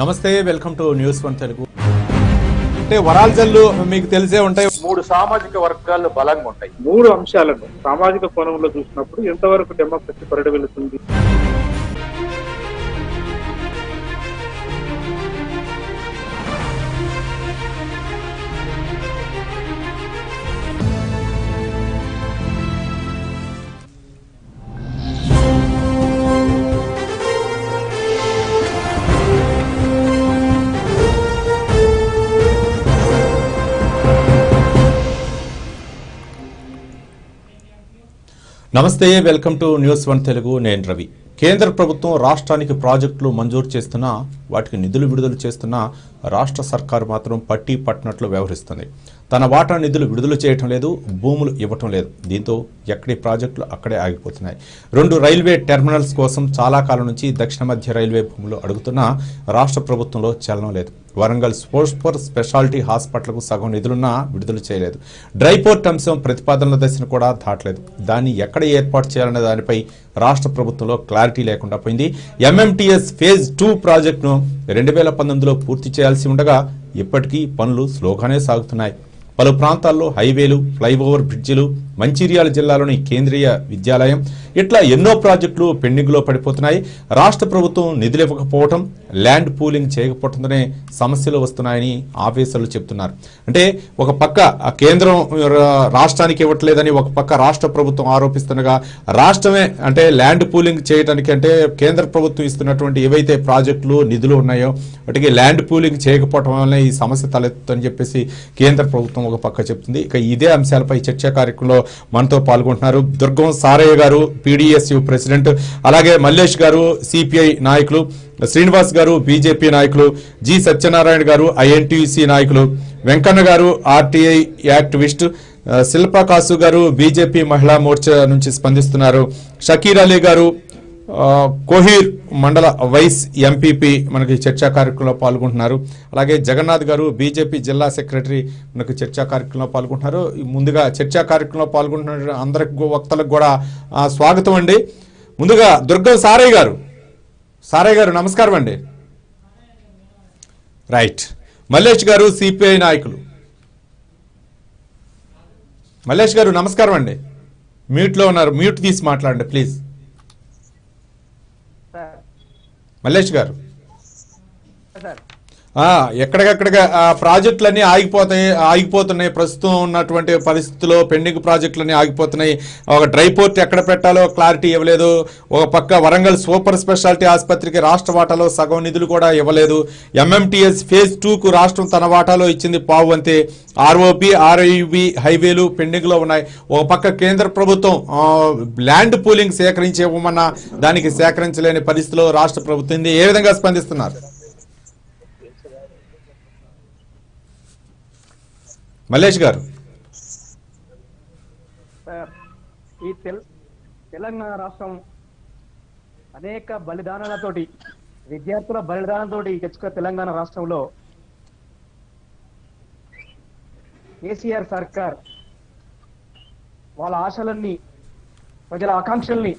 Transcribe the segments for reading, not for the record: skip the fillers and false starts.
నమస్తే, welcome to news one Telugu. అంటే వరాల జల్లు మీకు తెలిసే ఉంటాయి. 3 సామాజిక వర్గాలు బలంగా ఉంటాయి. 3 అంశాలను సామాజిక కోణంలో చూసినప్పుడు ఎంతవరకు డెమోక్రసీ పరిడవిల్లుతుంది? నమస్తే, welcome to news one Telugu. నేను రవి. కేంద్ర ప్రభుత్వం రాష్ట్రానికి ప్రాజెక్టులు మంజూరు చేస్తున్నా, వాటికి నిధులు విడుదల చేస్తున్నా రాష్ట్ర సర్కారు మాత్రం పట్టి పట్టినట్లు వ్యవహరిస్తుంది. తన వాటా నిధులు విడుదల చేయటం లేదు, భూములు ఇవ్వటం లేదు. దీంతో ఎక్కడి ప్రాజెక్టులు అక్కడే ఆగిపోతున్నాయి. 2 రైల్వే టెర్మినల్స్ కోసం చాలా కాలం నుంచి దక్షిణ మధ్య రైల్వే భూములు అడుగుతున్నా రాష్ట్ర ప్రభుత్వంలో చలనం లేదు. వరంగల్ సూపర్ స్పెషాలిటీ హాస్పిటల్కు సగం నిధులున్నా విడుదల చేయలేదు. డ్రైపోర్ట్ అంశం ప్రతిపాదనల దశను కూడా దాటలేదు. దాన్ని ఎక్కడ ఏర్పాటు చేయాలనే దానిపై రాష్ట్ర ప్రభుత్వంలో క్లారిటీ లేకుండా పోయింది. ఎంఎంటీఎస్ ఫేజ్ 2 ప్రాజెక్టును 2019లో పూర్తి చేయాల్సి ఉండగా ఇప్పటికీ పనులు స్లోగానే సాగుతున్నాయి. పలు ప్రాంతాల్లో హైవేలు, ఫ్లైఓవర్ బ్రిడ్జిలు, మంచిర్యాల జిల్లాలోని కేంద్రీయ విద్యాలయం, ఇట్లా ఎన్నో ప్రాజెక్టులు పెండింగ్లో పడిపోతున్నాయి. రాష్ట్ర ప్రభుత్వం నిధులు ఇవ్వకపోవటం, ల్యాండ్ పూలింగ్ చేయకపోవడంతోనే సమస్యలు వస్తున్నాయని ఆఫీసర్లు చెబుతున్నారు. అంటే ఒక పక్క కేంద్రం రాష్ట్రానికి ఇవ్వట్లేదని ఒక పక్క రాష్ట్ర ప్రభుత్వం ఆరోపిస్తుండగా, రాష్ట్రమే అంటే ల్యాండ్ పూలింగ్ చేయడానికి అంటే కేంద్ర ప్రభుత్వం ఇస్తున్నటువంటి ఏవైతే ప్రాజెక్టులు నిధులు ఉన్నాయో వాటికి ల్యాండ్ పూలింగ్ చేయకపోవడం వల్లనే ఈ సమస్య తలెత్తుందని చెప్పేసి కేంద్ర ప్రభుత్వం ఒక పక్క చెప్తుంది. ఇక ఇదే అంశాలపై చర్చా కార్యక్రమంలో మనతో పాల్గొంటున్నారు దుర్గం సారయ్య గారు, PDSU ప్రెసిడెంట్, అలాగే మల్లేష్ గారు, CPI నాయకులు, శ్రీనివాస్ గారు, BJP నాయకులు, జి సత్యనారాయణ గారు, INTUC నాయకులు, వెంకన్న గారు, RTI యాక్టివిస్ట్, శిల్పా కాసు గారు, BJP మహిళా మోర్చా నుంచి స్పందిస్తున్నారు, షకీర్ అలీ గారు, కోహీర్ మండల వైస్ MPP మనకి చర్చా కార్యక్రమంలో పాల్గొంటున్నారు. అలాగే జగన్నాథ్ గారు, BJP జిల్లా సెక్రటరీ మనకు చర్చా కార్యక్రమంలో పాల్గొంటున్నారు. ముందుగా చర్చా కార్యక్రమంలో పాల్గొంటున్న అందరికి వక్తలకు కూడా స్వాగతం అండి. ముందుగా దుర్గం సారయ్య గారు నమస్కారం అండి. రైట్. మల్లేష్ గారు, CPI నాయకులు. మల్లేష్ గారు నమస్కారం అండి. మ్యూట్లో ఉన్నారు, మ్యూట్ తీసి మాట్లాడండి ప్లీజ్. మల్లేష్ గారు, ఎక్కడికక్కడిగా ప్రాజెక్టులన్నీ ఆగిపోతున్నాయి. ప్రస్తుతం ఉన్నటువంటి పరిస్థితుల్లో పెండింగ్ ప్రాజెక్టులన్నీ ఆగిపోతున్నాయి. ఒక డ్రై పోర్ట్ ఎక్కడ పెట్టాలో క్లారిటీ ఇవ్వలేదు. ఒక పక్క వరంగల్ సూపర్ స్పెషాలిటీ ఆసుపత్రికి రాష్ట్ర వాటాలో సగం నిధులు కూడా ఇవ్వలేదు. MMTS ఫేజ్ 2కు రాష్ట్రం తన వాటాలో ఇచ్చింది పావు అంతే. ROP, RIV హైవేలు పెండింగ్ లో ఉన్నాయి. ఒక పక్క కేంద్ర ప్రభుత్వం ల్యాండ్ పూలింగ్ సేకరించి ఇవ్వమన్నా దానికి సేకరించలేని పరిస్థితిలో రాష్ట్ర ప్రభుత్వం ఏ విధంగా స్పందిస్తున్నారు? మల్లేష్ గారు, ఈ తెలంగాణ రాష్ట్రం అనేక బలిదానాలతోటి, విద్యార్థుల బలిదానంతో తెచ్చుకున్న తెలంగాణ రాష్ట్రంలో కేసీఆర్ సర్కార్ వాళ్ళ ఆశలన్నీ, ప్రజల ఆకాంక్షల్ని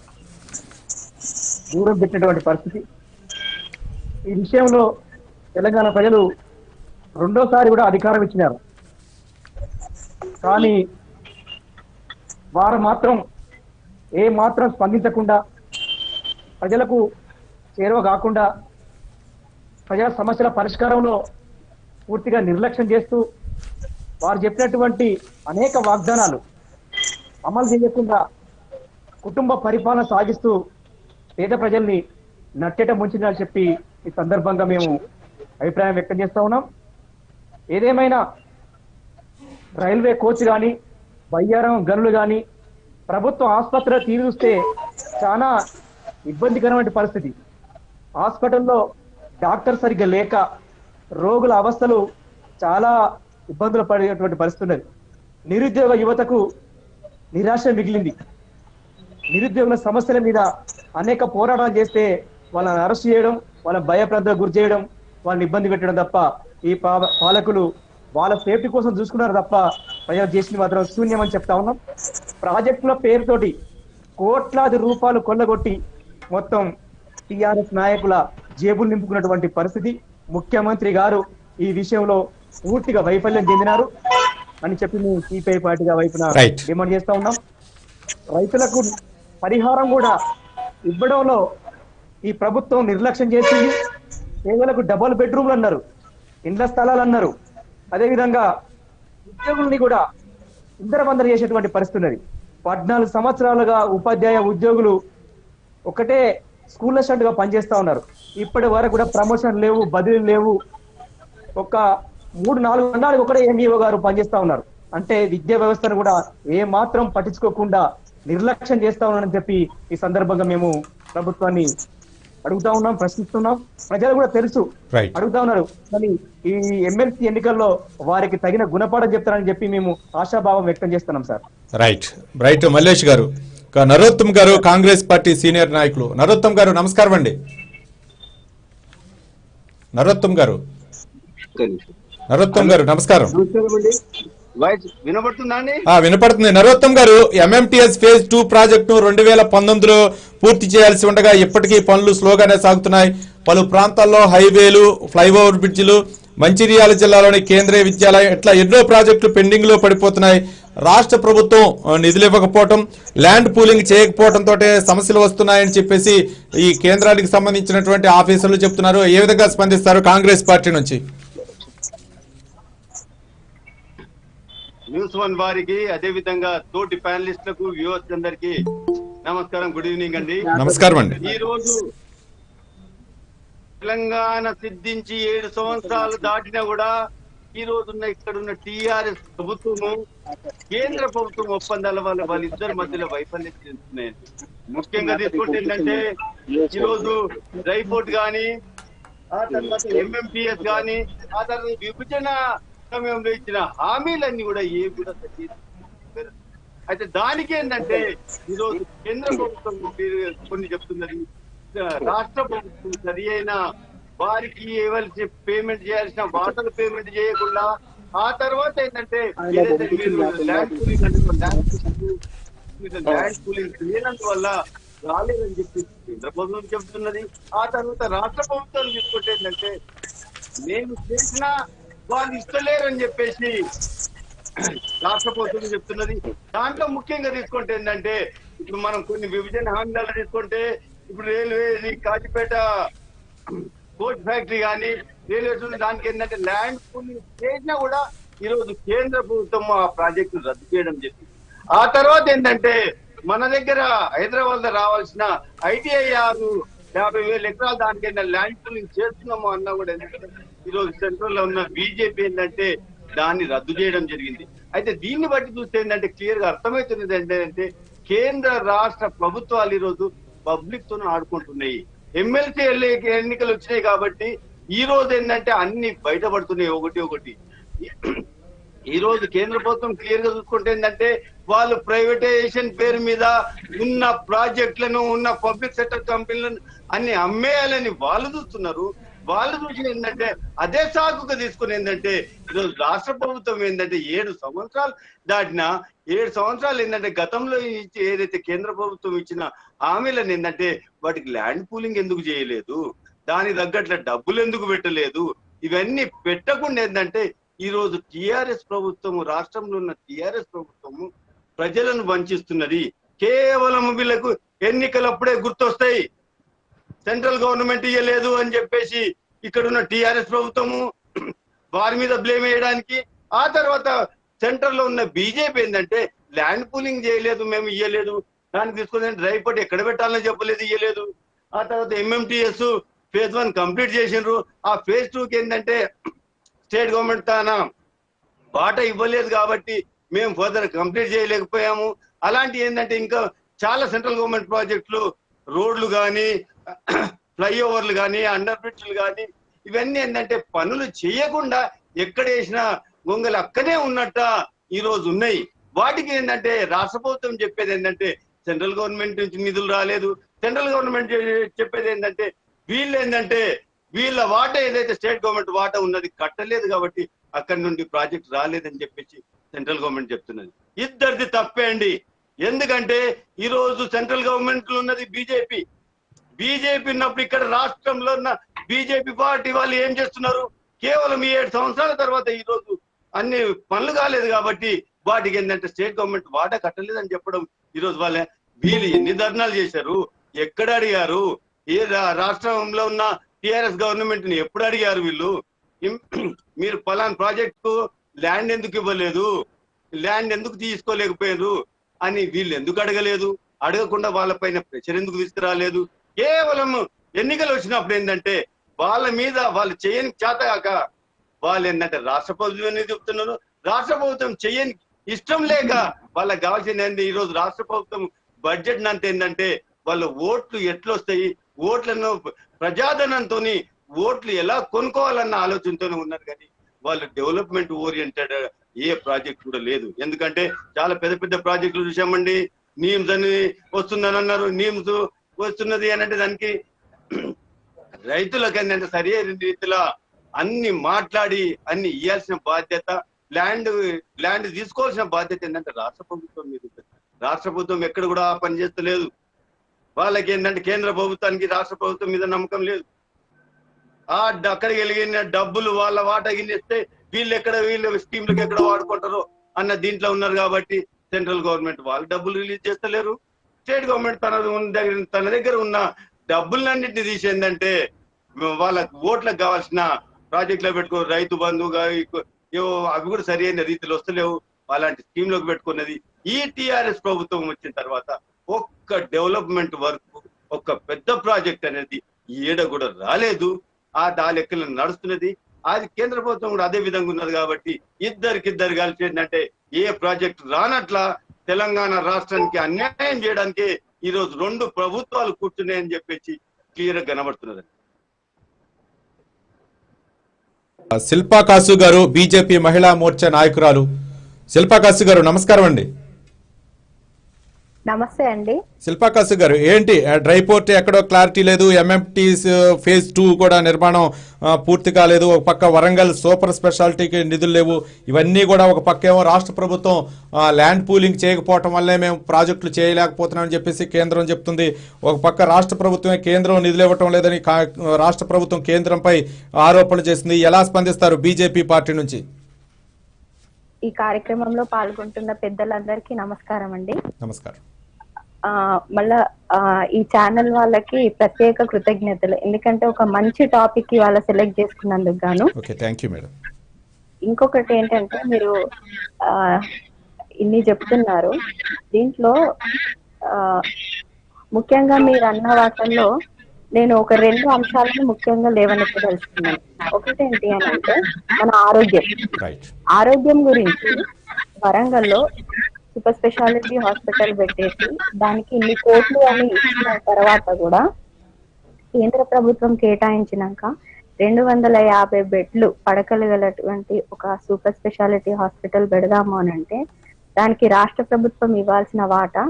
దూరం పెట్టినటువంటి పరిస్థితి. ఈ విషయంలో తెలంగాణ ప్రజలు రెండోసారి కూడా అధికారం ఇచ్చినారు. కానీ వారు మాత్రం స్పందించకుండా, ప్రజలకు చేరువ కాకుండా, ప్రజల సమస్యల పరిష్కారంలో పూర్తిగా నిర్లక్ష్యం చేస్తూ వారు చెప్పినటువంటి అనేక వాగ్దానాలు అమలు చేయకుండా కుటుంబ పరిపాలన సాగిస్తూ పేద ప్రజల్ని నట్టేట ముంచిందని చెప్పి ఈ సందర్భంగా మేము అభిప్రాయం వ్యక్తం చేస్తా ఉన్నాం. ఏదేమైనా రైల్వే కోచ్ కానీ, బయ్యారం గనులు కానీ, ప్రభుత్వ ఆసుపత్రిలో తీరుస్తే చాలా ఇబ్బందికరమైన పరిస్థితి. హాస్పిటల్లో డాక్టర్ సరిగ్గా లేక రోగుల అవస్థలు చాలా ఇబ్బందులు పడేటువంటి పరిస్థితి ఉన్నది. నిరుద్యోగ యువతకు నిరాశ మిగిలింది. నిరుద్యోగుల సమస్యల మీద అనేక పోరాటాలు చేస్తే వాళ్ళని అరెస్ట్ చేయడం, వాళ్ళని భయప్రాంతాలకు గురి చేయడం, వాళ్ళని ఇబ్బంది పెట్టడం తప్ప ఈ పాలకులు వాళ్ళ సేఫ్టీ కోసం చూసుకున్నారు తప్ప ప్రజలు చేసింది మాత్రం శూన్యమని చెప్తా ఉన్నాం. ప్రాజెక్టుల పేరుతోటి కోట్లాది రూపాయలు కొల్లగొట్టి మొత్తం టిఆర్ఎస్ నాయకుల జేబులు నింపుకున్నటువంటి పరిస్థితి. ముఖ్యమంత్రి గారు ఈ విషయంలో పూర్తిగా వైఫల్యం చెందినారు అని చెప్పి మేము సిపిఐ పార్టీగా వైపున Right. డిమాండ్ చేస్తా ఉన్నాం. రైతులకు పరిహారం కూడా ఇవ్వడంలో ఈ ప్రభుత్వం నిర్లక్ష్యం చేసింది. పేదలకు డబుల్ బెడ్రూమ్లు అన్నారు, ఇండ్ల స్థలాలు అన్నారు, అదేవిధంగా ఉద్యోగుల్ని కూడా ఇందరబందరు చేసేటువంటి పరిస్థితి ఉన్నది. 14 సంవత్సరాలుగా ఉపాధ్యాయ ఉద్యోగులు ఒకటే స్కూల్ అసిస్టెంట్ గా పనిచేస్తా ఉన్నారు. ఇప్పటి వరకు కూడా ప్రమోషన్ లేవు, బదిలీలు లేవు. ఒక 3-4 మండలాలకు ఒకటే ఎంఈఓ గారు పనిచేస్తా ఉన్నారు. అంటే విద్యా వ్యవస్థను కూడా ఏ మాత్రం పట్టించుకోకుండా నిర్లక్ష్యం చేస్తా ఉన్నారని చెప్పి ఈ సందర్భంగా మేము ప్రభుత్వాన్ని అడుగుతా ఉన్నాం, ప్రశ్నిస్తున్నాం. ప్రజలు కూడా తెలుసు, Right. అడుగుతా ఉన్నారు. కానీ ఈ ఎమ్మెల్సీ ఎన్నికల్లో వారికి తగిన గుణపాఠం చెప్తారని చెప్పి మేము ఆశాభావం వ్యక్తం చేస్తున్నాం సార్. రైట్ మల్లేష్ గారు. నరోత్తమ్ గారు కాంగ్రెస్ పార్టీ సీనియర్ నాయకులు. నరోత్తమ్ గారు నమస్కారం అండి. నరోత్తమ్ గారు నమస్కారం. వినపడుతుంది. నరోత్తమ్ గారు, ఎంఎంటీఎస్ ఫేజ్ 2 ప్రాజెక్టు 2019లో పూర్తి చేయాల్సి ఉండగా ఇప్పటికీ పనులు స్లోగానే సాగుతున్నాయి. పలు ప్రాంతాల్లో హైవేలు, ఫ్లైఓవర్ బ్రిడ్జిలు, మంచిర్యాల జిల్లాలోని కేంద్రీయ విద్యాలయం ఇట్లా ఎన్నో ప్రాజెక్టులు పెండింగ్ లో పడిపోతున్నాయి. రాష్ట్ర ప్రభుత్వం నిధులు ఇవ్వకపోవటం, ల్యాండ్ పూలింగ్ చేయకపోవడంతో సమస్యలు వస్తున్నాయని చెప్పేసి ఈ కేంద్రానికి సంబంధించినటువంటి ఆఫీసర్లు చెప్తున్నారు. ఏ విధంగా స్పందిస్తారు కాంగ్రెస్ పార్టీ నుంచి? న్యూస్1 వారికి, అదే విధంగా తోటి ప్యానలిస్టులకు, వ్యూవర్స్ అందరికి నమస్కారం, గుడ్ ఈవినింగ్ అండి. నమస్కారం అండి. ఈ రోజు తెలంగాణ సిద్ధించి 7 సంవత్సరాలు దాటినా కూడా ఈ రోజున్న ఇక్కడున్న టిఆర్ఎస్ ప్రభుత్వము, కేంద్ర ప్రభుత్వం ఒప్పందాల వల్ల వాళ్ళిద్దరి మధ్యలో వైఫల్యం చెందుతున్నాయండి. ముఖ్యంగా తీసుకుంటే ఏంటంటే ఈ రోజు డ్రైపోర్ట్ గాని, ఆ తర్వాత ఎంఎంటీఎస్ గాని, ఆ తర్వాత విభజన సమయంలో ఇచ్చిన హామీలన్నీ కూడా ఏవి కూడా అయితే దానికి ఏంటంటే ఈరోజు కేంద్ర ప్రభుత్వం కొన్ని చెప్తున్నది, రాష్ట్ర ప్రభుత్వం సరి అయిన వారికి ఇవ్వాల్సిన పేమెంట్ చేయాల్సిన వాటర్ పేమెంట్ చేయకుండా, ఆ తర్వాత ఏంటంటే ల్యాండ్ పూలింగ్ చేయనందువల్ల రాలేదని చెప్పి కేంద్ర ప్రభుత్వం చెప్తున్నది. ఆ తర్వాత రాష్ట్ర ప్రభుత్వం తీసుకుంటే ఏంటంటే నేను చేసిన వాళ్ళు ఇస్తలేరని చెప్పేసి రాష్ట్ర ప్రభుత్వం చెప్తున్నది. దాంట్లో ముఖ్యంగా తీసుకుంటే ఏంటంటే ఇప్పుడు మనం కొన్ని విభజన హామీలు తీసుకుంటే ఇప్పుడు రైల్వే కాజీపేట కోచ్ ఫ్యాక్టరీ కానీ రైల్వే దానికి ఏంటంటే ల్యాండ్ పూలింగ్ చేసినా కూడా ఈరోజు కేంద్ర ప్రభుత్వం ఆ ప్రాజెక్టు రద్దు చేయడం జరిగింది. ఆ తర్వాత ఏంటంటే మన దగ్గర హైదరాబాద్ లో రావాల్సిన ITIR 50,000 ఎకరాలు దానికి ల్యాండ్ పూలింగ్ చేస్తున్నాము అన్నా కూడా ఏంటంటే ఈరోజు సెంట్రల్ లో ఉన్న బీజేపీ ఏంటంటే దాన్ని రద్దు చేయడం జరిగింది. అయితే దీన్ని బట్టి చూస్తే ఏంటంటే క్లియర్ గా అర్థమవుతున్నది ఏంటంటే కేంద్ర రాష్ట్ర ప్రభుత్వాలు ఈరోజు పబ్లిక్ తో ఆడుకుంటున్నాయి. ఎమ్మెల్సీ ఎన్నికలు వచ్చినాయి కాబట్టి ఈ రోజు ఏంటంటే అన్ని బయటపడుతున్నాయి ఒకటి. ఈ రోజు కేంద్ర ప్రభుత్వం క్లియర్ గా చూసుకుంటే ఏంటంటే వాళ్ళు ప్రైవేటైజేషన్ పేరు మీద ఉన్న ప్రాజెక్టులను, ఉన్న పబ్లిక్ సెక్టర్ కంపెనీలను అన్ని అమ్మేయాలని వాళ్ళు చూస్తున్నారు. వాళ్ళు చూసి ఏంటంటే అదే సాకుగా తీసుకుని ఏంటంటే ఈరోజు రాష్ట్ర ప్రభుత్వం ఏంటంటే 7 సంవత్సరాలు దాటినా 7 సంవత్సరాలు ఏంటంటే గతంలో ఏదైతే కేంద్ర ప్రభుత్వం ఇచ్చిన హామీలను ఏంటంటే వాటికి ల్యాండ్ పూలింగ్ ఎందుకు చేయలేదు, దాని తగ్గట్ల డబ్బులు ఎందుకు పెట్టలేదు, ఇవన్నీ పెట్టకుండా ఏంటంటే ఈ రోజు టిఆర్ఎస్ ప్రభుత్వము, రాష్ట్రంలో ఉన్న టిఆర్ఎస్ ప్రభుత్వము ప్రజలను వంచిస్తున్నది. కేవలం వీళ్ళకు ఎన్నికలప్పుడే గుర్తొస్తాయి, సెంట్రల్ గవర్నమెంట్ ఇయ్యలేదు అని చెప్పేసి ఇక్కడున్న టిఆర్ఎస్ ప్రభుత్వము వారి మీద బ్లేమ్ వేయడానికి, ఆ తర్వాత సెంటర్ లో ఉన్న బీజేపీ ఏంటంటే ల్యాండ్ పూలింగ్ చేయలేదు, మేము ఇయ్యలేదు, దానికి తీసుకుని డ్రైపోర్ట్ ఎక్కడ పెట్టాలని చెప్పలేదు, ఇయ్యలేదు. ఆ తర్వాత ఎంఎంటీఎస్ ఫేజ్ 1 కంప్లీట్ చేసిండ్రు. ఆ ఫేజ్ 2కి ఏంటంటే స్టేట్ గవర్నమెంట్ తన వాటా ఇవ్వలేదు కాబట్టి మేము ఫర్దర్ కంప్లీట్ చేయలేకపోయాము. అలాంటి ఏంటంటే ఇంకా చాలా సెంట్రల్ గవర్నమెంట్ ప్రాజెక్టులు, రోడ్లు కానీ, ఫ్లైఓవర్లు కానీ, అండర్ బ్రిడ్జ్లు కానీ, ఇవన్నీ ఏంటంటే పనులు చేయకుండా ఎక్కడ వేసినా గొంగలు అక్కడే ఉన్నట్ట ఈ రోజు ఉన్నాయి. వాటికి ఏంటంటే రాష్ట్ర ప్రభుత్వం చెప్పేది ఏంటంటే సెంట్రల్ గవర్నమెంట్ నుంచి నిధులు రాలేదు, సెంట్రల్ గవర్నమెంట్ చెప్పేది ఏంటంటే వీళ్ళు ఏంటంటే వీళ్ళ వాటా ఏదైతే స్టేట్ గవర్నమెంట్ వాటా ఉన్నది కట్టలేదు కాబట్టి అక్కడి నుండి ప్రాజెక్ట్ రాలేదని చెప్పేసి సెంట్రల్ గవర్నమెంట్ చెప్తున్నది. ఇద్దరిది తప్పే అండి. ఎందుకంటే ఈ రోజు సెంట్రల్ గవర్నమెంట్ లో ఉన్నది బీజేపీ ఉన్నప్పుడు ఇక్కడ రాష్ట్రంలో ఉన్న బీజేపీ పార్టీ వాళ్ళు ఏం చేస్తున్నారు? కేవలం ఈ 7 సంవత్సరాల తర్వాత ఈ రోజు అన్ని పనులు కాలేదు కాబట్టి వాటికి ఏంటంటే స్టేట్ గవర్నమెంట్ వాటా కట్టలేదని చెప్పడం. ఈ రోజు వీళ్ళు ఎన్ని ధర్నాలు చేశారు? ఎక్కడ అడిగారు? ఏ రాష్ట్రంలో ఉన్న టిఆర్ఎస్ గవర్నమెంట్ ని ఎప్పుడు అడిగారు వీళ్ళు? మీరు పలానా ప్రాజెక్టు ల్యాండ్ ఎందుకు ఇవ్వలేదు, ల్యాండ్ ఎందుకు తీసుకోలేకపోయారు అని వీళ్ళు ఎందుకు అడగలేదు? అడగకుండా వాళ్ళపైన ప్రెషర్ ఎందుకు తీసుకురాలేదు? కేవలం ఎన్నికలు వచ్చినప్పుడు ఏంటంటే వాళ్ళ మీద వాళ్ళు చేయని చేతగాక వాళ్ళు ఏంటంటే రాష్ట్ర ప్రభుత్వం చెప్తున్నారు. రాష్ట్ర ప్రభుత్వం చేయని ఇష్టం లేక వాళ్ళకి కావాల్సింది ఏంటి? ఈ రోజు రాష్ట్ర ప్రభుత్వం బడ్జెట్ నంత ఏంటంటే వాళ్ళ ఓట్లు ఎట్లా వస్తాయి, ఓట్లను ప్రజాధనంతో ఓట్లు ఎలా కొనుక్కోవాలన్న ఆలోచనతోనే ఉన్నారు. కానీ వాళ్ళు డెవలప్మెంట్ ఓరియంటెడ్ ఏ ప్రాజెక్ట్ కూడా లేదు. ఎందుకంటే చాలా పెద్ద పెద్ద ప్రాజెక్టులు చూసామండి. నీమ్స్ అని వస్తుందని అన్నారు. నీమ్స్ వస్తున్నది అని అంటే దానికి రైతులకు ఏంటంటే సరి అయిన రీతిలో అన్ని మాట్లాడి అన్ని ఇవ్వాల్సిన బాధ్యత, ల్యాండ్ తీసుకోవాల్సిన బాధ్యత ఏంటంటే రాష్ట్ర ప్రభుత్వం మీద. రాష్ట్ర ప్రభుత్వం ఎక్కడ కూడా పనిచేస్తలేదు. వాళ్ళకి ఏంటంటే కేంద్ర ప్రభుత్వానికి రాష్ట్ర ప్రభుత్వం మీద నమ్మకం లేదు. అక్కడికి వెళ్ళిన డబ్బులు వాళ్ళ వాటా గిన్నిస్తే వీళ్ళ స్కీమ్లకు ఎక్కడ వాడుకుంటారో అన్న దీంట్లో ఉన్నారు. కాబట్టి సెంట్రల్ గవర్నమెంట్ వాళ్ళు డబ్బులు రిలీజ్ చేస్తలేరు. స్టేట్ గవర్నమెంట్ తన దగ్గర ఉన్న డబ్బులన్నింటినీ తీసేందంటే వాళ్ళకి ఓట్లకు కావాల్సిన ప్రాజెక్టులో పెట్టుకో, రైతు బంధువుగా అవి కూడా సరి అయిన రీతిలో వస్తలేవు. అలాంటి స్కీమ్ లోకి పెట్టుకున్నది. ఈ టిఆర్ఎస్ ప్రభుత్వం వచ్చిన తర్వాత ఒక్క డెవలప్మెంట్ వర్క్, ఒక్క పెద్ద ప్రాజెక్ట్ అనేది ఏడ కూడా రాలేదు. ఆ లెక్కలు నడుస్తున్నది. అది కేంద్ర ప్రభుత్వం కూడా అదే విధంగా ఉన్నది. కాబట్టి ఇద్దరికిద్దరు కలిసి ఏంటంటే ఏ ప్రాజెక్ట్ రానట్లా తెలంగాణ రాష్ట్రానికి అన్యాయం చేయడానికి ఈ రోజు 2 ప్రభుత్వాలు కూర్చున్నాయని చెప్పేసి క్లియర్ గా కనబడుతున్నది. శిల్పా కాసు గారు, బీజేపీ మహిళా మోర్చా నాయకురాలు. శిల్పా కాసు గారు నమస్కారం అండి. నమస్తే అండి. శిల్పా కాసు గారు, ఏంటి డ్రై పోర్ట్ ఎక్కడో క్లారిటీ లేదు, ఎంఎంటీస్ ఫేజ్ 2 కూడా నిర్మాణం పూర్తి కాలేదు, ఒక పక్క వరంగల్ సూపర్ స్పెషాలిటీకి నిధులు లేవు, ఇవన్నీ కూడా ఒక పక్క ఏమో రాష్ట్ర ప్రభుత్వం ల్యాండ్ పూలింగ్ చేయకపోవటం వల్లే మేము ప్రాజెక్టులు చేయలేకపోతున్నామని చెప్పేసి కేంద్రం చెప్తుంది. ఒక పక్క రాష్ట్ర ప్రభుత్వమే కేంద్రం నిధులు ఇవ్వటం లేదని రాష్ట్ర ప్రభుత్వం కేంద్రంపై ఆరోపణలు చేసింది. ఎలా స్పందిస్తారు బీజేపీ పార్టీ నుంచి? ఈ కార్యక్రమంలో పాల్గొంటున్న పెద్దలందరికీ నమస్కారం అండి. నమస్కారం. మళ్ళా ఈ ఛానల్ వాళ్ళకి ప్రత్యేక కృతజ్ఞతలు. ఎందుకంటే ఒక మంచి టాపిక్ ఇవాళ సెలెక్ట్ చేసుకున్నందుకు గాను. ఇంకొకటి ఏంటంటే మీరు ఇన్ని చెప్తున్నారు, దీంట్లో ముఖ్యంగా మీరు అన్న వాటిల్లో నేను ఒక 2 అంశాలను ముఖ్యంగా లేవనెత్తదలుచుకున్నాను. ఒకటి ఏంటి అని అంటే మన ఆరోగ్యం గురించి వరంగల్లో సూపర్ స్పెషాలిటీ హాస్పిటల్ పెట్టేసి దానికి ఇన్ని కోట్లు అని ఇచ్చిన తర్వాత కూడా కేంద్ర ప్రభుత్వం కేటాయించినాక 250 బెడ్లు పడకలు గలటువంటి ఒక సూపర్ స్పెషాలిటీ హాస్పిటల్ పెడదాము అని అంటే దానికి రాష్ట్ర ప్రభుత్వం ఇవ్వాల్సిన వాటా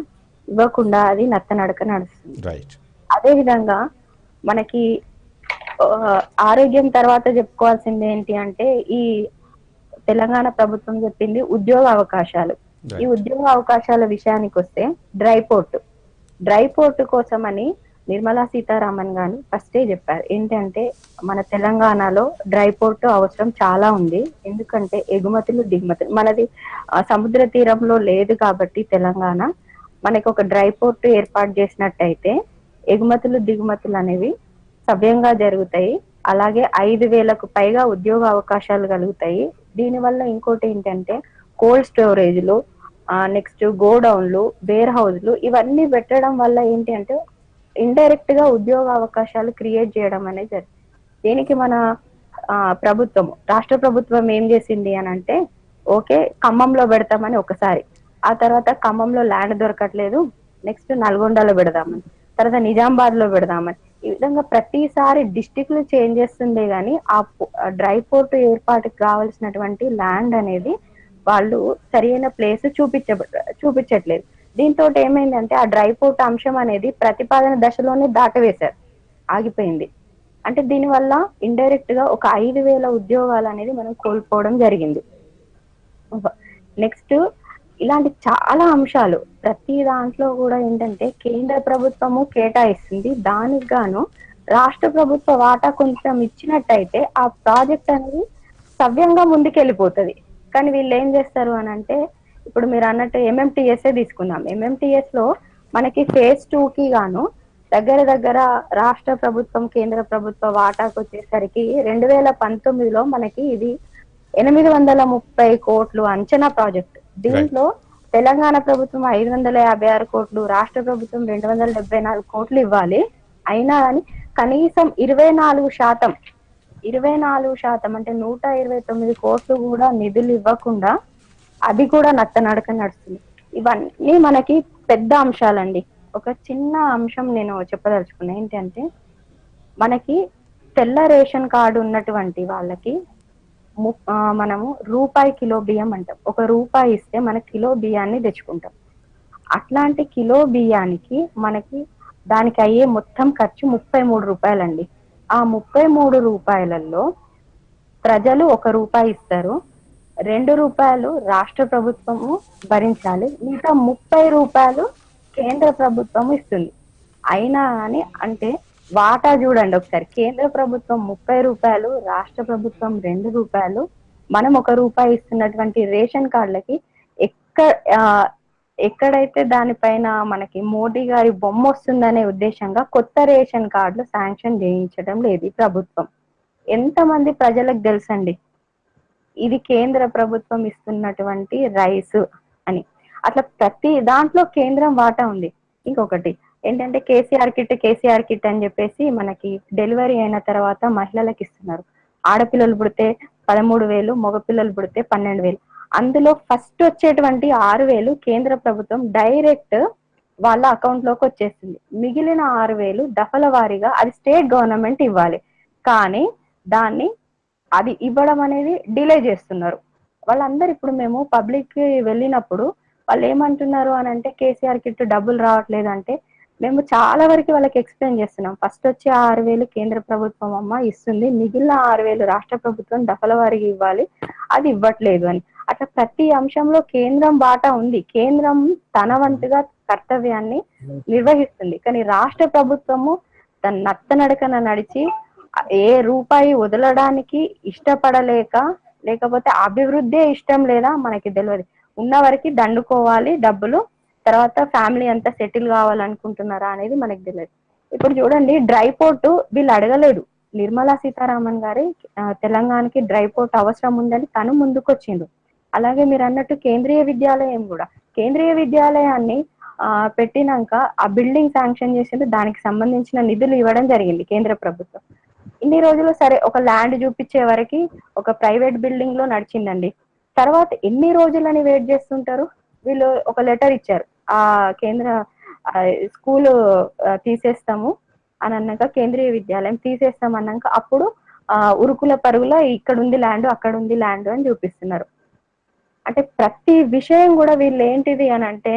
ఇవ్వకుండా అది నత్తనడక నడుస్తుంది. అదే విధంగా మనకి ఆరోగ్యం తర్వాత చెప్పుకోవాల్సింది ఏంటి అంటే ఈ తెలంగాణ ప్రభుత్వం చెప్పింది ఉద్యోగ అవకాశాలు. ఈ ఉద్యోగ అవకాశాల విషయానికి వస్తే డ్రై పోర్ట్ కోసమని నిర్మలా సీతారామన్ గారు ఫస్టే చెప్పారు. ఏంటంటే మన తెలంగాణలో డ్రై పోర్ట్ అవసరం చాలా ఉంది. ఎందుకంటే ఎగుమతులు దిగుమతులు మనది సముద్ర తీరంలో లేదు కాబట్టి తెలంగాణ మనకి ఒక డ్రై పోర్ట్ ఏర్పాటు చేసినట్టయితే ఎగుమతులు దిగుమతులు అనేవి సవ్యంగా జరుగుతాయి. అలాగే 5,000కు పైగా ఉద్యోగ అవకాశాలు కలుగుతాయి. దీనివల్ల ఇంకోటి ఏంటంటే కోల్డ్ స్టోరేజ్లు, నెక్స్ట్ గోడౌన్లు, వేర్ హౌస్లు ఇవన్నీ పెట్టడం వల్ల ఏంటి అంటే ఇండైరెక్ట్ గా ఉద్యోగ అవకాశాలు క్రియేట్ చేయడం అనేది జరిగింది. దీనికి మన రాష్ట్ర ప్రభుత్వం ఏం చేసింది అని అంటే ఓకే ఖమ్మంలో పెడతామని ఒకసారి, ఆ తర్వాత ఖమ్మంలో ల్యాండ్ దొరకట్లేదు, నెక్స్ట్ నల్గొండలో పెడదామని, తర్వాత నిజామాబాద్ లో పెడదామని, ఈ విధంగా ప్రతిసారి డిస్టిక్లు చేంజ్ చేస్తుందే గానీ ఆ డ్రై పోర్ట్ ఏర్పాటుకు కావాల్సినటువంటి ల్యాండ్ అనేది వాళ్ళు సరైన ప్లేస్ చూపించట్లేదు. దీంతో ఏమైందంటే ఆ డ్రై పోర్ట్ అంశం అనేది ప్రతిపాదన దశలోనే దాటవేశారు, ఆగిపోయింది. అంటే దీనివల్ల ఇండైరెక్ట్ గా ఒక 5,000 ఉద్యోగాలు అనేది మనం కోల్పోవడం జరిగింది. నెక్స్ట్ ఇలాంటి చాలా అంశాలు ప్రతి దాంట్లో కూడా ఏంటంటే కేంద్ర ప్రభుత్వము కేటాయిస్తుంది, దానికి గాను రాష్ట్ర ప్రభుత్వ వాటా కొంచెం ఇచ్చినట్టయితే ఆ ప్రాజెక్ట్ అనేది సవ్యంగా ముందుకెళ్ళిపోతుంది. కానీ వీళ్ళు ఏం చేస్తారు అని అంటే, ఇప్పుడు మీరు అన్నట్టు ఎంఎంటీఎస్ఏ తీసుకుందాం. ఎంఎంటీఎస్ లో మనకి ఫేజ్ 2 కి గాను దగ్గర దగ్గర రాష్ట్ర ప్రభుత్వం కేంద్ర ప్రభుత్వ వాటాకు వచ్చేసరికి 2019లో మనకి ఇది 830 కోట్లు అంచనా ప్రాజెక్ట్. దీంట్లో తెలంగాణ ప్రభుత్వం 556 కోట్లు, రాష్ట్ర ప్రభుత్వం 274 కోట్లు ఇవ్వాలి. అయినా కానీ కనీసం 24% 24% అంటే 129 కోట్లు కూడా నిధులు ఇవ్వకుండా అది కూడా నత్తనడక నడుస్తుంది. ఇవన్నీ మనకి పెద్ద అంశాలండి. ఒక చిన్న అంశం నేను చెప్పదలుచుకున్నా ఏంటంటే, మనకి తెల్ల రేషన్ కార్డు ఉన్నటువంటి వాళ్ళకి మనము రూపాయి కిలో బియ్యం అంటాం. 1 రూపాయి ఇస్తే మన కిలో బియ్యాన్ని తెచ్చుకుంటాం. అట్లాంటి కిలో బియ్యానికి మనకి దానికి అయ్యే మొత్తం ఖర్చు 33 రూపాయలండి. ఆ 33 రూపాయలలో ప్రజలు 1 రూపాయి ఇస్తారు, 2 రూపాయలు రాష్ట్ర ప్రభుత్వము భరించాలి, మిగతా 30 రూపాయలు కేంద్ర ప్రభుత్వం ఇస్తుంది. అయినా అని అంటే వాటా చూడండి ఒకసారి, కేంద్ర ప్రభుత్వం 30 రూపాయలు, రాష్ట్ర ప్రభుత్వం 2 రూపాయలు, మనం 1 రూపాయి ఇస్తున్నటువంటి రేషన్ కార్డులకి ఎక్కడైతే దానిపైన మనకి మోడీ గారి బొమ్మ వస్తుందనే ఉద్దేశంగా కొత్త రేషన్ కార్డులు శాంక్షన్ చేయించడం లేదు ఈ ప్రభుత్వం. ఎంతమంది ప్రజలకు తెలుసండి ఇది కేంద్ర ప్రభుత్వం ఇస్తున్నటువంటి రైస్ అని? అట్లా ప్రతి దాంట్లో కేంద్రం వాటా ఉంది. ఇంకొకటి ఏంటంటే కేసీఆర్ కిట్ అని చెప్పేసి మనకి డెలివరీ అయిన తర్వాత మహిళలకు ఇస్తున్నారు. ఆడపిల్లలు పుడితే 13,000, మగపిల్లలు పుడితే 12,000. అందులో ఫస్ట్ వచ్చేటువంటి 6,000 కేంద్ర ప్రభుత్వం డైరెక్ట్ వాళ్ళ అకౌంట్ లోకి వచ్చేస్తుంది. మిగిలిన 6,000 దఫల వారీగా అది స్టేట్ గవర్నమెంట్ ఇవ్వాలి. కానీ దాన్ని అది ఇవ్వడం అనేది డిలే చేస్తున్నారు వాళ్ళందరూ. ఇప్పుడు మేము పబ్లిక్ కి వెళ్ళినప్పుడు వాళ్ళు ఏమంటున్నారు అని అంటే, కేసీఆర్ కిట్ డబ్బులు రావట్లేదు అంటే, మేము చాలా వరకు వాళ్ళకి ఎక్స్ప్లెయిన్ చేస్తున్నాం. ఫస్ట్ వచ్చే 6,000 కేంద్ర ప్రభుత్వం అమ్మ ఇస్తుంది, మిగిలిన 6,000 రాష్ట్ర ప్రభుత్వం దఫల వారీగా ఇవ్వాలి, అది ఇవ్వట్లేదు అని. అట్లా ప్రతి అంశంలో కేంద్రం వాటా ఉంది. కేంద్రం తన వంతుగా కర్తవ్యాన్ని నిర్వహిస్తుంది. కానీ రాష్ట్ర ప్రభుత్వము తన నత్తనడకన నడిచి ఏ రూపాయి వదలడానికి ఇష్టపడలేక, లేకపోతే అభివృద్ధి ఇష్టం లేదా మనకి తెలియదు. ఉన్న వరకు దండుకోవాలి డబ్బులు, తర్వాత ఫ్యామిలీ అంతా సెటిల్ కావాలనుకుంటున్నారా అనేది మనకి తెలియదు. ఇప్పుడు చూడండి, డ్రై పోర్ట్ వీళ్ళు అడగలేదు. నిర్మలా సీతారామన్ గారి తెలంగాణకి డ్రై పోర్ట్ అవసరం ఉందని తను ముందుకు వచ్చిండు. అలాగే మీరు అన్నట్టు కేంద్రీయ విద్యాలయం కూడా, కేంద్రీయ విద్యాలయాన్ని పెట్టినాక ఆ బిల్డింగ్ శాంక్షన్ చేసింది, దానికి సంబంధించిన నిధులు ఇవ్వడం జరిగింది కేంద్ర ప్రభుత్వం. ఇన్ని రోజులు సరే ఒక ల్యాండ్ చూపించే వరకు ఒక ప్రైవేట్ బిల్డింగ్ లో నడిచిందండి. తర్వాత ఎన్ని రోజులని వెయిట్ చేస్తుంటారు? వీళ్ళు ఒక లెటర్ ఇచ్చారు, ఆ కేంద్ర స్కూల్ తీసేస్తాము అని అన్నాక, కేంద్రీయ విద్యాలయం తీసేస్తాం అన్నాక అప్పుడు ఉరుకుల పరుగుల ఇక్కడ ఉంది ల్యాండ్, అక్కడ ఉంది ల్యాండ్ అని చూపిస్తున్నారు. అంటే ప్రతి విషయం కూడా వీళ్ళు ఏంటిది అని అంటే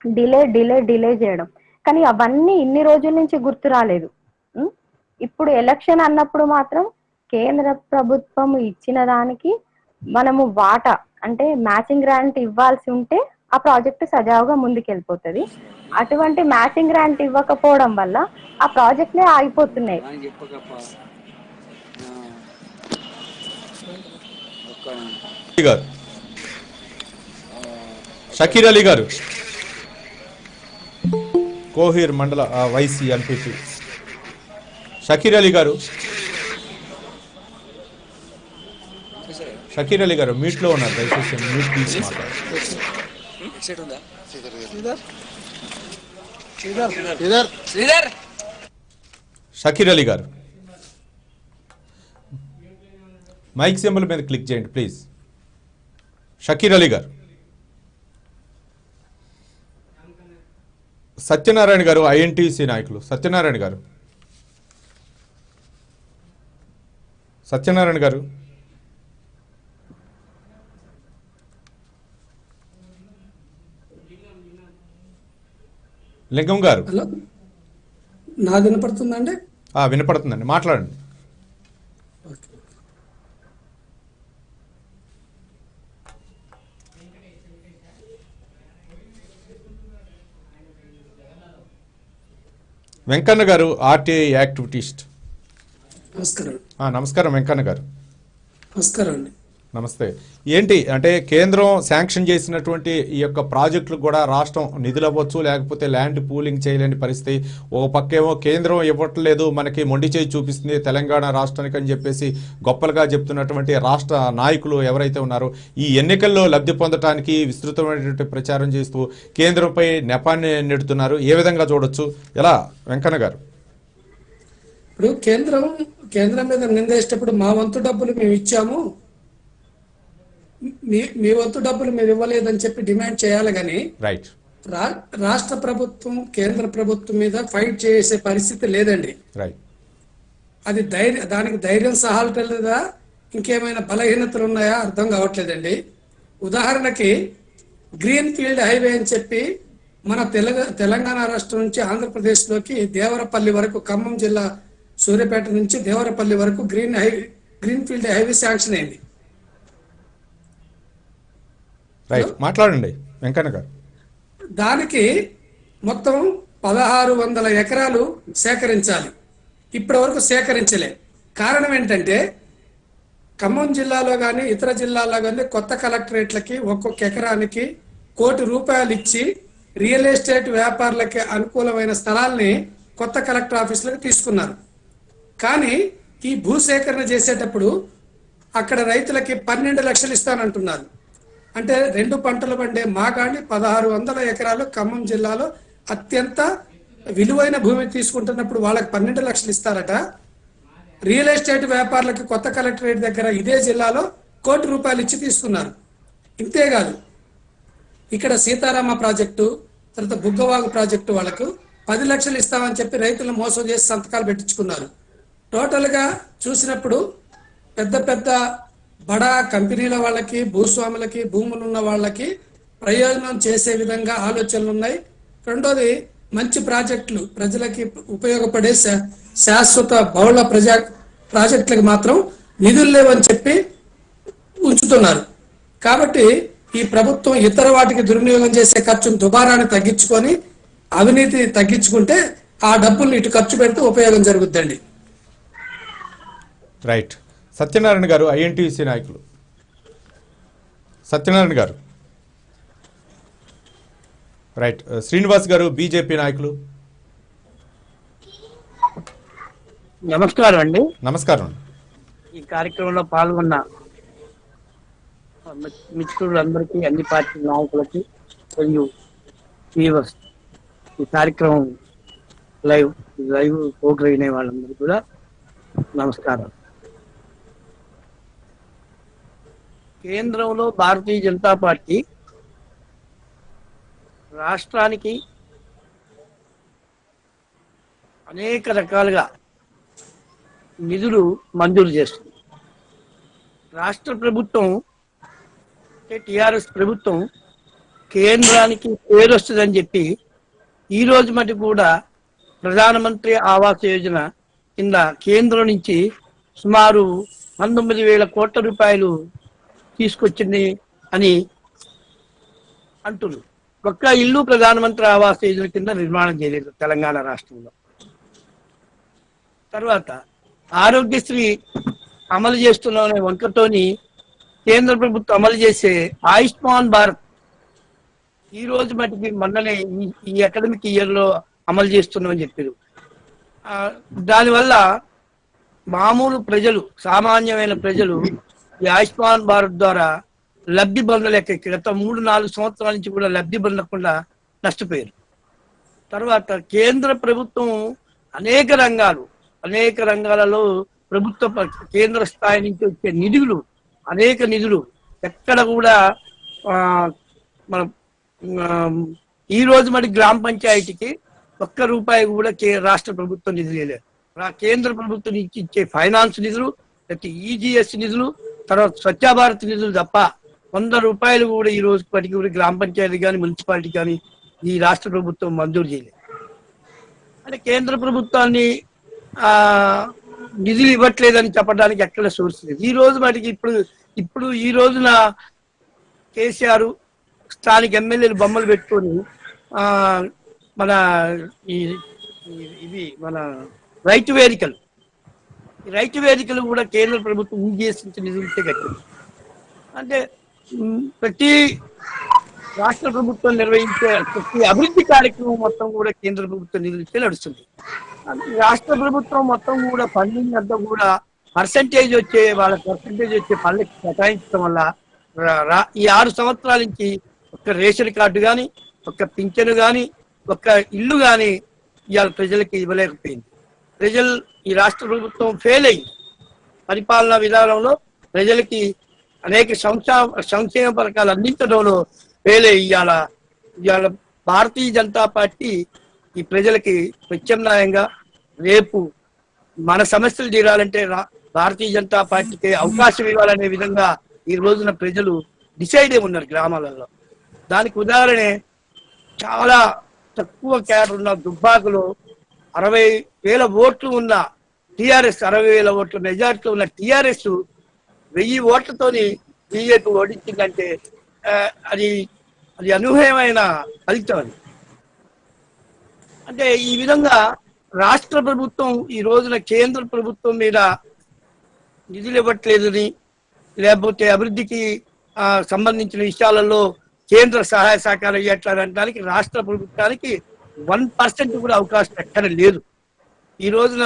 డిలే చేయడం. కానీ అవన్నీ ఇన్ని రోజుల నుంచి గుర్తు రాలేదు. ఇప్పుడు ఎలక్షన్ అన్నప్పుడు మాత్రం కేంద్ర ప్రభుత్వం ఇచ్చిన దానికి మనము వాటా అంటే మ్యాచింగ్ గ్రాంట్ ఇవ్వాల్సి ఉంటే ఆ ప్రాజెక్ట్ సజావుగా ముందుకెళ్ళిపోతుంది. అటువంటి మ్యాచింగ్ గ్రాంట్ ఇవ్వకపోవడం వల్ల ఆ ప్రాజెక్ట్లే ఆగిపోతున్నాయి. షకీర్ అలీ గారు, కోహీర్ మండల వైసీ ఎంపీపీ షకీర్ అలీ గారు, షకీర్ అలీ గారు మీట్లో ఉన్నారు, దయచేసి మ్యూట్ తీసి మాట్లాడారు. షకీర్ అలీ గారు మైక్ సింబల్ మీద క్లిక్ చేయండి ప్లీజ్. షకీర్ అలీ గారు. సత్యనారాయణ గారు, ఐఎన్టీసీ నాయకులు. సత్యనారాయణ గారు, సత్యనారాయణ గారు, లింగం గారు. నాది వినపడుతుందండి? వినపడుతుందండి, మాట్లాడండి. వెంకన్న గారు, ఆర్టీఐ యాక్టివిటీస్ట్. నమస్కారం. నమస్కారం వెంకన్న గారు. నమస్కారం అండి. నమస్తే. ఏంటి అంటే కేంద్రం శాంక్షన్ చేసినటువంటి ఈ యొక్క ప్రాజెక్టులకు కూడా రాష్ట్రం నిధులు అవ్వచ్చు, లేకపోతే ల్యాండ్ పూలింగ్ చేయలేని పరిస్థితి. ఒక పక్కేమో కేంద్రం ఇవ్వట్లేదు, మనకి మొండి చేయి చూపిస్తుంది తెలంగాణ రాష్ట్రానికి అని చెప్పేసి గొప్పలుగా చెప్తున్నటువంటి రాష్ట్ర నాయకులు ఎవరైతే ఉన్నారో ఈ ఎన్నికల్లో లబ్ధి పొందడానికి విస్తృతమైనటువంటి ప్రచారం చేస్తూ కేంద్రంపై నెపాన్ని నెడుతున్నారు. ఏ విధంగా చూడొచ్చు, ఎలా వెంకన్న గారు? ఇప్పుడు కేంద్రం మీద నిందేసేటప్పుడు మా వంతు డబ్బులు మేము ఇచ్చాము, మీ వంతు డబ్బులు మీరు ఇవ్వలేదని చెప్పి డిమాండ్ చేయాలి కానీ రైట్, రాష్ట్ర ప్రభుత్వం కేంద్ర ప్రభుత్వం మీద ఫైట్ చేసే పరిస్థితి లేదండి. రైట్. అది దానికి ధైర్యం సహాలటలేదా, ఇంకేమైనా బలహీనతలు ఉన్నాయా అర్థం కావట్లేదండి. ఉదాహరణకి గ్రీన్ ఫీల్డ్ హైవే అని చెప్పి మన తెలంగాణ రాష్ట్రం నుంచి ఆంధ్రప్రదేశ్లోకి దేవరపల్లి వరకు, ఖమ్మం జిల్లా సూర్యాపేట నుంచి దేవరపల్లి వరకు గ్రీన్ ఫీల్డ్ హైవే శాంక్షన్ అయింది. రైట్, మాట్లాడండి వెంకన్న గారు. దానికి మొత్తం 1600 ఎకరాలు సేకరించాలి. ఇప్పటి వరకు సేకరించలే. కారణం ఏంటంటే ఖమ్మం జిల్లాలో కానీ ఇతర జిల్లాల్లో కానీ కొత్త కలెక్టరేట్లకి ఒక్కొక్క ఎకరానికి ₹1 కోటి ఇచ్చి రియల్ ఎస్టేట్ వ్యాపారులకి అనుకూలమైన స్థలాల్ని కొత్త కలెక్టర్ ఆఫీసులకు తీసుకున్నారు. కానీ ఈ భూసేకరణ చేసేటప్పుడు అక్కడ రైతులకి 12 లక్షలు ఇస్తానంటున్నారు. అంటే 2 పంటలు పండే మాగాణి 1600 ఎకరాలు ఖమ్మం జిల్లాలో అత్యంత విలువైన భూమి తీసుకుంటున్నప్పుడు వాళ్ళకి 12 లక్షలు ఇస్తారట. రియల్ ఎస్టేట్ వ్యాపారులకు కొత్త కలెక్టరేట్ దగ్గర ఇదే జిల్లాలో ₹1 కోటి ఇచ్చి తీసుకున్నారు. ఇంతేకాదు, ఇక్కడ సీతారామ ప్రాజెక్టు, తర్వాత బుగ్గవాగు ప్రాజెక్టు వాళ్ళకు 10 లక్షలు ఇస్తామని చెప్పి రైతులను మోసం చేసి సంతకాలు పెట్టించుకున్నారు. టోటల్ గా చూసినప్పుడు పెద్ద బడా కంపెనీల వాళ్ళకి, భూస్వాములకి, భూములు ఉన్న వాళ్ళకి ప్రయోజనం చేసే విధంగా ఆలోచనలు ఉన్నాయి. రెండోది, మంచి ప్రాజెక్టులు, ప్రజలకి ఉపయోగపడే శాశ్వత బహుళ ప్రాజెక్టులకు మాత్రం నిధులు లేవని చెప్పి ఉంచుతున్నారు. కాబట్టి ఈ ప్రభుత్వం ఇతర వాటికి దుర్వినియోగం చేసే ఖర్చును దుబారాన్ని తగ్గించుకొని అవినీతిని తగ్గించుకుంటే ఆ డబ్బుల్ని ఇటు ఖర్చు పెడితే ఉపయోగం జరుగుద్దండి. రైట్. సత్యనారాయణ గారు, ఐఎన్టీసీ నాయకులు. సత్యనారాయణ గారు. రైట్. శ్రీనివాస్ గారు, బీజేపీ నాయకులు. నమస్కారం అండి. నమస్కారం. ఈ కార్యక్రమంలో పాల్గొన్న మిత్రులందరికీ, అన్ని పార్టీ నాయకులకి మరియు వ్యూవర్స్, ఈ కార్యక్రమం లైవ్ ప్రోగ్రామ్ అయిన వాళ్ళందరికీ కూడా నమస్కారం. కేంద్రంలో భారతీయ జనతా పార్టీ రాష్ట్రానికి అనేక రకాలుగా నిధులు మంజూరు చేస్తుంది. రాష్ట్ర ప్రభుత్వం టిఆర్ఎస్ ప్రభుత్వం కేంద్రానికి పేరు వస్తుందని చెప్పి ఈ రోజు మటు కూడా ప్రధానమంత్రి ఆవాస్ యోజన కింద కేంద్రం నుంచి సుమారు 19,000 కోట్ల రూపాయలు తీసుకొచ్చింది అని అంటున్నారు. ఒక్క ఇల్లు ప్రధానమంత్రి ఆవాస్ యోజన కింద నిర్మాణం చేయలేదు తెలంగాణ రాష్ట్రంలో. తర్వాత ఆరోగ్యశ్రీ అమలు చేస్తున్న వంకతోని కేంద్ర ప్రభుత్వం అమలు చేసే ఆయుష్మాన్ భారత్ ఈ రోజు మటుకి మొన్ననే ఈ అకాడమిక్ ఇయర్ లో అమలు చేస్తున్నామని చెప్పారు. దానివల్ల మామూలు ప్రజలు, సామాన్యమైన ప్రజలు ఈ ఆయుష్మాన్ భారత్ ద్వారా లబ్ధి పొందలేక గత 3-4 సంవత్సరాల నుంచి కూడా లబ్ధి పొందకుండా నష్టపోయారు. తర్వాత కేంద్ర ప్రభుత్వం అనేక రంగాలలో ప్రభుత్వ కేంద్ర స్థాయి నుంచి వచ్చే నిధులు, అనేక నిధులు ఎక్కడ కూడా మనం ఈ రోజు మరి గ్రామ పంచాయతీకి ₹1 కూడా రాష్ట్ర ప్రభుత్వం నిధులు లేదు. కేంద్ర ప్రభుత్వం నుంచి ఇచ్చే ఫైనాన్స్ నిధులు, లేకపోతే ఈజీఎస్ నిధులు, తర్వాత స్వచ్ఛ భారత్ నిధులు తప్ప ₹100 కూడా ఈ రోజు పటికి కూడా గ్రామ పంచాయతీ కానీ మున్సిపాలిటీ కానీ ఈ రాష్ట్ర ప్రభుత్వం మంజూరు చేయలేదు. అంటే కేంద్ర ప్రభుత్వాన్ని నిధులు ఇవ్వట్లేదని చెప్పడానికి ఎక్కడ సోర్స్ లేదు. ఈ రోజు మటుకి ఇప్పుడు ఈ రోజున కేసీఆర్ స్థానిక ఎమ్మెల్యేలు బొమ్మలు పెట్టుకొని మన ఈ ఇవి మన రైతు వేదికలు, ఈ రైతు వేదికలు కూడా కేంద్ర ప్రభుత్వం ఉద్దేశించిన నిధులతో కట్టింది. అంటే ప్రతి రాష్ట్ర ప్రభుత్వం నిర్వహించే ప్రతి అభివృద్ధి కార్యక్రమం మొత్తం కూడా కేంద్ర ప్రభుత్వం నిధులతో నడుస్తుంది. రాష్ట్ర ప్రభుత్వం మొత్తం కూడా ఫండింగ్ అంతా కూడా పర్సంటేజ్ వచ్చే పనులకి కేటాయించడం వల్ల ఈ 6 సంవత్సరాల నుంచి ఒక్క రేషన్ కార్డు కానీ, ఒక్క పింఛను కానీ, ఒక్క ఇల్లు కానీ ఇవాళ ప్రజలకి ఇవ్వలేకపోయింది. ఈ రాష్ట్ర ప్రభుత్వం ఫెయిల్ అయింది. పరిపాలనా విధానంలో ప్రజలకి అనేక సంక్షేమ పథకాలు అందించడంలో ఫెయిల్ అయ్యి ఇవాళ భారతీయ జనతా పార్టీ ఈ ప్రజలకి ప్రత్యామ్నాయంగా రేపు మన సమస్యలు తీరాలంటే భారతీయ జనతా పార్టీకి అవకాశం ఇవ్వాలనే విధంగా ఈ రోజున ప్రజలు డిసైడ్ అయి ఉన్నారు గ్రామాలలో. దానికి ఉదాహరణే చాలా తక్కువ క్యాడర్ ఉన్న దుబ్బాకులో 60,000 ఓట్లు ఉన్న టిఆర్ఎస్, 60,000 ఓట్ల మెజార్టీలో ఉన్న టిఆర్ఎస్ 1000 ఓట్లతోని బీజేపీ ఓడించిందంటే అది అనూహ్యమైన ఫలితం. అది అంటే ఈ విధంగా రాష్ట్ర ప్రభుత్వం ఈ రోజున కేంద్ర ప్రభుత్వం మీద నిధులు ఇవ్వట్లేదని, లేకపోతే అభివృద్ధికి సంబంధించిన విషయాలలో కేంద్ర సహాయ సహకారం ఇవ్వట్లేదనడానికి రాష్ట్ర ప్రభుత్వానికి 1% కూడా అవకాశం ఎక్కడ లేదు. ఈ రోజున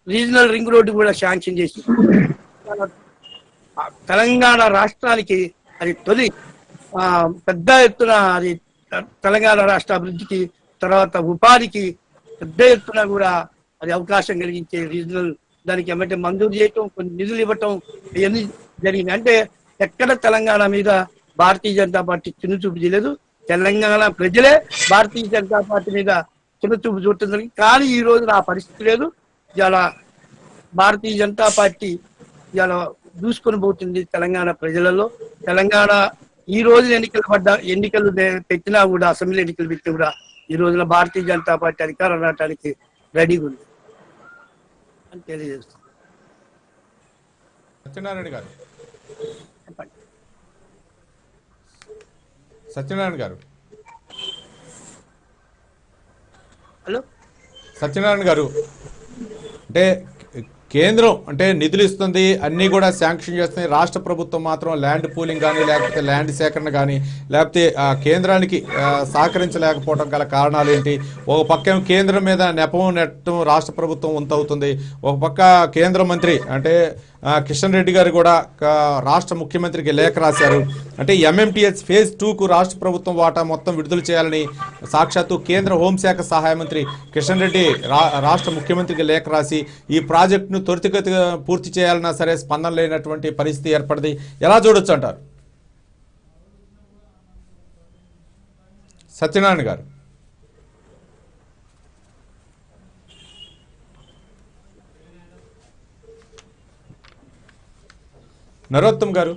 రీజనల్ రింగ్ రోడ్డు కూడా శాంక్షన్ చేసి తెలంగాణ రాష్ట్రానికి అది తొలి పెద్ద ఎత్తున అది తెలంగాణ రాష్ట్ర అభివృద్ధికి, తర్వాత ఉపాధికి పెద్ద ఎత్తున కూడా అది అవకాశం కలిగించే రీజనల్ దానికి ఏమంటే మంజూరు చేయటం, కొన్ని నిధులు ఇవ్వటం ఇవన్నీ జరిగింది. అంటే ఎక్కడ తెలంగాణ మీద భారతీయ జనతా పార్టీ చిన్నచూపు చేయలేదు. తెలంగాణ ప్రజలే భారతీయ జనతా పార్టీ మీద చిన్నచూపు చూడటం జరిగింది. కానీ ఈ రోజు ఆ పరిస్థితి లేదు. ఇలా భారతీయ జనతా పార్టీ ఇలా దూసుకొని పోతుంది తెలంగాణ ప్రజలలో. తెలంగాణ ఈ రోజు ఎన్నికలు పెట్టినా కూడా, అసెంబ్లీ ఎన్నికలు పెట్టినా కూడా ఈ రోజున భారతీయ జనతా పార్టీ అధికారం రావడానికి రెడీగా ఉంది అని తెలియజేస్తుంది. సత్యనారాయణ గారు, చెప్పండి. సత్యనారాయణ గారు, హలో సత్యనారాయణ గారు, అంటే కేంద్రం అంటే నిధులు ఇస్తుంది, అన్నీ కూడా శాంక్షన్ చేస్తుంది. రాష్ట్ర ప్రభుత్వం మాత్రం ల్యాండ్ పూలింగ్ కానీ, లేకపోతే ల్యాండ్ సేకరణ కానీ, లేకపోతే కేంద్రానికి సహకరించలేకపోవడం గల కారణాలు ఏంటి? ఒక పక్క కేంద్రం మీద నెపం నెట్టడం రాష్ట్ర ప్రభుత్వం వంతవుతుంది. ఒక పక్క కేంద్ర మంత్రి అంటే కిషన్ రెడ్డి గారు కూడా రాష్ట్ర ముఖ్యమంత్రికి లేఖ రాశారు. అంటే ఎంఎంటీఎస్ ఫేజ్ 2కు రాష్ట్ర ప్రభుత్వం వాటా మొత్తం విడుదల చేయాలని సాక్షాత్తు కేంద్ర హోంశాఖ సహాయ మంత్రి కిషన్ రెడ్డి రాష్ట్ర ముఖ్యమంత్రికి లేఖ రాసి ఈ ప్రాజెక్టును త్వరితగతిగా పూర్తి చేయాలన్నా సరే స్పందన లేనటువంటి పరిస్థితి ఏర్పడింది. ఎలా చూడొచ్చు అంటారు సత్యనారాయణ గారు? నరోత్తమ్ గారు,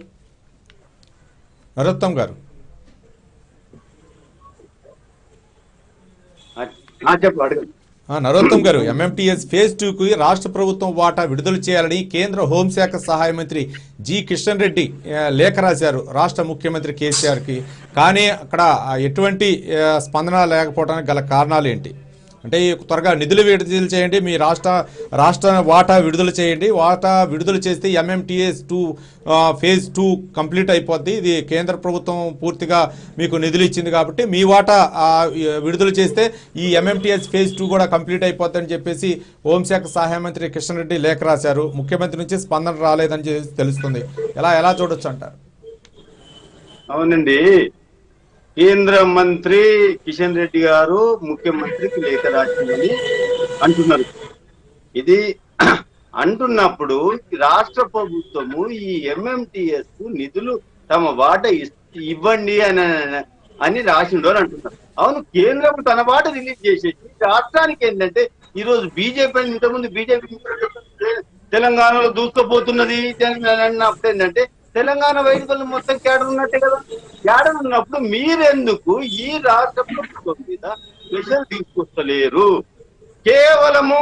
నరోత్తమ్ గారు, నరోత్తమ్ గారు, ఎంఎంటీఎస్ ఫేజ్ 2కు రాష్ట్ర ప్రభుత్వం వాటా విడుదల చేయాలని కేంద్ర హోంశాఖ సహాయ మంత్రి జి కిషన్ రెడ్డి లేఖ రాశారు రాష్ట్ర ముఖ్యమంత్రి కేసీఆర్కి. కానీ అక్కడ ఎటువంటి స్పందన లేకపోవడానికి గల కారణాలు ఏంటి? అంటే త్వరగా నిధులు విడుదల చేయండి, మీ రాష్ట్ర వాటా విడుదల చేయండి, వాటా విడుదల చేస్తే ఎంఎంటీఎస్ ఫేజ్ 2 కంప్లీట్ అయిపోద్ది, ఇది కేంద్ర ప్రభుత్వం పూర్తిగా మీకు నిధులు ఇచ్చింది కాబట్టి మీ వాటా విడుదల చేస్తే ఈ ఎంఎంటీఎస్ ఫేజ్ 2 కూడా కంప్లీట్ అయిపోద్ది అని చెప్పేసి హోంశాఖ సహాయ మంత్రి కిషన్ రెడ్డి లేఖ రాశారు. ముఖ్యమంత్రి నుంచి స్పందన రాలేదని తెలుస్తుంది. ఎలా చూడొచ్చు అంటారు? అవునండి, కేంద్ర మంత్రి కిషన్ రెడ్డి గారు ముఖ్యమంత్రికి లేఖ రాసిందని అంటున్నారు. ఇది అంటున్నప్పుడు రాష్ట్ర ప్రభుత్వము ఈ ఎంఎంటీఎస్ నిధులు తమ వాటా ఇవ్వండి అని రాసిండు అని అంటున్నారు. అవును, కేంద్రం తన వాటా రిలీజ్ చేసేసి రాష్ట్రానికి ఏంటంటే ఈ రోజు బీజేపీ ఇంతకుముందు బీజేపీ తెలంగాణలో దూసుకుపోతున్నది అన్నప్పుడు ఏంటంటే తెలంగాణ వైదికులు మొత్తం కేడర్ ఉన్నట్టే కదా. కేడర్ ఉన్నప్పుడు మీరెందుకు ఈ రాష్ట్ర ప్రభుత్వం మీద ప్రెషర్ తీసుకొస్తలేరు? కేవలము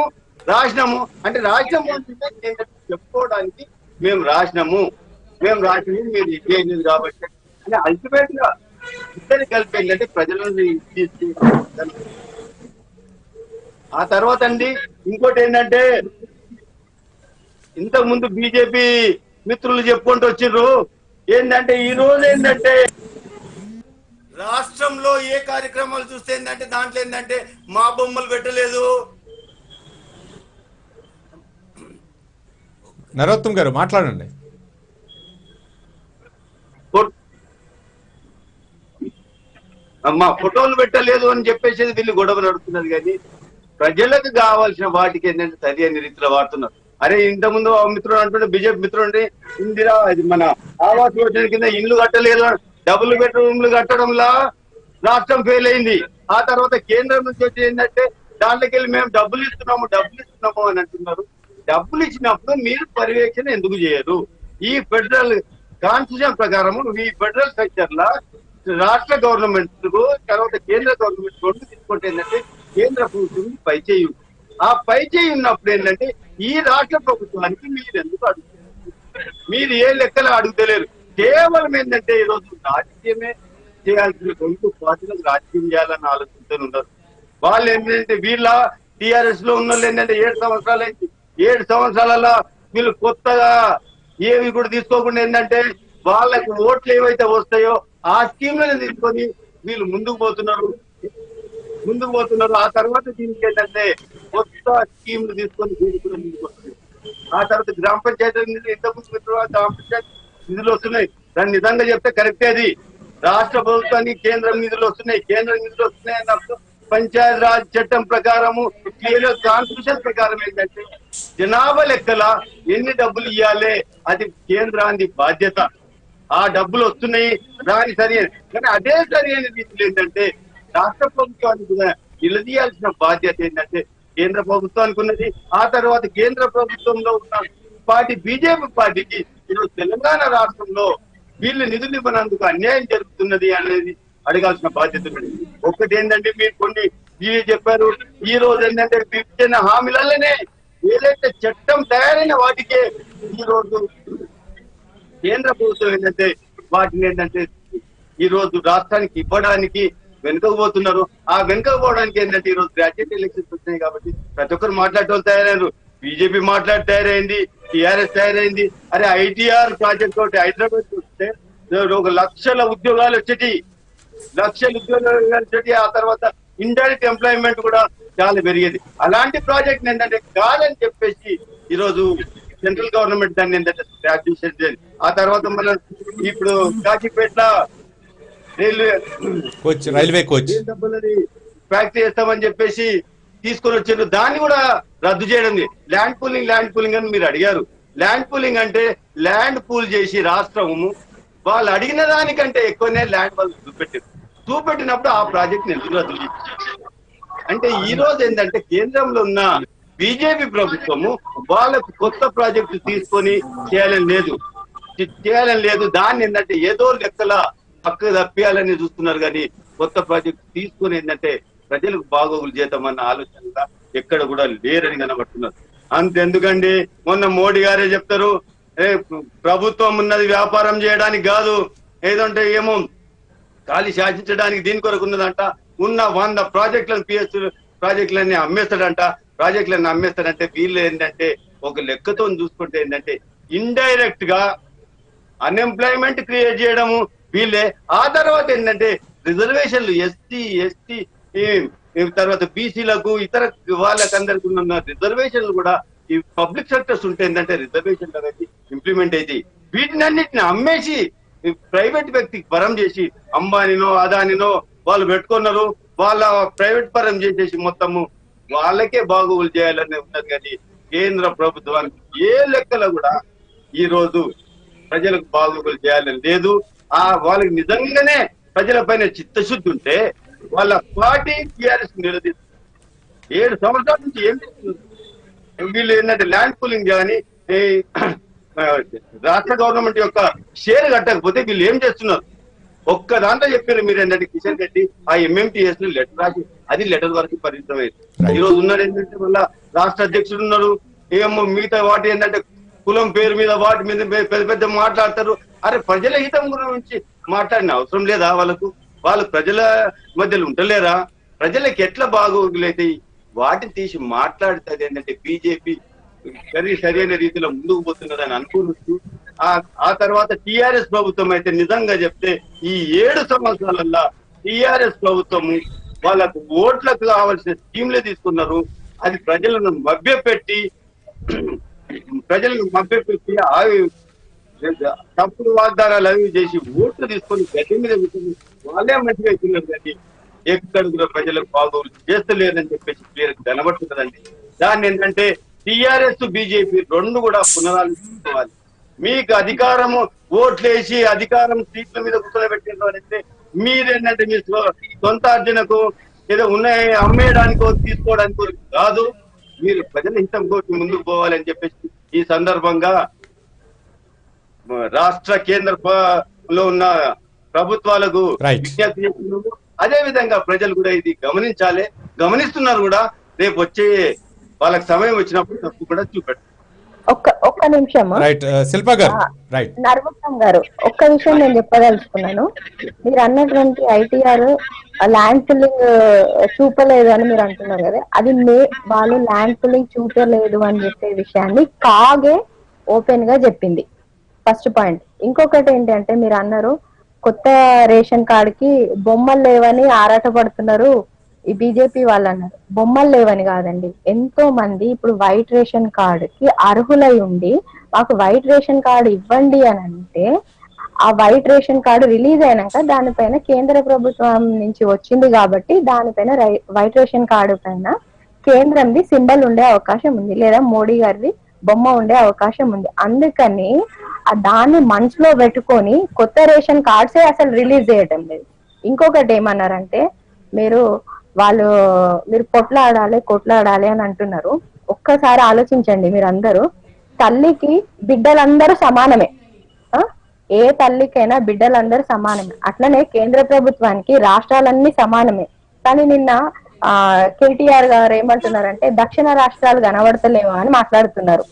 రాసినాము అంటే రాసినాము చెప్పుకోవడానికి మేము రాసినాము మీరు చేయలేదు కాబట్టి అంటే అల్టిమేట్ గా ఇద్దరు కలిపి ఏంటంటే ప్రజలను ఆ తర్వాత అండి ఇంకోటి ఏంటంటే ఇంతకు ముందు బీజేపీ మిత్రులు చెప్పుకుంటూ వచ్చిర్రు ఏంటంటే ఈ రోజు ఏంటంటే రాష్ట్రంలో ఏ కార్యక్రమాలు చూస్తే ఏంటంటే దాంట్లో ఏంటంటే మా బొమ్మలు పెట్టలేదు. నరోత్తమ్ గారు మాట్లాడండి. మా ఫోటోలు పెట్టలేదు అని చెప్పేసి వీళ్ళు గొడవ నడుస్తున్నది. కానీ ప్రజలకు కావాల్సిన వాటికి ఏంటంటే సరి అయిన రీతిలో వాడుతున్నారు. అరే ఇంతకుముందు మిత్రుడు అంటుండే బీజేపీ మిత్రుడు ఇందిరా ఇది మన ఆవాస్ యోజన కింద ఇల్లు కట్టలేదు, డబుల్ బెడ్రూమ్లు కట్టడంలా రాష్ట్రం ఫెయిల్ అయింది. ఆ తర్వాత కేంద్రం నుంచి వచ్చి ఏంటంటే దాంట్లోకి వెళ్ళి మేము డబ్బులు ఇస్తున్నాము అని అంటున్నారు. డబ్బులు ఇచ్చినప్పుడు మీరు పర్యవేక్షణ ఎందుకు చేయరు? ఈ ఫెడరల్ కాన్స్టిట్యూషన్ ప్రకారం ఈ ఫెడరల్ స్ట్రక్చర్ లా రాష్ట్ర గవర్నమెంట్ తర్వాత కేంద్ర గవర్నమెంట్ రెండు తీసుకుంటే ఏంటంటే కేంద్ర ప్రభుత్వం పై చేయి, ఆ పై చేయి ఉన్నప్పుడు ఏంటంటే ఈ రాష్ట్ర ప్రభుత్వానికి మీరు ఎందుకు అడుగుతారు? మీరు ఏ లెక్కలు అడుగుతలేరు. కేవలం ఏంటంటే ఈరోజు రాజకీయమే చేయాల్సిన రెండు పార్టీలకు రాజకీయం చేయాలని ఆలోచిస్తూ ఉన్నారు. వాళ్ళు ఏంటంటే వీళ్ళ టీఆర్ఎస్ లో ఉన్న వాళ్ళు ఏంటంటే 7 సంవత్సరాలు అయింది. 7 సంవత్సరాలలో వీళ్ళు కొత్తగా ఏవి కూడా తీసుకోకుండా ఏంటంటే వాళ్ళకి ఓట్లు ఏవైతే వస్తాయో ఆ స్కీమ్లను తీసుకొని వీళ్ళు ముందుకు పోతున్నారు. ఆ తర్వాత దీనికి ఏంటంటే కొత్త స్కీమ్లు తీసుకొని దీనికి కూడా ముందుకు వస్తుంది. ఆ తర్వాత గ్రామ పంచాయతీ నిధులు ఇంతకుముందు గ్రామ పంచాయతీ నిధులు వస్తున్నాయి. దాన్ని నిజంగా చెప్తే కరెక్టే. అది రాష్ట్ర ప్రభుత్వానికి కేంద్రం నిధులు వస్తున్నాయి అన్నప్పుడు పంచాయత్ రాజ్ చట్టం ప్రకారము కాన్స్టిట్యూషన్ ప్రకారం ఏంటంటే జనాభా లెక్కల ఎన్ని డబ్బులు ఇవ్వాలి అది కేంద్రానికి బాధ్యత. ఆ డబ్బులు వస్తున్నాయి దాని సరి కానీ అదే సరి అయిన రీతిలో ఏంటంటే రాష్ట్ర ప్రభుత్వానికి కూడా నిలదీయాల్సిన బాధ్యత ఏంటంటే కేంద్ర ప్రభుత్వానికి ఉన్నది. ఆ తర్వాత కేంద్ర ప్రభుత్వంలో ఉన్న పార్టీ బీజేపీ పార్టీకి ఈరోజు తెలంగాణ రాష్ట్రంలో వీళ్ళు నిధులు ఇవ్వనందుకు అన్యాయం జరుగుతున్నది అనేది అడగాల్సిన బాధ్యత ఉంది. ఒక్కటి ఏంటంటే మీరు కొన్ని చెప్పారు. ఈ రోజు ఏంటంటే విభజన హామీలలోనే ఏదైతే చట్టం తయారైన వాటికే ఈ రోజు కేంద్ర ప్రభుత్వం ఏంటంటే వాటిని ఏంటంటే ఈ రోజు రాష్ట్రానికి ఇవ్వడానికి వెనుకపోతున్నారు. ఆ వెనుకపోవడానికి ఏంటంటే ఈ రోజు గ్రాడ్యుయేట్ ఎలక్షన్స్ వచ్చినాయి కాబట్టి ప్రతి ఒక్కరు మాట్లాడటం తయారయ్యారు. బీజేపీ మాట్లాడి తయారైంది, టీఆర్ఎస్ తయారైంది. అరే ఐటీఆర్ ప్రాజెక్ట్ తోటి హైదరాబాద్ వస్తే 1 లక్షల ఉద్యోగాలు వచ్చేటి, ఆ తర్వాత ఇండైరెక్ట్ ఎంప్లాయ్మెంట్ కూడా చాలా పెరిగేది. అలాంటి ప్రాజెక్ట్ ఏంటంటే కాదని చెప్పేసి ఈ రోజు సెంట్రల్ గవర్నమెంట్ దాన్ని ఏంటంటే గ్రాడ్యుయేషన్ చేయాలి. ఆ తర్వాత మనం ఇప్పుడు కాజీపేట రైల్వే కోచ్ ఫ్యాక్టరీ చేస్తామని చెప్పేసి తీసుకొని వచ్చారు. దాన్ని కూడా రద్దు చేయడం. ల్యాండ్ పూలింగ్ అని మీరు అడిగారు. ల్యాండ్ పూలింగ్ అంటే ల్యాండ్ పూల్ చేసి రాష్ట్రము వాళ్ళు అడిగిన దానికంటే ఎక్కువనే ల్యాండ్ వాళ్ళు చూపెట్టినప్పుడు ఆ ప్రాజెక్ట్ ఎందుకు రద్దు చేశారు? అంటే ఈ రోజు ఏంటంటే కేంద్రంలో ఉన్న బీజేపీ ప్రభుత్వము వాళ్ళకు కొత్త ప్రాజెక్టు తీసుకొని చేయాలని లేదు. దాన్ని ఏంటంటే ఏదో లెక్కల పక్కకు తప్పియాలని చూస్తున్నారు. కానీ కొత్త ప్రాజెక్టు తీసుకొని ఏంటంటే ప్రజలకు బాగోగులు చేద్దామన్న ఆలోచనగా ఎక్కడ కూడా లేరని కనబడుతున్నారు. అంతెందుకండి మొన్న మోడీ గారే చెప్తారు ప్రభుత్వం ఉన్నది వ్యాపారం చేయడానికి కాదు, ఏదంటే ఏమో ఖాళీ శాసించడానికి దీని కొరకు ఉన్నదంట. ఉన్న 100 ప్రాజెక్టులను పిఎస్ ప్రాజెక్టులన్నీ అమ్మేస్తాడంటే వీళ్ళు ఏంటంటే ఒక లెక్కతో చూసుకుంటే ఏంటంటే ఇండైరెక్ట్ గా అన్ఎంప్లాయ్మెంట్ క్రియేట్ చేయడము వీళ్ళే. ఆ తర్వాత ఏంటంటే రిజర్వేషన్లు ఎస్టీ తర్వాత బీసీలకు ఇతర వాళ్ళకందరికి ఉన్న రిజర్వేషన్లు కూడా ఈ పబ్లిక్ సెక్టర్స్ ఉంటే ఏంటంటే రిజర్వేషన్లు అనేది ఇంప్లిమెంట్ అయితే వీటిని అన్నిటిని అమ్మేసి ప్రైవేట్ వ్యక్తికి పరం చేసి అంబానీనో అదానినో వాళ్ళు పెట్టుకున్నారు. వాళ్ళ ప్రైవేట్ పరం చేసేసి మొత్తము వాళ్ళకే బాగోగులు చేయాలని ఉన్నది. కానీ కేంద్ర ప్రభుత్వానికి ఏ లెక్కలో కూడా ఈ రోజు ప్రజలకు బాగోగులు చేయాలని లేదు. వాళ్ళకి నిజంగానే ప్రజల పైన చిత్తశుద్ధి ఉంటే వాళ్ళ పార్టీ టీఆర్ఎస్ నిలదీస్తుంది. 7 సంవత్సరాల నుంచి ఏం చేస్తున్నారు వీళ్ళు? ఏంటంటే ల్యాండ్ పూలింగ్ కానీ రాష్ట్ర గవర్నమెంట్ యొక్క షేర్ కట్టకపోతే వీళ్ళు ఏం చేస్తున్నారు? ఒక్క దాంట్లో చెప్పారు మీరు ఏంటంటే కిషన్ రెడ్డి ఆ ఎంఎంటీఎస్ లెటర్ రాసి అది లెటర్ వరకు పరిమితమైంది. ఈ రోజు ఉన్నారు ఏంటంటే మళ్ళా రాష్ట్ర అధ్యక్షుడు ఉన్నారు. ఏమో మిగతా వాటి ఏంటంటే కులం పేరు మీద వాటి మీద పెద్ద మాట్లాడతారు. అరే ప్రజల హితం గురించి మాట్లాడిన అవసరం లేదా? వాళ్ళు ప్రజల మధ్యలో ఉండలేరా? ప్రజలకు ఎట్లా బాగోగులైతాయి? వాటిని తీసి మాట్లాడితే ఏంటంటే బీజేపీ సరైన రీతిలో ముందుకు పోతున్నదని అనుకోవచ్చు. ఆ తర్వాత టిఆర్ఎస్ ప్రభుత్వం అయితే నిజంగా చెప్తే ఈ 7 సంవత్సరాలల్లో టిఆర్ఎస్ ప్రభుత్వము వాళ్ళకు ఓట్లకు కావాల్సిన స్కీమ్లే తీసుకున్నారు. అది ప్రజలను మభ్యపెట్టి తప్పుడు వాగ్దానాలు అవి చేసి ఓట్లు తీసుకొని గడ్డి మీద కూర్చొని వాళ్ళే మంచిగా అవుతున్నారు కానీ ఎక్కడ కూడా ప్రజలకు బాగోలు చేస్తలేదని చెప్పేసి క్లియర్ కనబడుతున్నదండి. దాన్ని ఏంటంటే టిఆర్ఎస్ బీజేపీ రెండు కూడా పునరాలోచించుకోవాలి. మీకు అధికారము ఓట్లేసి అధికారం సీట్ల మీద కూర్చోబెట్టిన అంటే మీరేంటంటే మీ సొంత అర్జనకు ఏదో ఉన్నాయి అమ్మేయడానికో తీసుకోవడానికో కాదు, మీరు ప్రజల హితం కోరి ముందుకు పోవాలని చెప్పేసి ఈ సందర్భంగా రాష్ట్ర కేంద్రంలో ఉన్న ప్రభుత్వాలకు విజ్ఞప్తి చేస్తున్నాము. అదే విధంగా ప్రజలు కూడా ఇది గమనించాలి, గమనిస్తున్నారు కూడా. రేపు వచ్చే వాళ్ళకి సమయం వచ్చినప్పుడు తప్పు కూడా చూపెట్టారు. ఒక్క నిమిషం నర్మకం గారు, ఒక్క విషయం నేను చెప్పదలుచుకున్నాను. మీరు అన్నటువంటి ఐటీఆర్ ల్యాండ్ ఫిల్లింగ్ చూపలేదు అని మీరు అంటున్నారు కదా, అది వాళ్ళు ల్యాండ్ ఫిల్లింగ్ చూపలేదు అని చెప్పే విషయాన్ని కాగే ఓపెన్ గా చెప్పింది. First point. ఇంకొకటి ఏంటంటే మీరు అన్నారు కొత్త రేషన్ కార్డుకి బొమ్మలు లేవని ఆరాట పడుతున్నారు ఈ బీజేపీ వాళ్ళు అన్నారు. బొమ్మలు లేవని కాదండి, ఎంతో మంది ఇప్పుడు వైట్ రేషన్ కార్డుకి అర్హులై ఉండి మాకు వైట్ రేషన్ కార్డు ఇవ్వండి అని అంటే ఆ వైట్ రేషన్ కార్డు రిలీజ్ అయినాక దానిపైన కేంద్ర ప్రభుత్వం నుంచి వచ్చింది కాబట్టి దానిపైన వైట్ రేషన్ కార్డు పైన కేంద్రంది సింబల్ ఉండే అవకాశం ఉంది, లేదా మోడీ గారిది బొమ్మ ఉండే అవకాశం ఉంది. అందుకని దాన్ని మనసులో పెట్టుకొని కొత్త రేషన్ కార్డ్సే అసలు రిలీజ్ చేయటం లేదు. ఇంకొకటి ఏమన్నారంటే మీరు కొట్లాడాలి అని అంటున్నారు. ఒక్కసారి ఆలోచించండి మీరు అందరూ, తల్లికి బిడ్డలందరూ సమానమే, ఏ తల్లికైనా బిడ్డలందరూ సమానమే. అట్లనే కేంద్ర ప్రభుత్వానికి రాష్ట్రాలన్నీ సమానమే. కానీ నిన్న కేటీఆర్ గారు ఏమంటున్నారంటే దక్షిణ రాష్ట్రాలు కనబడతలేమో అని మాట్లాడుతున్నారు.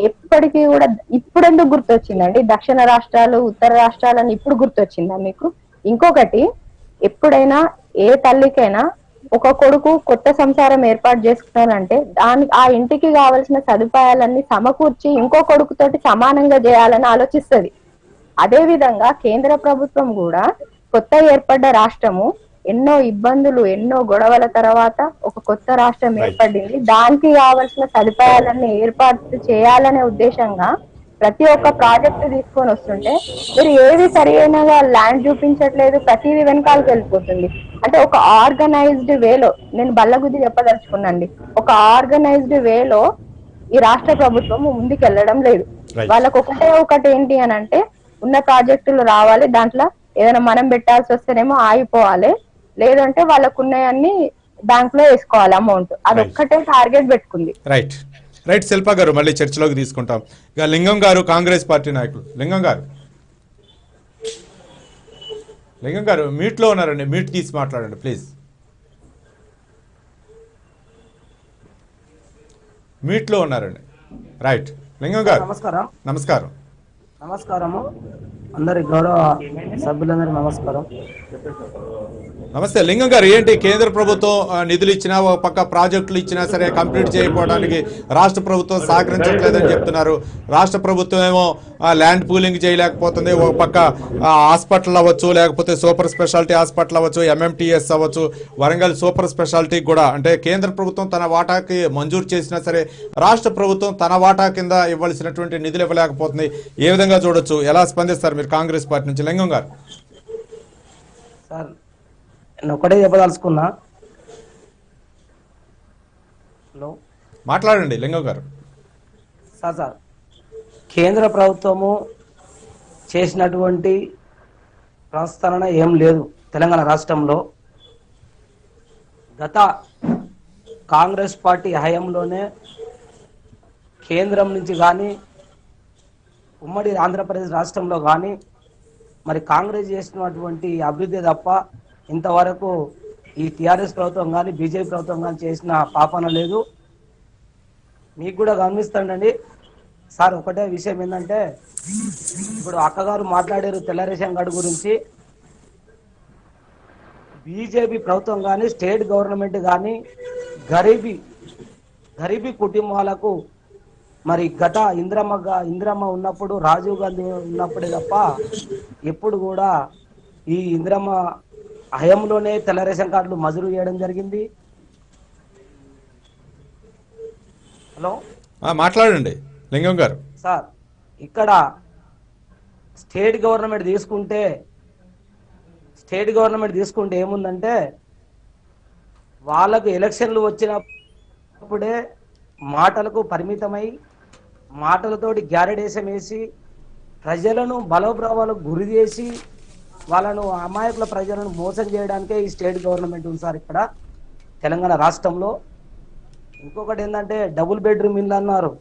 ఎప్పటికీ కూడా ఇప్పుడు ఎందుకు గుర్తొచ్చిందండి దక్షిణ రాష్ట్రాలు ఉత్తర రాష్ట్రాలని ఇప్పుడు గుర్తొచ్చిందా మీకు? ఇంకొకటి, ఎప్పుడైనా ఏ తల్లికైనా ఒక కొడుకు కొత్త సంసారం ఏర్పాటు చేసుకున్నారంటే ఆ ఇంటికి కావలసిన సదుపాయాలన్నీ సమకూర్చి ఇంకో కొడుకుతోటి సమానంగా చేయాలని ఆలోచిస్తుంది. అదే విధంగా కేంద్ర ప్రభుత్వం కూడా కొత్త ఏర్పడ్డ రాష్ట్రము ఎన్నో ఇబ్బందులు ఎన్నో గొడవల తర్వాత ఒక కొత్త రాష్ట్రం ఏర్పడింది. దానికి కావలసిన సదుపాయాలన్నీ ఏర్పాటు చేయాలనే ఉద్దేశంగా ప్రతి ఒక్క ప్రాజెక్టు తీసుకొని వస్తుంటే మీరు ఏది సరైనగా ల్యాండ్ చూపించట్లేదు, ప్రతిదీ వెనకాలకు వెళ్ళిపోతుంది. అంటే ఒక ఆర్గనైజ్డ్ వేలో, నేను బల్లగుద్ది చెప్పదలుచుకున్నాండి, ఒక ఆర్గనైజ్డ్ వేలో ఈ రాష్ట్ర ప్రభుత్వం ముందుకు వెళ్ళడం లేదు. వాళ్ళకు ఒకటి ఏంటి అని అంటే ఉన్న ప్రాజెక్టులు రావాలి, దాంట్లో ఏదైనా మనం పెట్టాల్సి వస్తేనేమో ఆగిపోవాలి, లేదంటే వాళ్ళకు ఉన్నాయన్ని బ్యాంక్ లో వేసుకోవాలి అమౌంట్. అదొక్కటే టార్గెట్ పెట్టుకుంది. రైట్ శిల్ప గారు, మళ్ళీ చర్చలోకి తీసుకుంటాం. ఇక లింగం గారు, కాంగ్రెస్ పార్టీ నాయకులు. లింగం గారు మీట్లో ఉన్నారండి, మీట్ తీసి మాట్లాడండి ప్లీజ్. మీట్లో ఉన్నారండి. రైట్ లింగం గారు. నమస్కారము అందరి గౌరవ సభ్యులందరికీ నమస్కారం. నమస్తే లింగం గారు. ఏంటి కేంద్ర ప్రభుత్వం నిధులు ఇచ్చినా, ఒక పక్క ప్రాజెక్టులు ఇచ్చినా సరే కంప్లీట్ చేయకపోవడానికి రాష్ట్ర ప్రభుత్వం సహకరించట్లేదని చెప్తున్నారు. రాష్ట్ర ప్రభుత్వం ఏమో ల్యాండ్ పూలింగ్ చేయలేకపోతుంది. ఒక పక్క హాస్పిటల్ అవ్వచ్చు, లేకపోతే సూపర్ స్పెషాలిటీ హాస్పిటల్ అవ్వచ్చు, ఎంఎంటీఎస్ అవ్వచ్చు, వరంగల్ సూపర్ స్పెషాలిటీ కూడా, అంటే కేంద్ర ప్రభుత్వం తన వాటాకి మంజూరు చేసినా సరే రాష్ట్ర ప్రభుత్వం తన వాటా కింద ఇవ్వాల్సినటువంటి నిధులు ఇవ్వలేకపోతుంది. ఏ విధంగా చూడొచ్చు, ఎలా స్పందిస్తారు మీరు కాంగ్రెస్ పార్టీ నుంచి? లింగం గారు. సార్ నేను ఒకటే చెప్పదలుచుకున్నా. మాట్లాడండి లింగం గారు. సార్ కేంద్ర ప్రభుత్వము చేసినటువంటి ప్రస్తావన ఏం లేదు తెలంగాణ రాష్ట్రంలో. గత కాంగ్రెస్ పార్టీ హయాంలోనే కేంద్రం నుంచి కానీ ఉమ్మడి ఆంధ్రప్రదేశ్ రాష్ట్రంలో కానీ మరి కాంగ్రెస్ చేసినటువంటి అభివృద్ధి తప్ప ఇంతవరకు ఈ టిఆర్ఎస్ ప్రభుత్వం కానీ బీజేపీ ప్రభుత్వం కానీ చేసిన పాపన లేదు. మీకు కూడా గమనిస్తానండి సార్. ఒకటే విషయం ఏంటంటే, ఇప్పుడు అక్కగారు మాట్లాడారు తెల్ల రేషన్ కార్డు గురించి. బీజేపీ ప్రభుత్వం కానీ స్టేట్ గవర్నమెంట్ కానీ గరీబీ కుటుంబాలకు మరి గత ఇందిరమ్మ ఉన్నప్పుడు, రాజీవ్ గాంధీ ఉన్నప్పుడే తప్ప ఎప్పుడు కూడా ఈ ఇందిరమ్మ హయంలోనే తెల్ల రేషన్ కార్డులు మంజూరు చేయడం జరిగింది. హలో మాట్లాడండి లింగం గారు. సార్, ఇక్కడ స్టేట్ గవర్నమెంట్ తీసుకుంటే ఏముందంటే వాళ్ళకు ఎలక్షన్లు వచ్చినప్పుడే మాటలకు పరిమితమై మాటలతోటి గ్యారెడేశం వేసి ప్రజలను బలోప్రభావాలకు గురి చేసి వాళ్ళను అమాయకుల ప్రజలను మోసం చేయడానికే ఈ స్టేట్ గవర్నమెంట్ ఉంది సార్ ఇక్కడ తెలంగాణ రాష్ట్రంలో. ఇంకొకటి ఏంటంటే డబుల్ బెడ్రూమ్ ఇల్లు అన్నారు,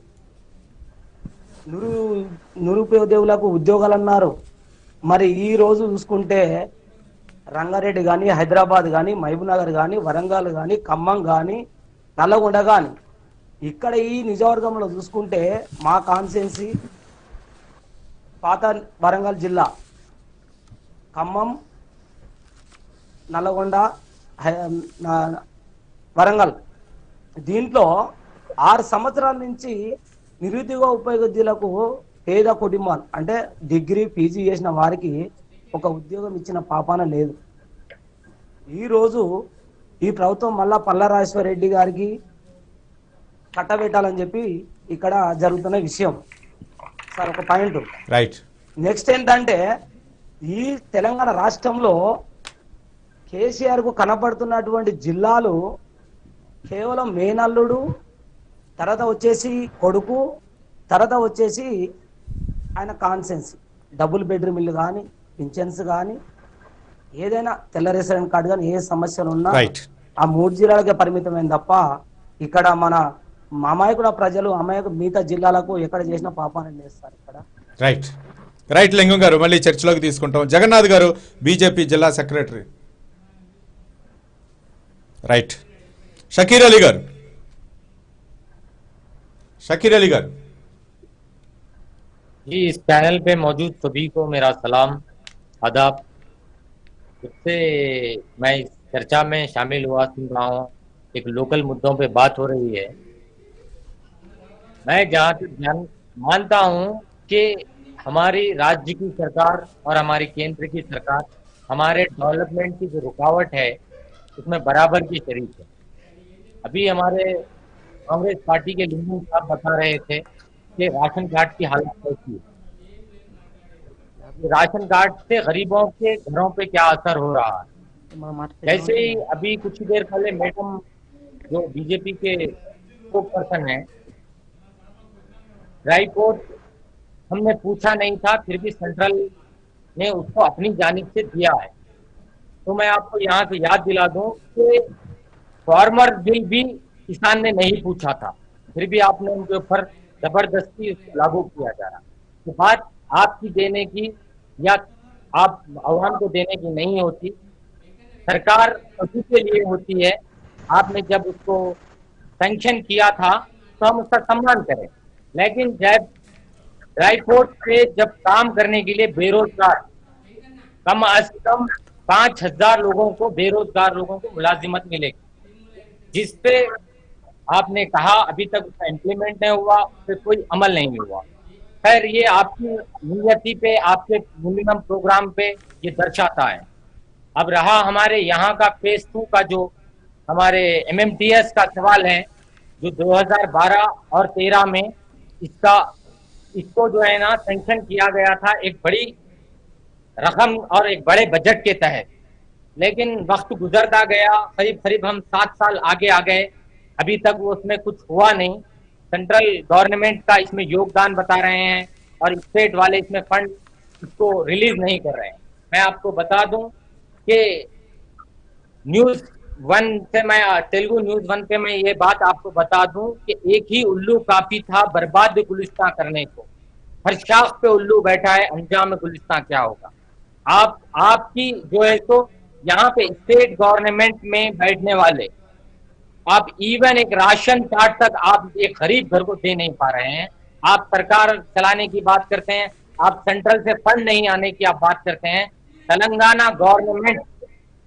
నిరుపేదవులకు ఉద్యోగాలు అన్నారు. మరి ఈ రోజు చూసుకుంటే రంగారెడ్డి కానీ, హైదరాబాద్ కానీ, మహబూబ్నగర్ కానీ, వరంగల్ కానీ, ఖమ్మం కానీ, నల్లగొండ కానీ, ఇక్కడ ఈ నిజవర్గంలో చూసుకుంటే మా కాన్స్టిట్యున్సీ పాత వరంగల్ జిల్లా, ఖమ్మం, నల్లగొండ, వరంగల్, దీంట్లో 6 సంవత్సరాల నుంచి నిరుద్యోగ ఉపాధ్యాయులకు పేద కుటుంబాలు అంటే డిగ్రీ పీజీ చేసిన వారికి ఒక ఉద్యోగం ఇచ్చిన పాపాన లేదు. ఈరోజు ఈ ప్రభుత్వం మళ్ళా పల్లా రెడ్డి గారికి కట్టబెట్టాలని చెప్పి ఇక్కడ జరుగుతున్న విషయం సార్. ఒక పాయింట్ రైట్. నెక్స్ట్ ఏంటంటే ఈ తెలంగాణ రాష్ట్రంలో కేసీఆర్ కు కనపడుతున్నటువంటి జిల్లాలు కేవలం మేనల్లుడు, తర్వాత వచ్చేసి కొడుకు, తర్వాత వచ్చేసి ఆయన కాన్సెన్స్ డబుల్ బెడ్రూమ్ ఇల్లు కానీ, పింఛన్స్ కానీ, ఏదైనా తెల్ల రేషన్ కార్డు కానీ, ఏ సమస్యలు ఉన్నా ఆ 3 జిల్లాలకే పరిమితమైంది తప్ప ఇక్కడ మన అమాయకుల ప్రజలు మిగతా జిల్లాలకు ఎక్కడ చేసిన పాపాన్ని చేస్తారు ఇక్కడ. రైట్ లింగం గారు, మళ్ళీ చర్చలోకి తీసుకుంటాం. జగన్నాథ్ గారు, బీజేపీ జిల్లా సెక్రటరీ. రైట్. షకీర్ అలీ గారు. जी, इस पैनल पे मौजूद सभी को मेरा सलाम, आदाब। उससे मैं इस चर्चा में शामिल हुआ, सुन रहा हूँ, एक लोकल मुद्दों पे बात हो रही है। मैं जहाँ तक मानता हूँ कि हमारी राज्य की सरकार और हमारी केंद्र की सरकार हमारे डेवलपमेंट की जो रुकावट है उसमें बराबर की शरीक है। अभी हमारे कांग्रेस पार्टी के लिंगू साहब बता रहे थे कि राशन कार्ड की हालत कैसी है, राशन कार्ड से गरीबों के घरों पे क्या असर हो रहा है। जैसे ही अभी कुछ ही देर पहले मैडम जो बीजेपी के स्पोक पर्सन है, ड्राई कोर्ट हमने पूछा नहीं था, फिर भी सेंट्रल ने उसको अपनी जानिब से दिया है। तो मैं आपको यहाँ से याद दिला दूं कि फार्मर बिल भी किसान ने नहीं पूछा था, फिर भी आपने उनके ऊपर जबरदस्ती लागू किया जा रहा। तो बात आपकी देने की या आप आह्वान को देने की नहीं होती, सरकार सभी के लिए होती है। आपने जब उसको सैंक्शन किया था तो हम उसका सम्मान करें, लेकिन जब ड्राई कोर्ट पे जब काम करने के लिए बेरोजगार कम अज कम 5000 लोगों को, बेरोजगार लोगों को मुलाजिमत मिलेगी, जिसपे आपने कहा अभी तक उसका इम्प्लीमेंट नहीं हुआ, उस पर कोई अमल नहीं हुआ। खैर, ये आपकी नीयती पे, आपके मिनिमम प्रोग्राम पे ये दर्शाता है। अब रहा हमारे यहाँ का फेज 2 का जो हमारे MMTS का सवाल है, जो 2012 और 13 में इसको जो है ना सैंक्शन किया गया था एक बड़ी रकम और एक बड़े बजट के तहत, लेकिन वक्त गुजरता गया, करीब हम 7 साल आगे आ गए, अभी तक वो उसमें कुछ हुआ नहीं। सेंट्रल गवर्नमेंट का इसमें योगदान बता रहे हैं और स्टेट वाले इसमें फंड इसको रिलीज नहीं कर रहे हैं। मैं आपको बता दूं कि न्यूज़ 1 से मैं तेलुगु न्यूज़ 1 पे मैं ये बात आपको बता दूं कि एक ही उल्लू काफी था बर्बाद गुलिस्तां करने को, हर शाख पे उल्लू बैठा है, अंजाम गुलिस्तां क्या होगा। आपकी जो है तो यहाँ पे स्टेट गवर्नमेंट में बैठने वाले, आप इवन एक राशन कार्ड तक आप एक गरीब घर को दे नहीं पा रहे हैं। आप सरकार चलाने की बात करते हैं, आप सेंट्रल से फंड नहीं आने की आप बात करते हैं। तेलंगाना गवर्नमेंट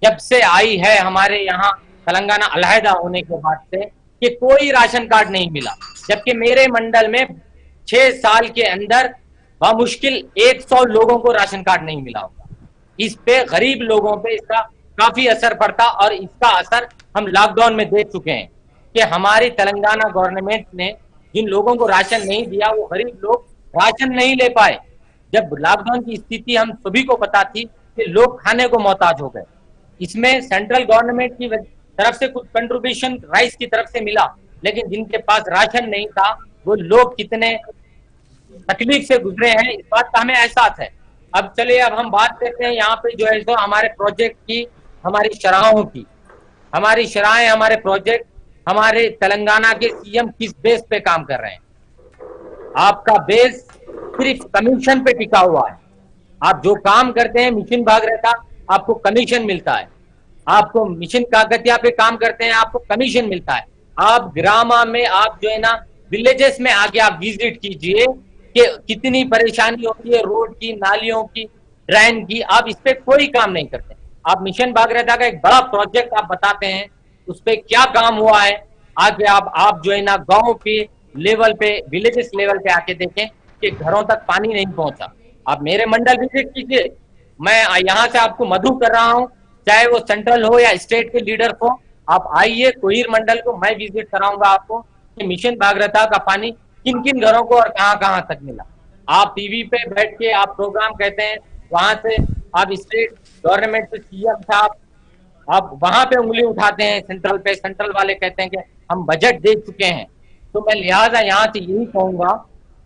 जब से आई है हमारे यहाँ तेलंगाना अलहदा होने के बाद से कि कोई राशन कार्ड नहीं मिला, जबकि मेरे मंडल में 6 साल के अंदर बामुश्किल 100 लोगों को राशन कार्ड नहीं मिला होगा। इस पे गरीब लोगों पे इसका काफी असर पड़ता, और इसका असर हम लॉकडाउन में देख चुके हैं कि हमारी तेलंगाना गवर्नमेंट ने जिन लोगों को राशन नहीं दिया, वो गरीब लोग राशन नहीं ले पाए। जब लॉकडाउन की स्थिति हम सभी को पता थी कि लोग खाने को मोहताज हो गए। इसमें सेंट्रल गवर्नमेंट की तरफ से कुछ कंट्रीब्यूशन राइस की तरफ से मिला, लेकिन जिनके पास राशन नहीं था वो लोग कितने तकलीफ से गुजरे हैं, इस बात का हमें एहसास है। अब चलिए, अब हम बात करते हैं यहाँ पे जो है सो हमारे प्रोजेक्ट की, हमारी शराहों की। हमारी शराहें, हमारे प्रोजेक्ट, हमारे तेलंगाना के सीएम किस बेस पे काम कर रहे हैं? आपका बेस सिर्फ कमीशन पे टिका हुआ है। आप जो काम करते हैं मिशन भागीरथ, आपको कमीशन मिलता है। आपको मिशन काकतिया पे काम करते हैं, आपको कमीशन मिलता है। आप ग्रामा में, आप जो है ना विलेजेस में आके आप विजिट कीजिए कि कितनी परेशानी होती है रोड की, नालियों की, ड्रेन की। आप इस पे कोई काम नहीं करते। आप मिशन भागीरथ का एक बड़ा प्रोजेक्ट आप बताते हैं, उस पे क्या काम हुआ है? आगे आप जो है ना गांव पे लेवल पे, विलेजेस लेवल पे आके देखें कि घरों तक पानी नहीं पहुंचा। आप मेरे मंडल विजिट कीजिए, मैं यहाँ से आपको मधु कर रहा हूँ, चाहे वो सेंट्रल हो या स्टेट के लीडर हो, आप आइए कोहिर मंडल को, मैं विजिट कराऊंगा आपको कि मिशन भागीरथ का पानी किन किन घरों को और कहाँ कहाँ तक मिला। आप टीवी पे बैठ के आप प्रोग्राम कहते हैं, वहां से आप स्टेट गवर्नमेंट से सीएम साहब आप वहां पे उंगली उठाते हैं सेंट्रल पे, सेंट्रल वाले कहते हैं कि हम बजट दे चुके हैं। तो मैं लिहाजा यहाँ से यही कहूंगा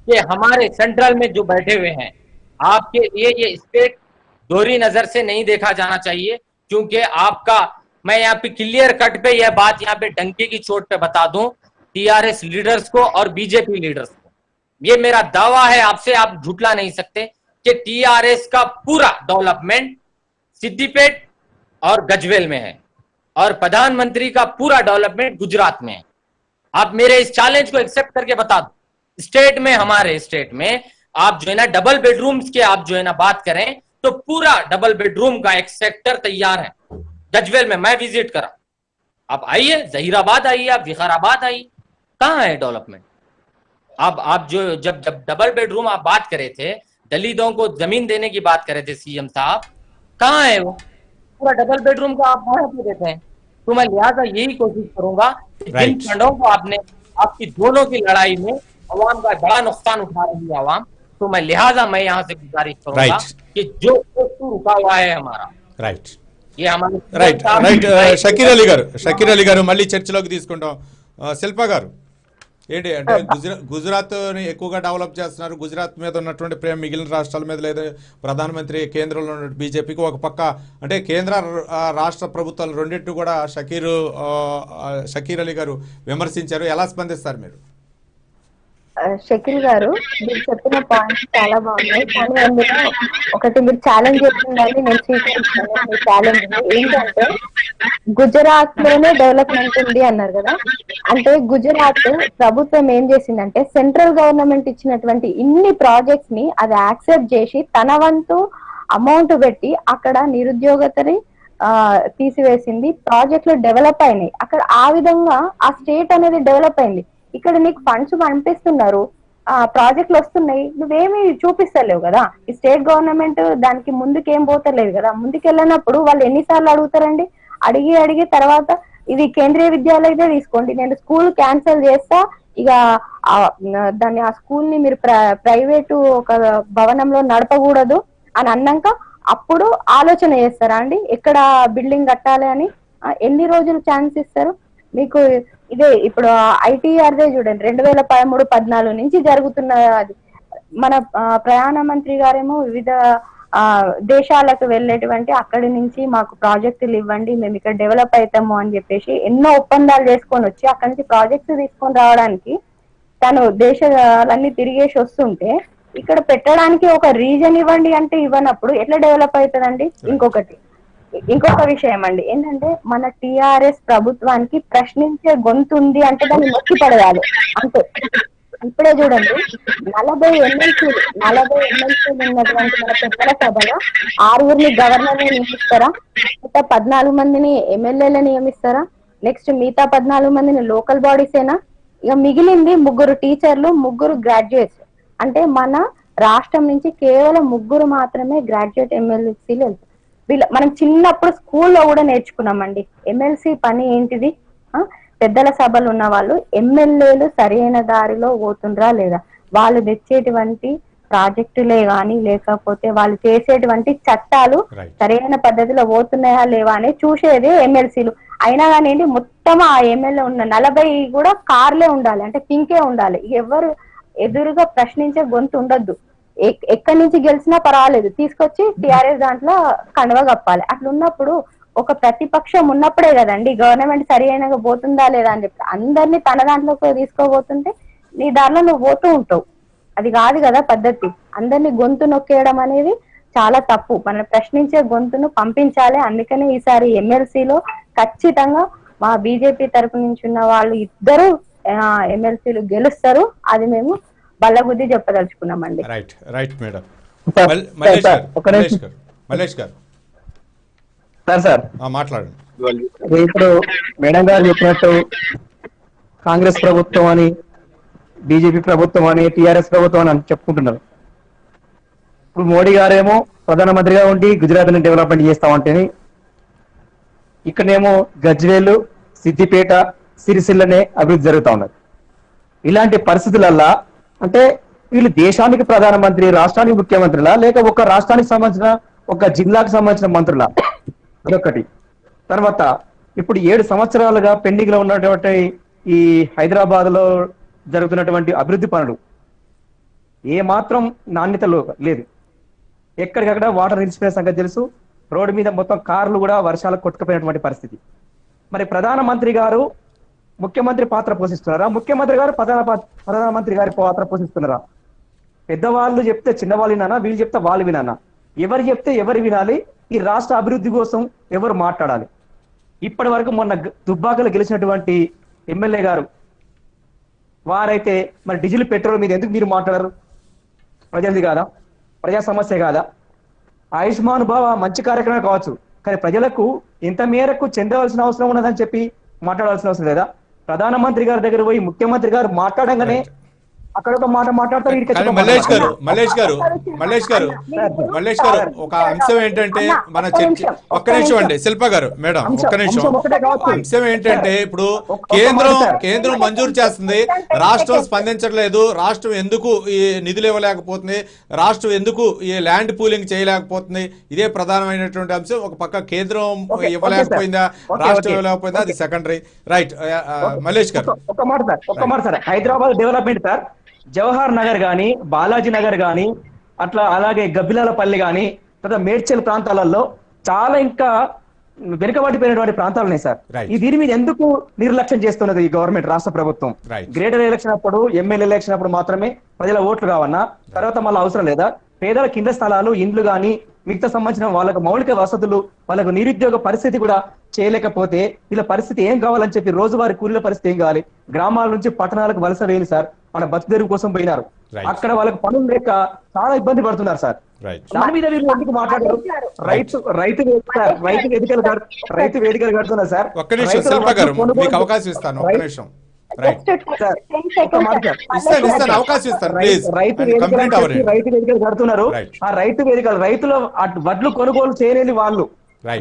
कि हमारे सेंट्रल में जो बैठे हुए हैं, आपके ये स्टेट दोहरी नजर से नहीं देखा जाना चाहिए, क्योंकि आपका, मैं यहाँ पे क्लियर कट पे यह बात यहाँ पे डंके की चोट पे बता दूं टीआरएस लीडर्स को और बीजेपी लीडर्स को, ये मेरा दावा है आपसे, आप झुटला नहीं सकते कि टीआरएस का पूरा डेवलपमेंट सिद्दीपेट और गजवेल में है और प्रधानमंत्री का पूरा डेवलपमेंट गुजरात में है। आप मेरे इस चैलेंज को एक्सेप्ट करके बता दो, स्टेट में, हमारे स्टेट में आप जो है ना डबल बेडरूम्स के आप जो है ना बात करें तो पूरा डबल बेडरूम का एक सेक्टर तैयार है गजवेल में। मैं विजिट करा, आप आइए, जहीराबाद आइए, आप विकाराबाद आइए, कहाँ है डेवलपमेंट? आप जो जब डबल बेडरूम आप बात करे थे, दलितों को जमीन देने की बात करे थे सीएम साहब, कहाँ है वो? पूरा डबल बेडरूम का आप वहां पे देते हैं। तो मैं लिहाजा यही कोशिश करूंगा कि जिन फंडों को आपने, आपकी दोनों की लड़ाई में अवाम का बड़ा नुकसान उठा रही है अवाम, तो मैं लिहाजा मैं यहाँ से गुजारिश करूंगा कि जो रुका हुआ है हमारा, ये हमारे షకీర్ అలీ గారు మళ్ళీ చర్చలోకి తీసుకుంటాం. శిల్ప గారు, ఏంటి అంటే గుజరాత్ ని ఎక్కువగా డెవలప్ చేస్తున్నారు, గుజరాత్ మీద ఉన్నటువంటి ప్రేమ మిగిలిన రాష్ట్రాల మీద లేదు. ప్రధానమంత్రి కేంద్రంలో ఉన్న బీజేపీకి ఒక పక్క అంటే కేంద్ర రాష్ట్ర ప్రభుత్వాలు రెండింటిని కూడా షకీర్ అలీ గారు విమర్శించారు. ఎలా స్పందిస్తారు మీరు? షకీల్ గారు, మీరు చెప్పిన పాయింట్స్ చాలా బాగున్నాయి, కానీ అందులో ఒకటి మీరు ఛాలెంజ్ చేసిందని నేను స్వీకరిస్తాను. మీ ఛాలెంజ్ ఏంటంటే గుజరాత్ లోనే డెవలప్మెంట్ ఉంది అన్నారు కదా, అంటే గుజరాత్ ప్రభుత్వం ఏం చేసిందంటే సెంట్రల్ గవర్నమెంట్ ఇచ్చినటువంటి ఇన్ని ప్రాజెక్ట్స్ ని అది యాక్సెప్ట్ చేసి తన వంతు అమౌంట్ పెట్టి అక్కడ నిరుద్యోగతని తీసివేసింది, ప్రాజెక్టులు డెవలప్ అయినాయి అక్కడ. ఆ విధంగా ఆ స్టేట్ అనేది డెవలప్ అయింది. ఇక్కడ నీకు ఫండ్స్ పంపిస్తున్నారు, ప్రాజెక్టులు వస్తున్నాయి, నువ్వేమి చూపిస్తలేవు కదా. ఈ స్టేట్ గవర్నమెంట్ దానికి ముందుకేం పోతలేదు కదా. ముందుకెళ్ళినప్పుడు వాళ్ళు ఎన్నిసార్లు అడుగుతారండి? అడిగి తర్వాత ఇది కేంద్రీయ విద్యాలయదే తీసుకోండి, నేను స్కూల్ క్యాన్సిల్ చేస్తా, ఇక దాన్ని ఆ స్కూల్ ని మీరు ప్రైవేటు ఒక భవనంలో నడపకూడదు అని అన్నాక అప్పుడు ఆలోచన చేస్తారా అండి ఎక్కడ బిల్డింగ్ కట్టాలి అని? ఎన్ని రోజులు ఛాన్స్ ఇస్తారు మీకు? ఇదే ఇప్పుడు ఐటీఆర్దే చూడండి, 2013-14 నుంచి జరుగుతున్న అది. మన ప్రయాణ మంత్రి గారేమో వివిధ దేశాలకు వెళ్ళేటువంటి అక్కడి నుంచి మాకు ప్రాజెక్టులు ఇవ్వండి, మేము ఇక్కడ డెవలప్ అవుతాము అని చెప్పేసి ఎన్నో ఒప్పందాలు చేసుకొని వచ్చి అక్కడి నుంచి ప్రాజెక్ట్స్ తీసుకొని రావడానికి తను దేశాలన్నీ తిరిగేసి వస్తుంటే ఇక్కడ పెట్టడానికి ఒక రీజన్ ఇవ్వండి అంటే ఇవ్వనప్పుడు ఎట్లా డెవలప్ అవుతుందండి? ఇంకొక విషయం అండి ఏంటంటే, మన టిఆర్ఎస్ ప్రభుత్వానికి ప్రశ్నించే గొంతు ఉంది అంటే దాన్ని నొక్కి పడేయాలి అంతే. ఇప్పుడే చూడండి, 40 ఎమ్మెల్సీలు ఉన్నటువంటి మన పెద్దల సభలో 6 గవర్నర్ని నియమిస్తారా? 14 మందిని ఎమ్మెల్యేలు నియమిస్తారా? నెక్స్ట్ మిగతా 14 మందిని లోకల్ బాడీసేనా? ఇక మిగిలింది 3 టీచర్లు, 3 గ్రాడ్యుయేట్స్. అంటే మన రాష్ట్రం నుంచి కేవలం 3 మాత్రమే గ్రాడ్యుయేట్ ఎమ్మెల్సీలు వెళ్తారు. మనం చిన్నప్పుడు స్కూల్లో కూడా నేర్చుకున్నామండి ఎమ్మెల్సీ పని ఏంటిది. పెద్దల సభలు ఉన్న వాళ్ళు ఎమ్మెల్యేలు సరైన దారిలో పోతుండ్రా లేదా, వాళ్ళు తెచ్చేటువంటి ప్రాజెక్టులే గాని లేకపోతే వాళ్ళు చేసేటువంటి చట్టాలు సరైన పద్ధతిలో పోతున్నాయా లేవా అని చూసేది ఎమ్మెల్సీలు. అయినా కానీ ఏంటి మొత్తం ఆ ఎమ్మెల్యే ఉన్న 40 కూడా కార్లే ఉండాలి, అంటే పింకే ఉండాలి. ఎవరు ఎదురుగా ప్రశ్నించే గొంతు ఉండొద్దు. ఎక్కడి నుంచి గెలిచినా పర్వాలేదు, తీసుకొచ్చి టిఆర్ఎస్ దాంట్లో కండవ కప్పాలి. అట్లా ఉన్నప్పుడు ఒక ప్రతిపక్షం ఉన్నప్పుడే కదండి గవర్నమెంట్ సరి అయినగా పోతుందా లేదా అని చెప్పి అందరినీ తన దాంట్లోకి తీసుకోబోతుంటే నీ దారిలో నువ్వు పోతూ ఉంటావు. అది కాదు కదా పద్ధతి. అందరినీ గొంతు నొక్కేయడం అనేది చాలా తప్పు. మనం ప్రశ్నించే గొంతును పంపించాలి. అందుకనే ఈసారి ఎమ్మెల్సీలో ఖచ్చితంగా మా బీజేపీ తరపు నుంచి ఉన్న వాళ్ళు 2 ఎమ్మెల్సీలు గెలుస్తారు. అది మేము బల్లగుద్ది చెప్పదలుచుకున్నామండి. Right right madam. సార్ మాట్లాడండి. ఇప్పుడు మేడం గారు చెప్పినట్టు కాంగ్రెస్ ప్రభుత్వం అని, బీజేపీ ప్రభుత్వం అని, టిఆర్ఎస్ ప్రభుత్వం అని చెప్పుకుంటున్నారు. ఇప్పుడు మోడీ గారేమో ప్రధానమంత్రిగా ఉండి గుజరాత్ ని డెవలప్మెంట్ చేస్తామంటే, ఇక్కడనేమో గజ్వేలు, సిద్దిపేట, సిరిసిల్లనే అభివృద్ధి జరుగుతూ ఉన్నది. ఇలాంటి పరిస్థితులల్లా అంటే వీళ్ళు దేశానికి ప్రధానమంత్రి, రాష్ట్రానికి ముఖ్యమంత్రులా, లేక ఒక రాష్ట్రానికి సంబంధించిన ఒక జిల్లాకు సంబంధించిన మంత్రులా? అదొకటి. తర్వాత ఇప్పుడు 7 సంవత్సరాలుగా పెండింగ్ లో ఉన్నటువంటి ఈ హైదరాబాద్ లో జరుగుతున్నటువంటి అభివృద్ధి పనులు ఏ మాత్రం నాణ్యతలో లేదు. ఎక్కడికక్కడ వాటర్ నిలిచిపోయిన సంగతి తెలుసు. రోడ్డు మీద మొత్తం కార్లు కూడా వర్షాలకు కొట్టుకుపోయినటువంటి పరిస్థితి. మరి ప్రధానమంత్రి గారు ముఖ్యమంత్రి పాత్ర పోషిస్తున్నారా, ముఖ్యమంత్రి గారు ప్రధానమంత్రి గారి పాత్ర పోషిస్తున్నారా? పెద్దవాళ్ళు చెప్తే చిన్నవాళ్ళు వినానా, వీళ్ళు చెప్తే వాళ్ళు వినానా? ఎవరు చెప్తే ఎవరు వినాలి? ఈ రాష్ట్ర అభివృద్ధి కోసం ఎవరు మాట్లాడాలి? ఇప్పటి వరకు మొన్న దుబ్బాకలో గెలిచినటువంటి ఎమ్మెల్యే గారు వారైతే మరి డీజిల్ పెట్రోల్ మీద ఎందుకు మీరు మాట్లాడరు? ప్రజలది కాదా? ప్రజా సమస్య కాదా? ఆయుష్మాన్ భావ మంచి కార్యక్రమం కావచ్చు, కానీ ప్రజలకు ఎంత మేరకు చెందవలసిన అవసరం ఉన్నదని చెప్పి మాట్లాడాల్సిన అవసరం లేదా? ప్రధానమంత్రి గారి దగ్గర పోయి ముఖ్యమంత్రి గారు మాట్లాడంగానే అక్కడ ఒక మాట మాట్లాడతారు. మల్లేష్ గారు ఒక అంశం ఏంటంటే మన చర్చ, ఒక్క నిమిషం అండి శిల్ప గారు, మేడం ఒక్క నిమిషం. అంశం ఏంటంటే ఇప్పుడు కేంద్రం మంజూరు చేస్తుంది, రాష్ట్రం స్పందించట్లేదు. రాష్ట్రం ఎందుకు ఈ నిధులు ఇవ్వలేకపోతుంది, రాష్ట్రం ఎందుకు ఈ ల్యాండ్ పూలింగ్ చేయలేకపోతుంది, ఇదే ప్రధానమైనటువంటి అంశం. ఒక పక్క కేంద్రం ఇవ్వలేకపోయిందా, రాష్ట్రం ఇవ్వలేకపోయిందా, అది సెకండరీ. రైట్ మల్లేష్ గారు. ఒక్క మాట sir, Hyderabad development sir, Jawahar Nagar గాని, బాలాజీ నగర్ గాని, అట్లా అలాగే గబ్బిలాలపల్లి గాని, తర్వాత మేడ్చల్ ప్రాంతాలలో చాలా ఇంకా వెనుకబడిపోయినటువంటి ప్రాంతాలు ఉన్నాయి సార్. ఈ దీని మీద ఎందుకు నిర్లక్ష్యం చేస్తున్నది ఈ గవర్నమెంట్, రాష్ట్ర ప్రభుత్వం? గ్రేటర్ ఎలక్షన్ అప్పుడు, ఎమ్మెల్యే ఎలక్షన్ అప్పుడు మాత్రమే ప్రజల ఓట్లు కావన్నా, తర్వాత మళ్ళీ అవసరం లేదా? పేదల కింద స్థలాలు, ఇండ్లు గాని, మిగతా సంబంధించిన వాళ్ళకు మౌలిక వసతులు, వాళ్ళకు నిరుద్యోగ పరిస్థితి కూడా చేయలేకపోతే వీళ్ళ పరిస్థితి ఏం కావాలని చెప్పి, రోజువారీ కూలీల పరిస్థితి ఏం కావాలి? గ్రామాల నుంచి పట్టణాలకు వలస వేయాలి సార్, మన బతుకుదెరువు కోసం పోయినారు. అక్కడ వాళ్ళకి పనులు లేక చాలా ఇబ్బంది పడుతున్నారు సార్. దాని మీద వీళ్ళు ఎందుకు మాట్లాడారు? రైతు వేదికలు కడుతున్నారు సార్. ఒక్క నిమిషం శిల్ప గారు, మీకు అవకాశం ఇస్తాను. ఒక్క నిమిషం. అవకాశం ఇస్తాను ప్లీజ్. రైతు వేదికలు కడుతున్నారు. ఆ రైతు వేదికలు, రైతుల వడ్లు కొనుగోలు చేయలేని వాళ్ళు,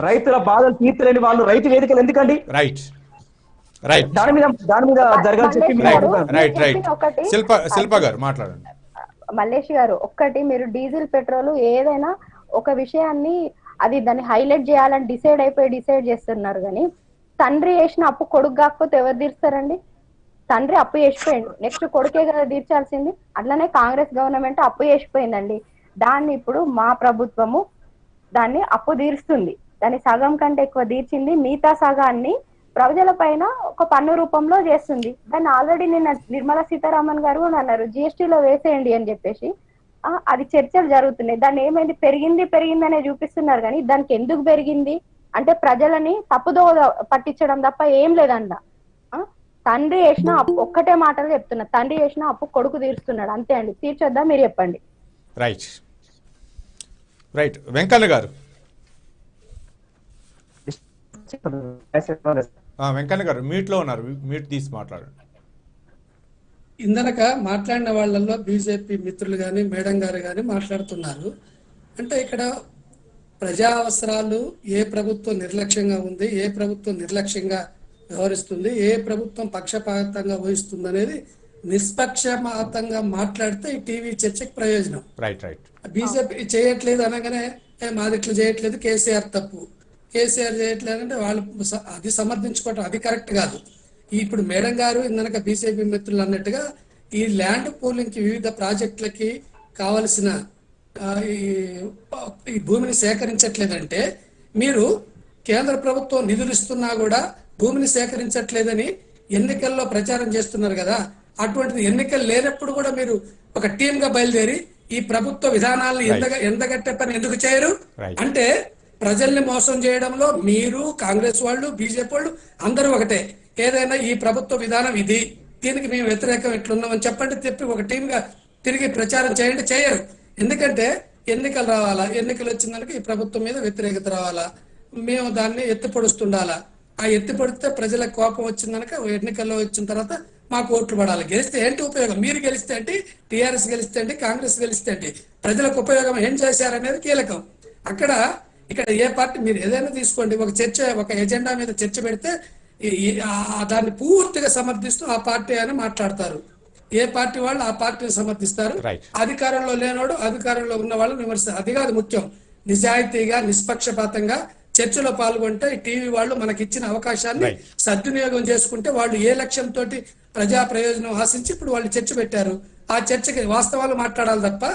రైతుల బాధలు తీర్చలేని వాళ్ళు రైతు వేదికలు ఎందుకండి? దాని మీద జరగాలని చెప్పి శిల్ప గారు మాట్లాడండి. మల్లేష్ గారు, ఒక్కటి మీరు డీజిల్ పెట్రోల్ ఏదైనా ఒక విషయాన్ని అది దాన్ని హైలైట్ చేయాలని డిసైడ్ చేస్తున్నారు. కానీ తండ్రి చేసిన అప్పు కొడుకు కాకపోతే ఎవరు తీర్స్తారండి? తండ్రి అప్పు చేసిపోయింది, నెక్స్ట్ కొడుకే కదా తీర్చాల్సింది. అట్లనే కాంగ్రెస్ గవర్నమెంట్ అప్పు చేసిపోయిందండి. దాన్ని ఇప్పుడు మా ప్రభుత్వము దాన్ని అప్పు తీరుస్తుంది. దాన్ని సగం కంటే ఎక్కువ తీర్చింది. మిగతా సగాన్ని ప్రజల పైన ఒక పన్ను రూపంలో చేస్తుంది. దాన్ని ఆల్రెడీ నిన్న నిర్మలా సీతారామన్ గారు కూడా అన్నారు, జిఎస్టీలో వేసేయండి అని చెప్పేసి. అది చర్చలు జరుగుతున్నాయి. దాన్ని ఏమైంది, పెరిగింది అనే చూపిస్తున్నారు. కానీ దానికి ఎందుకు పెరిగింది అంటే ప్రజలని తప్పుదో పట్టించడం తప్ప ఏం లేదంట. తండ్రి చేసిన అప్పు, ఒక్కటే మాటలు చెప్తున్నా, తండ్రి చేసిన అప్పు కొడుకు తీరుస్తున్నాడు, అంతే అండి. తీర్చొద్దా మీరు చెప్పండి. రైట్ వెంకన్న గారు. వెంకన్న గారు మీట్లో ఉన్నారు, మీట్ తీసి మాట్లాడండి. ఇందనక మాట్లాడిన వాళ్ళల్లో బీజేపీ మిత్రులు కానీ మేడం గారు కానీ మాట్లాడుతున్నారు. అంటే ఇక్కడ ప్రజా అవసరాలు ఏ ప్రభుత్వం నిర్లక్ష్యంగా ఉంది, ఏ ప్రభుత్వం నిర్లక్ష్యంగా వ్యవహరిస్తుంది, ఏ ప్రభుత్వం పక్షపాతంగా వహిస్తుంది అనేది నిష్పక్షపాతంగా మాట్లాడితే ఈ టీవీ చర్చకు ప్రయోజనం. బీజేపీ చేయట్లేదు అనగానే మాది ఇట్లా చేయట్లేదు, కేసీఆర్ తప్పు, కేసీఆర్ చేయట్లేదు అంటే వాళ్ళు అది సమర్థించుకోవటం అది కరెక్ట్ కాదు. ఇప్పుడు మేడం గారు ఇందనక బీజేపీ మిత్రులు అన్నట్టుగా ఈ ల్యాండ్ పూలింగ్ కి వివిధ ప్రాజెక్టులకి కావలసిన ఈ భూమిని సేకరించట్లేదంటే మీరు కేంద్ర ప్రభుత్వం నిధులు ఇస్తున్నా కూడా భూమిని సేకరించట్లేదని ఎన్నికల్లో ప్రచారం చేస్తున్నారు కదా. అటువంటిది ఎన్నికలు లేనప్పుడు కూడా మీరు ఒక టీమ్ గా బయలుదేరి ఈ ప్రభుత్వ విధానాలను ఎండగట్టే పని ఎందుకు చేయరు? అంటే ప్రజల్ని మోసం చేయడంలో మీరు కాంగ్రెస్ వాళ్ళు బీజేపీ వాళ్ళు అందరూ ఒకటే. ఏదైనా ఈ ప్రభుత్వ విధానం ఇది, దీనికి మేము వ్యతిరేకం ఎట్లున్నామని చెప్పండి, చెప్పి ఒక టీమ్ గా తిరిగి ప్రచారం చేయండి. చేయరు. ఎందుకంటే ఎన్నికలు రావాలా, ఎన్నికలు వచ్చిందనక ఈ ప్రభుత్వం మీద వ్యతిరేకత రావాలా, మేము దాన్ని ఎత్తిపొడుస్తుండాలా. ఆ ఎత్తిపొడితే ప్రజలకు కోపం వచ్చిందనక ఎన్నికల్లో వచ్చిన తర్వాత మాకు ఓట్లు పడాలి. గెలిస్తే ఏంటి ఉపయోగం? మీరు గెలిస్తే ఏంటి, టీఆర్ఎస్ గెలిస్తే ఏంటి, కాంగ్రెస్ గెలిస్తే ఏంటి, ప్రజలకు ఉపయోగం ఏం చేశారనేది కీలకం. ఇక్కడ ఏ పార్టీ మీరు ఏదైనా తీసుకోండి, ఒక చర్చ, ఒక ఎజెండా మీద చర్చ పెడితే దాన్ని పూర్తిగా సమర్థిస్తూ ఆ పార్టీ అని మాట్లాడతారు. ఏ పార్టీ వాళ్ళు ఆ పార్టీని సమర్థిస్తారు. అధికారంలో లేనోడు అధికారంలో ఉన్న వాళ్ళని విమర్శిస్తారు. అది కాదు ముఖ్యం. నిజాయితీగా నిష్పక్షపాతంగా చర్చలో పాల్గొంటే టీవీ వాళ్ళు మనకి ఇచ్చిన అవకాశాన్ని సద్వినియోగం చేసుకుంటే వాళ్ళు ఏ లక్ష్యంతో ప్రజా ప్రయోజనం ఆశించి ఇప్పుడు వాళ్ళు చర్చ పెట్టారు. ఆ చర్చకి వాస్తవాలు మాట్లాడాలి తప్ప,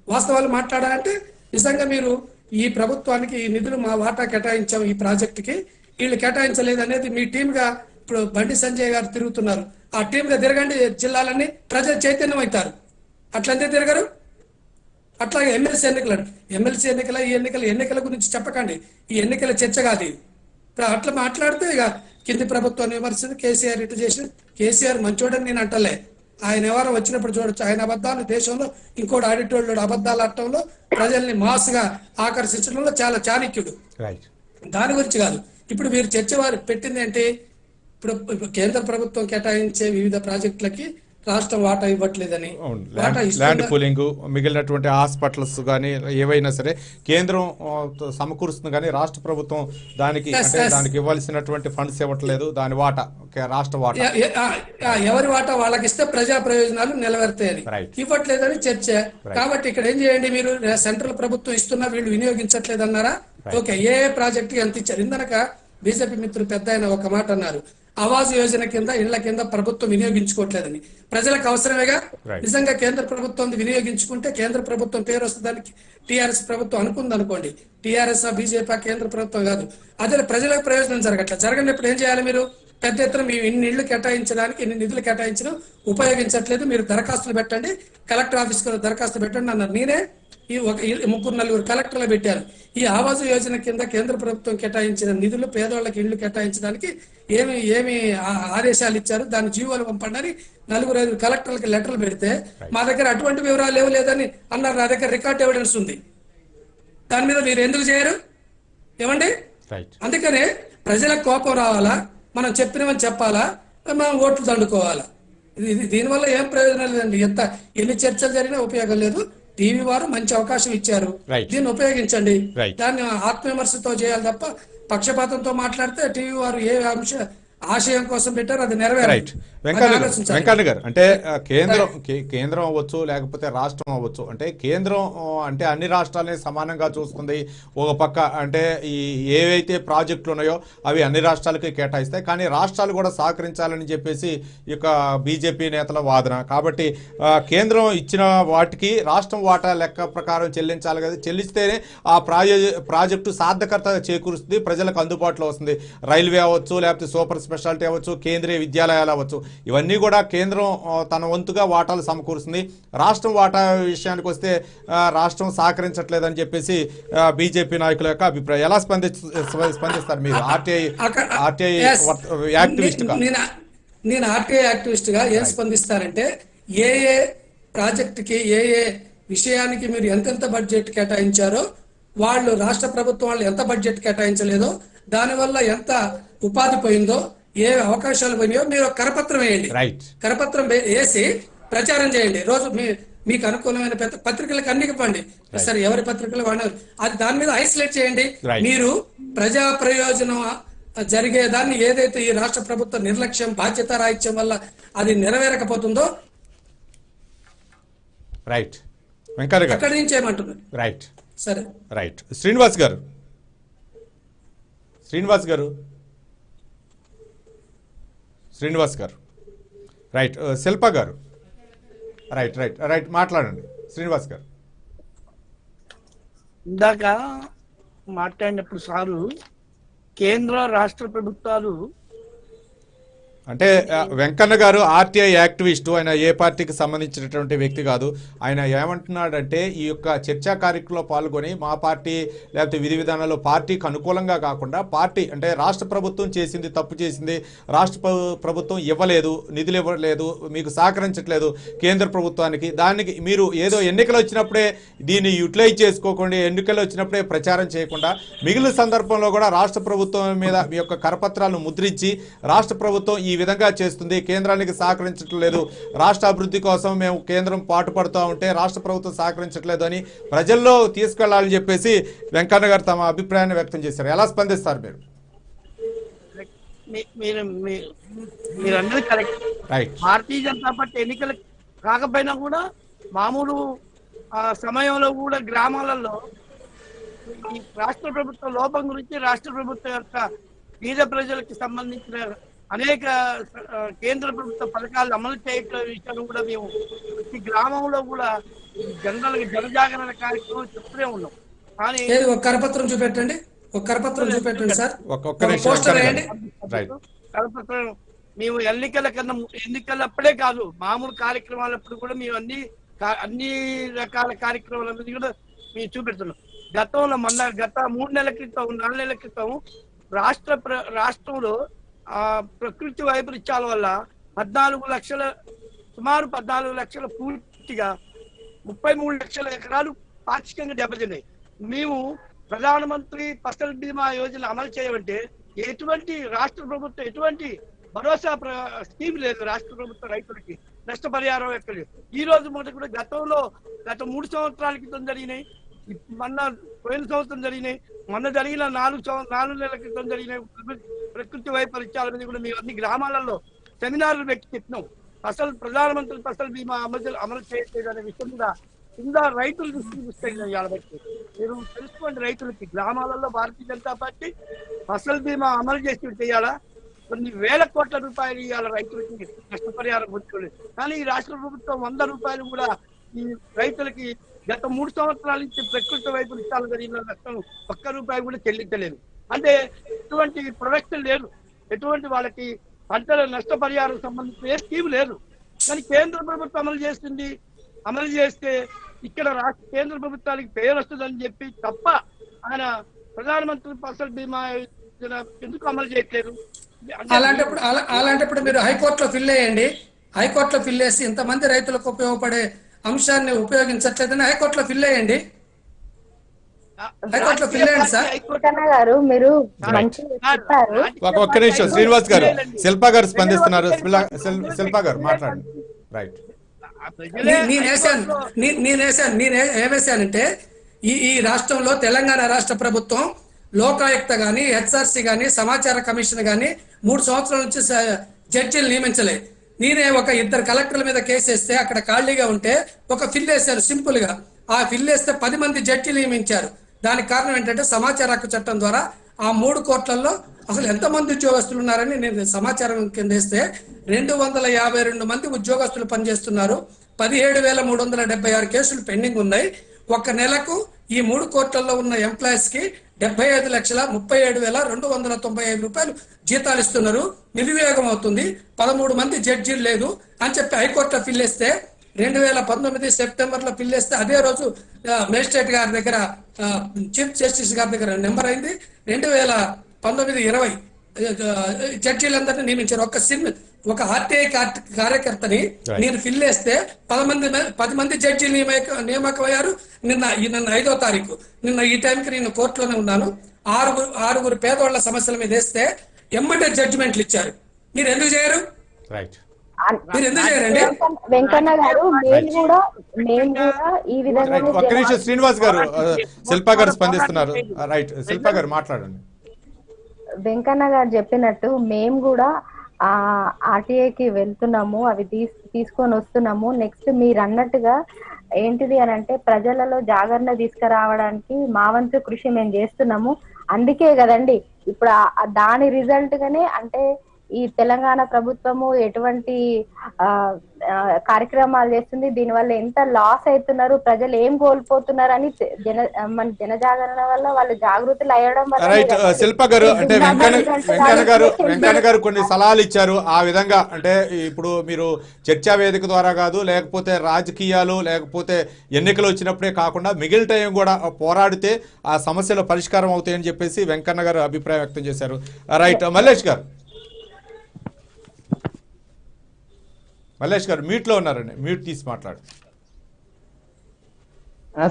వాస్తవాలు మాట్లాడాలంటే నిజంగా మీరు ఈ ప్రభుత్వానికి ఈ నిధులు మా వాటా కేటాయించాం ఈ ప్రాజెక్టుకి, వీళ్ళు కేటాయించలేదు అనేది మీ టీమ్ గా ఇప్పుడు బండి సంజయ్ గారు తిరుగుతున్నారు. ఆ టీమ్ గా తిరగండి, జిల్లాలన్నీ ప్రజలు చైతన్యం అవుతారు. అట్లంతే తిరగరు. అట్లాగే ఎమ్మెల్సీ ఎన్నికల ఈ ఎన్నికల గురించి చెప్పకండి. ఈ ఎన్నికల చర్చ కాదు. అట్లా మాట్లాడితే ఇక కింది ప్రభుత్వాన్ని విమర్శించి కేసీఆర్ ఇటు చేసి, కేసీఆర్ మంచోడని నేను అంటలే. ఆయన ఎవరో వచ్చినప్పుడు చూడొచ్చు. ఆయన అబద్ధాలు దేశంలో ఇంకోటి ఆడిటోళ్ళు అబద్ధాలు ఆడటంలో ప్రజల్ని మాస్గా ఆకర్షించడంలో చాలా చాణక్యుడు. దాని గురించి కాదు. ఇప్పుడు మీరు చర్చ వారు పెట్టింది ఏంటి? ఇప్పుడు కేంద్ర ప్రభుత్వం కేటాయించే వివిధ ప్రాజెక్టులకి రాష్ట్రం వాటా ఇవ్వట్లేదని, ల్యాండ్ పూలింగ్, మిగిలినటువంటి హాస్పిటల్స్ కానీ ఏవైనా సరే కేంద్రం సమకూరుస్తుంది కానీ రాష్ట్ర ప్రభుత్వం దానికి ఇవ్వాల్సినటువంటి ఫండ్స్ ఇవ్వట్లేదు. దాని వాటా రాష్ట్ర వాటా, ఎవరి వాటా వాళ్ళకి ఇస్తే ప్రజా ప్రయోజనాలు నెరవేరుతాయని ఇవ్వట్లేదని చర్చ. కాబట్టి ఇక్కడ ఏం చేయండి, మీరు సెంట్రల్ ప్రభుత్వం ఇస్తున్నా వీళ్ళు వినియోగించట్లేదు అన్నారా? ఓకే, ఏ ప్రాజెక్టు ఎంత ఇచ్చారు? ఇందనక బీజేపీ మిత్రులు పెద్ద ఆయన ఒక మాట అన్నారు, ఆవాస్ యోజన కింద ఇళ్ల కింద ప్రభుత్వం వినియోగించుకోవట్లేదని. ప్రజలకు అవసరమేగా. నిజంగా కేంద్ర ప్రభుత్వం వినియోగించుకుంటే కేంద్ర ప్రభుత్వం పేరు వస్తుందని టీఆర్ఎస్ ప్రభుత్వం అనుకుంది అనుకోండి. టీఆర్ఎస్ బీజేపీ కేంద్ర ప్రభుత్వం కాదు. అదే ప్రజలకు ప్రయోజనం జరగనప్పుడు ఏం చేయాలి? మీరు పెద్ద ఎత్తున మీ ఇన్ని ఇళ్లు కేటాయించడానికి ఇన్ని నిధులు కేటాయించడం ఉపయోగించట్లేదు, మీరు దరఖాస్తులు పెట్టండి, కలెక్టర్ ఆఫీస్కి దరఖాస్తు పెట్టండి అన్నారు. నేనే ఈ ఒక 3-4 కలెక్టర్లు పెట్టారు. ఈ ఆవాస్ యోజన కింద కేంద్ర ప్రభుత్వం కేటాయించిన నిధులు పేదవాళ్ళకి ఇళ్లు కేటాయించడానికి ఏమి ఆదేశాలు ఇచ్చారు, దాని జీవోలు పంపండి అని 4-5 కలెక్టర్లకి లెటర్లు పెడితే మా దగ్గర అటువంటి వివరాలు లేదని అన్నారు. నా దగ్గర రికార్డ్ ఎవిడెన్స్ ఉంది. దాని మీద మీరు ఎందుకు చేయరు? ఏమండి? అందుకనే ప్రజలకు కోపం రావాలా, మనం చెప్పినవని చెప్పాలా, మనం ఓట్లు దండుకోవాలా? దీనివల్ల ఏం ప్రయోజనం లేదండి. ఎన్ని చర్చలు జరిగినా ఉపయోగం లేదు. టీవీ వారు మంచి అవకాశం ఇచ్చారు, దీన్ని ఉపయోగించండి. దాన్ని ఆత్మవిమర్శతో చేయాలి తప్ప పక్షపాతంతో మాట్లాడితే టీవీ వారు ఏ ఆశయం కోసం పెట్టారు అది నెరవేరాలి. వెంకన్న గారు, అంటే కేంద్రం అవ్వచ్చు లేకపోతే రాష్ట్రం అవ్వచ్చు, అంటే కేంద్రం అంటే అన్ని రాష్ట్రాలని సమానంగా చూస్తుంది. ఒక పక్క అంటే ఈ ఏవైతే ప్రాజెక్టులు ఉన్నాయో అవి అన్ని రాష్ట్రాలకి కేటాయిస్తాయి, కానీ రాష్ట్రాలు కూడా సహకరించాలని చెప్పేసి ఈ యొక్క బీజేపీ నేతల వాదన. కాబట్టి కేంద్రం ఇచ్చిన వాటికి రాష్ట్రం వాటా లెక్క ప్రకారం చెల్లించాలి కదా, చెల్లిస్తేనే ఆ ప్రాజెక్టు సార్థకత చేకూరుస్తుంది, ప్రజలకు అందుబాటులో వస్తుంది. రైల్వే అవ్వచ్చు, లేకపోతే సూపర్ స్పెషాలిటీ అవ్వచ్చు, కేంద్రీయ విద్యాలయాలు అవ్వచ్చు, ఇవన్నీ కూడా కేంద్రం తన వంతుగా వాటాలు సమకూరుస్తుంది. రాష్ట్రం వాటా విషయానికి వస్తే రాష్ట్రం సహకరించట్లేదని చెప్పేసి బీజేపీ నాయకుల యొక్క అభిప్రాయం. ఎలా స్పందిస్తారు మీరు ఆర్టీఐ యాక్టివిస్ట్ గా? నేను ఆర్టీఐ యాక్టివిస్ట్ గా ఏం స్పందిస్తారంటే, ఏ ప్రాజెక్టుకి ఏ విషయానికి మీరు ఎంతెంత బడ్జెట్ కేటాయించారో, వాళ్ళు రాష్ట్ర ప్రభుత్వం వాళ్ళు ఎంత బడ్జెట్ కేటాయించలేదో, దానివల్ల ఎంత ఉపాధి పోయిందో, ఏ అవకాశాలు పోయినాయో మీరు ఒక కరపత్రం వేయండి. కరపత్రం వేసి ప్రచారం చేయండి. రోజు మీకు అనుకూలమైన పత్రికలకు అన్ని ఇవ్వండి. సరే, ఎవరి పత్రికలు వాడారు అది దాని మీద ఐసోలేట్ చేయండి. మీరు ప్రజా ప్రయోజనం జరిగేదాన్ని ఏదైతే ఈ రాష్ట్ర ప్రభుత్వ నిర్లక్ష్యం, బాధ్యత రాహిత్యం వల్ల అది నెరవేరకపోతుందో రైట్ వెంకయ్య గారు అక్కడి నుంచి ఏమంటున్నారు? రైట్ సరే రైట్ శ్రీనివాస్ గారు రైట్ శిల్ప గారు రైట్ రైట్ రైట్ మాట్లాడండి శ్రీనివాస్ గారు. ఇందాక మాట్లాడినప్పుడు సారు కేంద్ర రాష్ట్ర ప్రభుత్వాలు అంటే వెంకన్న గారు ఆర్టీఐ యాక్టివిస్టు, ఆయన ఏ పార్టీకి సంబంధించినటువంటి వ్యక్తి కాదు. ఆయన ఏమంటున్నాడంటే ఈ యొక్క చర్చా కార్యక్రమంలో పాల్గొని మా పార్టీ లేకపోతే విధి విధానాల్లో పార్టీకి అనుకూలంగా కాకుండా పార్టీ అంటే రాష్ట్ర ప్రభుత్వం చేసింది తప్పు చేసింది, రాష్ట్ర ప్రభుత్వం ఇవ్వలేదు, నిధులు ఇవ్వలేదు, మీకు సహకరించట్లేదు కేంద్ర ప్రభుత్వానికి, దానికి మీరు ఏదో ఎన్నికలు వచ్చినప్పుడే దీన్ని యూటిలైజ్ చేసుకోకుండా, ఎన్నికలు వచ్చినప్పుడే ప్రచారం చేయకుండా మిగిలిన సందర్భంలో కూడా రాష్ట్ర ప్రభుత్వం మీద మీ యొక్క కరపత్రాలను ముద్రించి రాష్ట్ర ప్రభుత్వం ఈ విధంగా చేస్తుంది, కేంద్రానికి సహకరించట్లేదు, రాష్ట్ర అభివృద్ధి కోసం మేము కేంద్రం పాటుపడుతూ ఉంటే రాష్ట్ర ప్రభుత్వం సహకరించట్లేదు అని ప్రజల్లో తీసుకెళ్లాలని చెప్పేసి వెంకన్న గారు తమ అభిప్రాయాన్ని వ్యక్తం చేశారు. ఎలా స్పందిస్తారు మీరు? మీరన్నది కరెక్ట్. భారతీయ జనతా పార్టీ ఎన్నికలు కాకపోయినా కూడా మామూలు సమయంలో కూడా గ్రామాలలో ఈ రాష్ట్ర ప్రభుత్వ లోపం గురించి, రాష్ట్ర ప్రభుత్వం యొక్క పేద ప్రజలకు సంబంధించిన అనేక కేంద్ర ప్రభుత్వ పథకాలు అమలు చేయటం విషయాలు కూడా మేము ప్రతి గ్రామంలో కూడా జనజాగరణ కార్యక్రమం చెప్తూనే ఉన్నాం. కానీ ఒక కరపత్రం చూపెట్టండి, సార్. కరపత్రం మేము ఎన్నికలప్పుడే కాదు, మామూలు కార్యక్రమాలప్పుడు కూడా మేము అన్ని రకాల కార్యక్రమాలన్నీ కూడా మేము చూపెడుతున్నాం. గతంలో గత 3 నెలల క్రితం 4 నెలల క్రితం రాష్ట్రంలో ప్రకృతి వైపరీత్యాల వల్ల 14 లక్షల సుమారు 14 లక్షల పూర్తిగా 33 లక్షల ఎకరాలు పాక్షికంగా దెబ్బతిన్నాయి. మేము ప్రధానమంత్రి ఫసల్ బీమా యోజన అమలు చేయమంటే ఎటువంటి రాష్ట్ర ప్రభుత్వం ఎటువంటి భరోసా స్కీమ్ లేదు. రాష్ట్ర ప్రభుత్వం రైతులకి నష్టపరిహారం ఎక్కడ లేదు. ఈ రోజు మొదటి కూడా గత 3 సంవత్సరాల క్రితం జరిగినాయి, పోయిన సంవత్సరం జరిగినాయి, మొన్న జరిగిన 4 నెలల క్రితం జరిగిన ప్రకృతి వైపరీత్యాల మీద కూడా మేము అన్ని గ్రామాలలో సెమినార్లు పెట్టి చెప్పినాం. ప్రధానమంత్రి ఫసల్ బీమా అమలు చేయట్లేదు అనే విషయం మీద కింద రైతులు దృష్టి మీరు తెలుసుకోండి. రైతులకి గ్రామాలలో భారతీయ జనతా పార్టీ ఫసల్ బీమా అమలు చేసి చేయాలా, కొన్ని వేల కోట్ల రూపాయలు ఇవ్వాలి రైతులకి నష్టపరిహారం పొందుకోలేదు. కానీ ఈ రాష్ట్ర ప్రభుత్వం 100 రూపాయలు కూడా ఈ రైతులకి గత 3 సంవత్సరాల నుంచి ప్రకృతి వైపరీత్యాలు జరిగిన నష్టం 1 రూపాయి కూడా చెల్లించలేదు. అంటే ఎటువంటి ప్రొడక్షన్ లేదు, ఎటువంటి వాళ్ళకి పంటల నష్టపరిహారం సంబంధించిన ఏ స్కీమ్ లేదు. కానీ కేంద్ర ప్రభుత్వం అమలు చేస్తే ఇక్కడ కేంద్ర ప్రభుత్వానికి పేరు వస్తుందని చెప్పి తప్ప ఆయన ప్రధానమంత్రి ఫసల్ బీమా యోజన ఎందుకు అమలు చేయట్లేదు? అలాంటప్పుడు మీరు హైకోర్టులో ఫిల్ వేయండి. హైకోర్టులో ఫిల్ వేసి ఇంతమంది రైతులకు ఉపయోగపడే అంశాన్ని ఉపయోగించట్లేదని హైకోర్టులో ఫిల్ వేయండి. హైకోర్టులో ఫిల్ వేయండి సార్. గారు మీరు ఒక్క నిమిషం శ్రీనివాస్ గారు, శిల్ప గారు స్పందిస్తున్నారు. శిల్ప గారు మాట్లాడండి. రైట్, నేనేసానంటే ఈ రాష్ట్రంలో తెలంగాణ రాష్ట్ర ప్రభుత్వం లోకాయుక్త గాని, హెచ్ఆర్సీ గాని, సమాచార కమిషన్ గాని 3 సంవత్సరాల నుంచి జడ్జీలు నియమించలే. నేనే ఒక 2 కలెక్టర్ల మీద కేసు వేస్తే అక్కడ ఖాళీగా ఉంటే ఒక ఫిల్ వేశారు సింపుల్ గా. ఆ ఫిల్ వేస్తే 10 మంది జడ్జీలు నియమించారు. దానికి కారణం ఏంటంటే సమాచార హక్కు చట్టం ద్వారా ఆ 3 కోట్లలో అసలు ఎంతమంది ఉద్యోగస్తులు ఉన్నారని నేను సమాచారం కింద వేస్తే 252 మంది ఉద్యోగస్తులు పనిచేస్తున్నారు. 17,376 కేసులు పెండింగ్ ఉన్నాయి. ఒక్క నెలకు ఈ 3 కోట్లలో ఉన్న ఎంప్లాయీస్ కి 75,37,295 రూపాయలు జీతాలు ఇస్తున్నారు. నిర్వినియోగం అవుతుంది. 13 మంది జడ్జీలు లేదు అని చెప్పి హైకోర్టులో ఫిల్ వేస్తే 2019 సెప్టెంబర్ లో ఫిల్ వేస్తే అదే రోజు మేజిస్ట్రేట్ గారి దగ్గర, చీఫ్ జస్టిస్ గారి దగ్గర నెంబర్ అయింది. 2019-20 జడ్జీలందరినీ నియమించారు. ఒక ఆర్టీఐ కార్యకర్తని నేను ఫిల్ వేస్తే 10 మంది జడ్జీలు నియామకమయ్యారు. నిన్న 5వ తారీఖు నిన్న ఈ టైంకి నేను కోర్టులోనే ఉన్నాను. 6 పేదోళ్ల సమస్యల మీద వేస్తే ఎమ్మటే జడ్జిమెంట్లు ఇచ్చారు. మీరు ఎందుకు చేయరు? రైట్. మీరు ఎందుకు చేయరండి? వెంకన్న గారు మేము కూడా ఈ విధంగా ఒక్క నిమిషం శ్రీనివాస్ గారు, శిల్పా గారు స్పందిస్తున్నారు. రైట్, శిల్పా గారు మాట్లాడండి. వెంకన్న గారు చెప్పినట్టు మేము కూడా ఆర్టీఐకి వెళ్తున్నాము, అవి తీసుకొని వస్తున్నాము. నెక్స్ట్ మీరు అన్నట్టుగా ఏంటిది అని అంటే ప్రజలలో జాగరణ తీసుకురావడానికి మా వంతు కృషి మేము చేస్తున్నాము. అందుకే కదండి ఇప్పుడు దాని రిజల్ట్ గానే అంటే ఈ తెలంగాణ ప్రభుత్వము ఎటువంటి కార్యక్రమాలు చేస్తుంది, దీనివల్ల ఎంత లాస్ అవుతున్నారు, ప్రజలు ఏం కోల్పోతున్నారు అని మన జనజాగరణ వల్ల వాళ్ళు జాగృతులు అయ్యడం వల్ల. శిల్ప గారు, అంటే వెంకన్న గారు కొన్ని సలహాలు ఇచ్చారు. ఆ విధంగా అంటే ఇప్పుడు మీరు చర్చా వేదిక ద్వారా కాదు, లేకపోతే రాజకీయాలు లేకపోతే ఎన్నికలు వచ్చినప్పుడే కాకుండా మిగిలిన టైం కూడా పోరాడితే ఆ సమస్యలు పరిష్కారం అవుతాయని చెప్పేసి వెంకన్న గారు అభిప్రాయం వ్యక్తం చేశారు. రైట్, మల్లేష్ గారు మ్యూట్ లో ఉన్నారండి, మ్యూట్ తీసి మాట్లాడు.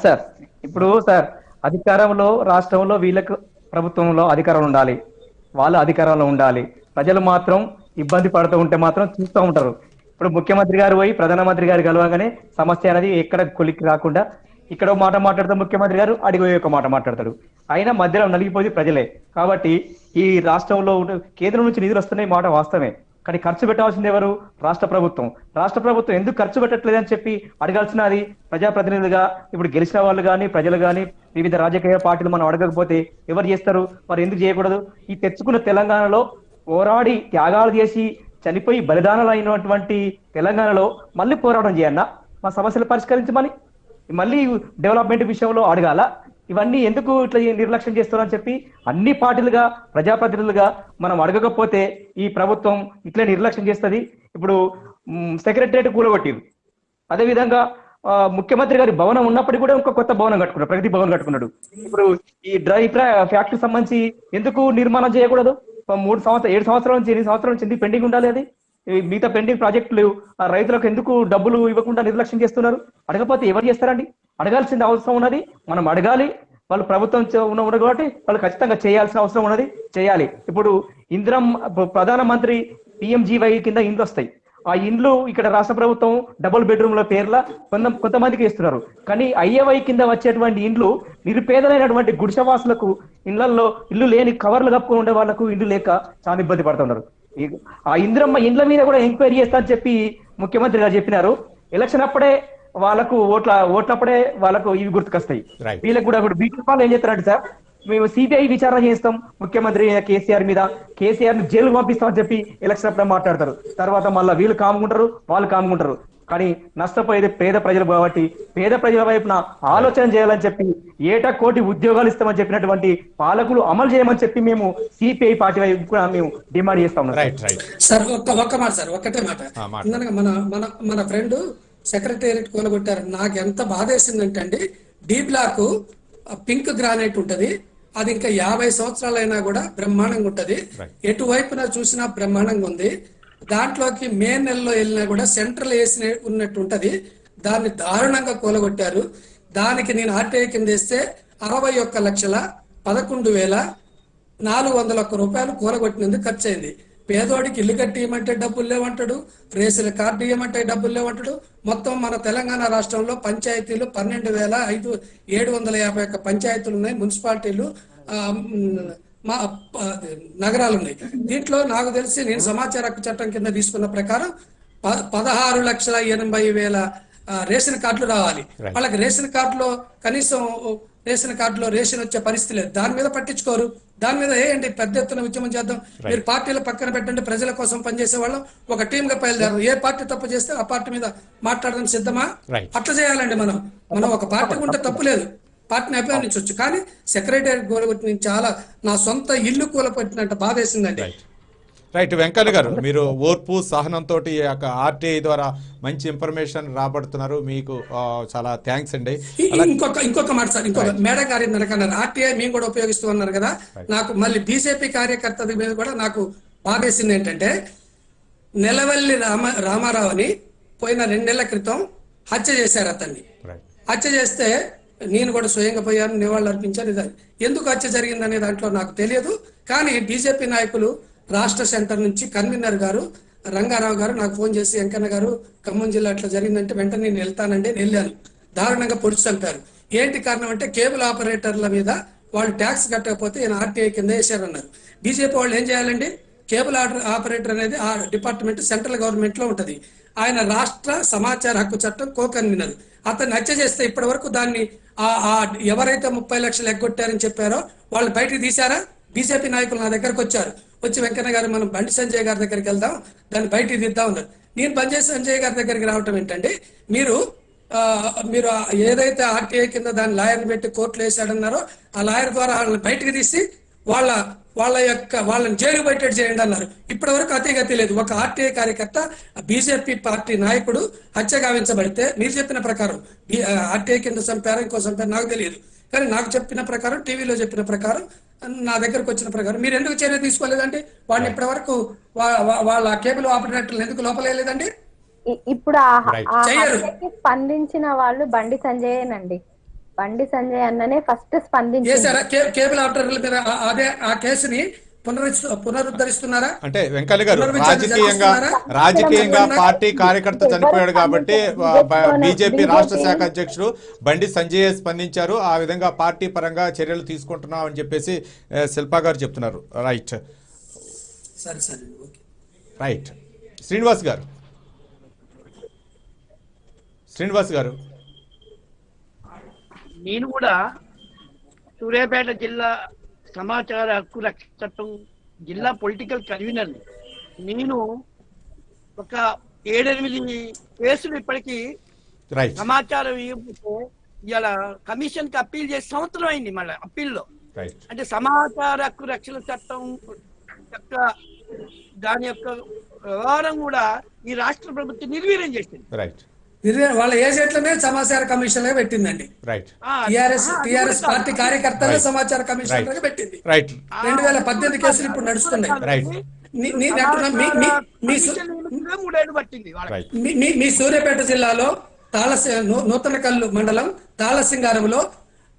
సార్ ఇప్పుడు సార్ అధికారంలో రాష్ట్రంలో వీళ్ళకు ప్రభుత్వంలో అధికారం ఉండాలి, వాళ్ళు అధికారంలో ఉండాలి. ప్రజలు మాత్రం ఇబ్బంది పడుతూ ఉంటే మాత్రం చూస్తూ ఉంటారు. ఇప్పుడు ముఖ్యమంత్రి గారు పోయి ప్రధానమంత్రి గారు కలవగానే సమస్య అనేది ఎక్కడ కొలిక్కి రాకుండా ఇక్కడ ఒక మాట మాట్లాడతాడు ముఖ్యమంత్రి గారు, అడిగి ఒక మాట మాట్లాడతాడు. అయినా మధ్యలో నలిగిపోయి ప్రజలే. కాబట్టి ఈ రాష్ట్రంలో కేంద్రం నుంచి నిధులు వస్తున్నాయి మాట వాస్తవమే, కానీ ఖర్చు పెట్టాల్సింది ఎవరు? రాష్ట్ర ప్రభుత్వం. రాష్ట్ర ప్రభుత్వం ఎందుకు ఖర్చు పెట్టట్లేదని చెప్పి అడగాల్సినది ప్రజాప్రతినిధులుగా. ఇప్పుడు గెలిచిన వాళ్ళు కానీ ప్రజలు కానీ వివిధ రాజకీయ పార్టీలు మనం అడగకపోతే ఎవరు చేస్తారు? మరి ఎందుకు చేయకూడదు? ఈ తెచ్చుకున్న తెలంగాణలో పోరాడి త్యాగాలు చేసి చనిపోయి బలిదానాలు అయినటువంటి తెలంగాణలో మళ్ళీ పోరాటం చేయన్నా, మా సమస్యలు పరిష్కరించమని మళ్ళీ డెవలప్మెంట్ విషయంలో అడగాల? ఇవన్నీ ఎందుకు ఇట్లా నిర్లక్ష్యం చేస్తున్నారని చెప్పి అన్ని పార్టీలుగా ప్రజాప్రతినిధులుగా మనం అడగకపోతే ఈ ప్రభుత్వం ఇట్లే నిర్లక్ష్యం చేస్తుంది. ఇప్పుడు సెక్రటరియట్ కూలగొట్టింది, అదేవిధంగా ముఖ్యమంత్రి గారి భవనం ఉన్నప్పటికీ కూడా ఇంకో కొత్త భవనం కట్టుకున్నాడు, ప్రగతి భవన్ కట్టుకున్నాడు. ఇప్పుడు ఈ డ్రై ఫ్యాక్టరీ సంబంధించి ఎందుకు నిర్మాణం చేయకూడదు? 7 సంవత్సరాల నుంచి 8 సంవత్సరాల నుంచి ఎందుకు పెండింగ్ ఉండాలి? అది మిగతా పెండింగ్ ప్రాజెక్టులు రైతులకు ఎందుకు డబ్బులు ఇవ్వకుండా నిర్లక్ష్యం చేస్తున్నారు? అడగకపోతే ఎవరు చేస్తారండి? అడగాల్సిన అవసరం ఉన్నది, మనం అడగాలి. వాళ్ళు ప్రభుత్వం ఉన్నది కాబట్టి వాళ్ళు ఖచ్చితంగా చేయాల్సిన అవసరం ఉన్నది, చేయాలి. ఇప్పుడు ప్రధానమంత్రి PMGY కింద ఇండ్లు వస్తాయి. ఆ ఇండ్లు ఇక్కడ రాష్ట్ర ప్రభుత్వం డబుల్ బెడ్రూమ్ల పేర్ల కొంతమందికి ఇస్తున్నారు. కానీ IAY కింద వచ్చేటువంటి ఇండ్లు నిరుపేదలైనటువంటి గుడిసెవాసులకు ఇళ్లలో ఇల్లు లేని కవర్లు కప్పుకొని ఉండే వాళ్ళకు ఇల్లు లేక చాలా ఇబ్బంది పడుతున్నారు. ఆ ఇంద్రమ్మ ఇండ్ల మీద కూడా ఎంక్వైరీ చేస్తా అని చెప్పి ముఖ్యమంత్రి గారు చెప్పినారు. ఎలక్షన్ అప్పుడే వాళ్ళకు ఓట్లప్పుడే వాళ్ళకు ఇవి గుర్తుకొస్తాయి. వీళ్ళకి కూడా బీజేపీ వాళ్ళు ఏం చేస్తారంటే సార్, మేము CBI విచారణ చేస్తాం ముఖ్యమంత్రి కేసీఆర్ మీద, కేసీఆర్ ని జైలుకు పంపిస్తామని చెప్పి ఎలక్షన్ అప్పుడే మాట్లాడతారు. తర్వాత మళ్ళీ వీళ్ళు కాముకుంటారు, వాళ్ళు కాముకుంటారు. కానీ నష్టపోయేది పేద ప్రజలు కాబట్టి పేద ప్రజల వైపున ఆలోచన చేయాలని చెప్పి ఏటా 1 కోటి ఉద్యోగాలు ఇస్తామని చెప్పినటువంటి పాలకులు అమలు చేయమని చెప్పి మేము CPI పార్టీ వైపు కూడా మేము డిమాండ్ చేస్తాం. సార్ ఒక్క మాట సార్, ఒక్కటే మాట. మన ఫ్రెండ్ సెక్రటేరియట్ కూలగొట్టారు. నాకు ఎంత బాధ వేసిందంటే అండి, D బ్లాక్ పింక్ గ్రానైట్ ఉంటది, అది ఇంకా 50 సంవత్సరాలైనా కూడా బ్రహ్మాండంగా ఉంటది. ఎటువైపున చూసినా బ్రహ్మాండంగా ఉంది. దాంట్లోకి మే నెలలో వెళ్ళినా కూడా సెంట్రల్ ఏసీ ఉన్నట్టు ఉంటది. దాన్ని దారుణంగా కూలగొట్టారు. దానికి నేను RTI కింద వేస్తే 61,11,401 రూపాయలు కూలగొట్టినందుకు ఖర్చు అయింది. పేదోడికి ఇల్లు కట్టి ఇవ్వమంటే డబ్బులు లేవంటాడు, రేషన్ కార్డు ఇవ్వమంటే డబ్బులు లేవంటాడు. మొత్తం మన తెలంగాణ రాష్ట్రంలో పంచాయతీలు 12,751 పంచాయతీలు ఉన్నాయి, మున్సిపాలిటీలు మా నగరాలు ఉన్నాయి. దీంట్లో నాకు తెలిసి నేను సమాచార హక్కు చట్టం కింద తీసుకున్న ప్రకారం 16,80,000 రేషన్ కార్డులు రావాలి. వాళ్ళకి రేషన్ కార్డులో కనీసం రేషన్ కార్డులో రేషన్ వచ్చే పరిస్థితి లేదు. దాని మీద పట్టించుకోరు. దాని మీద ఏంటి పెద్ద ఎత్తున ఉద్యమం చేద్దాం, మీరు పార్టీల పక్కన పెట్టండి, ప్రజల కోసం పనిచేసే వాళ్ళు ఒక టీమ్ గా బయలుదేరారు. ఏ పార్టీ తప్పు చేస్తే ఆ పార్టీ మీద మాట్లాడడం సిద్ధమా? అట్లా చేయాలండి. మనం ఒక పార్టీ ఉంటే తప్పు లేదు, పార్టీని అభినందించవచ్చు. కానీ సెక్రటేరియట్ కూలగొట్టి చాలా నా సొంత ఇల్లు కూలగొట్టినట్టు బాధ వేసిందండి. రైట్, వెంకన్న గారు మీరు ఓర్పు సహనంతో RTI ద్వారా మంచి ఇన్ఫర్మేషన్ రాబడుతున్నారు, మీకు చాలా థ్యాంక్స్ అండి. ఇంకొక మాట సార్, మేడం గారి అన్నారు RTI మేము కూడా ఉపయోగిస్తూ ఉన్నారు కదా. నాకు మళ్ళీ బీజేపీ కార్యకర్తల మీద కూడా నాకు బాధేసింది ఏంటంటే, నెలవల్లి రామారావు అని పోయిన 2 నెలల క్రితం హత్య చేశారు. అతన్ని హత్య చేస్తే నేను కూడా స్వయంగా పోయాను, నివాళులు అర్పించాను. ఎందుకు హత్య జరిగిందనే దాంట్లో నాకు తెలియదు. కానీ బీజేపీ నాయకులు రాష్ట్ర సెంటర్ నుంచి కన్వీనర్ గారు రంగారావు గారు నాకు ఫోన్ చేసి వెంకన్న గారు ఖమ్మం జిల్లా అట్లా జరిగిందంటే వెంటనే నేను వెళ్తానండి. నేను వెళ్ళాను. దారుణంగా పొడిచి చంపారు. ఏంటి కారణం అంటే కేబుల్ ఆపరేటర్ల మీద వాళ్ళు ట్యాక్స్ కట్టకపోతే ఈయన ఆర్టీఐ కింద వేశారన్నారు. బీజేపీ వాళ్ళు ఏం చేయాలండి? కేబుల్ ఆపరేటర్ అనేది ఆ డిపార్ట్మెంట్ సెంట్రల్ గవర్నమెంట్ లో ఉంటది. ఆయన రాష్ట్ర సమాచార హక్కు చట్టం కో కన్వీనర్. అతన్ని హత్య చేస్తే ఇప్పటి వరకు దాన్ని ఎవరైతే 30 లక్షలు ఎగ్గొట్టారని చెప్పారో వాళ్ళు బయటికి తీశారా? బీజేపీ నాయకులు నా దగ్గరకు వచ్చారు. వచ్చి వెంకన్న గారు మనం బండి సంజయ్ గారి దగ్గరికి వెళ్దాం, దాన్ని బయటికి తీద్దాం ఉన్నారు. నేను బండి సంజయ్ గారి దగ్గరికి రావటం ఏంటండి? మీరు ఏదైతే ఆర్టీఐ కింద దాని లాయర్ని పెట్టి కోర్టులో వేసాడన్నారో ఆ లాయర్ ద్వారా వాళ్ళని బయటకు తీసి వాళ్ళని జైలు బయటెడ్ చేయండి అన్నారు. ఇప్పటి వరకు అతిగతి లేదు. ఒక ఆర్టీఐ కార్యకర్త బీజేపీ పార్టీ నాయకుడు హత్య గావించబడితే మీరు చెప్పిన ప్రకారం ఆర్టీఐ కింద చంపారు, ఇంకో చంపారు నాకు తెలియదు, కానీ నాకు చెప్పిన ప్రకారం, టీవీలో చెప్పిన ప్రకారం, నా దగ్గరకు వచ్చిన ప్రకారం మీరు ఎందుకు చర్య తీసుకోలేదండి? వాడిని ఇప్పటి వరకు వాళ్ళ కేబుల్ ఆపరేటర్లు ఎందుకు లోపలేదండి? ఇప్పుడు స్పందించిన వాళ్ళు బండి సంజయేనండి. బండి సంజయ్ అన్ననే ఫస్ట్ స్పందించారు. కేబుల్ ఆపరేటర్ల మీద అదే ఆ కేసుని పునరుద్ధరిస్తున్నారా? అంటే వెంకయ్య గారు రాజకీయంగా పార్టీ కార్యకర్త చనిపోయాడు కాబట్టి బీజేపీ రాష్ట్ర శాఖ అధ్యక్షుడు బండి సంజయ్ స్పందించారు. ఆ విధంగా పార్టీ పరంగా చర్యలు తీసుకుంటున్నాం అని చెప్పేసి శిల్పా గారు చెప్తున్నారు. రైట్ రైట్ శ్రీనివాస్ గారు నేను కూడా సూర్యాపేట జిల్లా సమాచార హక్కు రక్షణ చట్టం జిల్లా పొలిటికల్ కన్వీనర్. నేను ఒక 7-8 కేసులు ఇప్పటికీ సమాచారం ఇవ్వకపోతే ఇవాళ కమిషన్ కి అప్పీల్ చేసి సంవత్సరం అయింది. మళ్ళీ అప్పీల్లో అంటే సమాచార హక్కు రక్షణ చట్టం యొక్క దాని యొక్క వ్యవహారం కూడా ఈ రాష్ట్ర ప్రభుత్వం నిర్వీర్యం చేసింది. వాళ్ళ ఏజెంట్లనే సమాచార కమిషన్ పెట్టిందండి. టిఆర్ఎస్ పార్టీ కార్యకర్తలే సమాచార కమిషన్ పెట్టింది. 2018 కేసులు ఇప్పుడు నడుస్తున్నాయి. మీ సూర్యాపేట జిల్లాలో నూతనకల్లు మండలం తాళసింగారంలో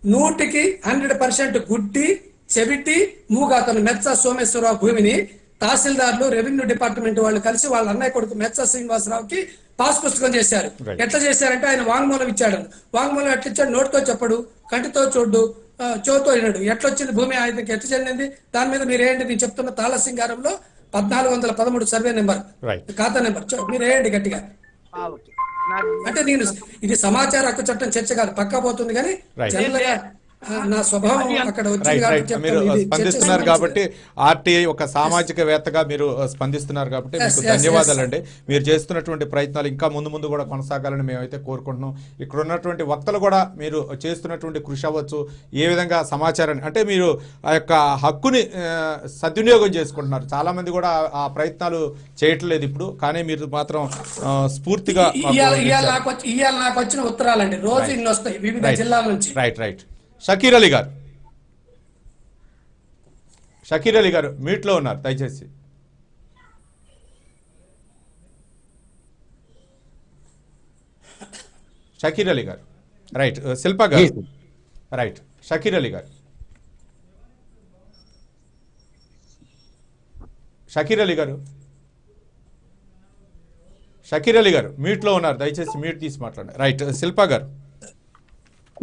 100% గుడ్డి చెవిటి మూగాతను మెత్స సోమేశ్వరరావు భూమిని తహసీల్దార్లు, రెవెన్యూ డిపార్ట్మెంట్ వాళ్ళు కలిసి వాళ్ళ అన్నయ్య కొడుకు మెత్స శ్రీనివాసరావుకి పాస్ పుస్తకం చేశారు. ఎట్లా చేశారంటే ఆయన వాంగ్మూలం ఇచ్చాడు. వాంగ్మూలం ఎట్లా ఇచ్చాడు? నోటితో చెప్పడు, కంటితో చూడు, చోతో వినడు. ఎట్లొచ్చింది భూమి ఆయనకి ఎట్లా చెందింది? దాని మీద మీరు ఏంటి? నేను చెప్తున్న తాళసింగారంలో 1413 సర్వే నెంబర్, ఖాతా నెంబర్ మీరు వేయండి గట్టిగా. అంటే నేను ఇది సమాచార హక్కు చట్టం చర్చ కాదు, పక్కా పోతుంది. కానీ జనరల్గా నా స్వభావం అక్కడ మీరు స్పందిస్తున్నారు కాబట్టి ఆర్టీఐ ఒక సామాజికవేత్తగా మీరు స్పందిస్తున్నారు కాబట్టి మీకు ధన్యవాదాలండి. మీరు చేస్తున్నటువంటి ప్రయత్నాలు ఇంకా ముందు కూడా కొనసాగాలని మేమైతే కోరుకుంటున్నాం. ఇక్కడ ఉన్నటువంటి వక్తలు కూడా మీరు చేస్తున్నటువంటి కృషి అవ్వచ్చు, ఏ విధంగా సమాచారాన్ని అంటే మీరు ఆ యొక్క హక్కుని సద్వినియోగం చేసుకుంటున్నారు. చాలా మంది కూడా ఆ ప్రయత్నాలు చేయట్లేదు ఇప్పుడు, కానీ మీరు మాత్రం స్ఫూర్తిగా నాకు వచ్చిన ఉత్తరాలండి రోజు ఇన్ని వస్తాయి వివిధ జిల్లాల నుంచి. రైట్ షకీర్ అలీ గారు మీట్లో ఉన్నారు, దయచేసి. షకీర్ అలీ గారు రైట్. శిల్పా గారు రైట్. షకీర్ అలీ గారు మీట్లో ఉన్నారు, దయచేసి మీట్ తీసి మాట్లాడండి. రైట్ శిల్పా గారు.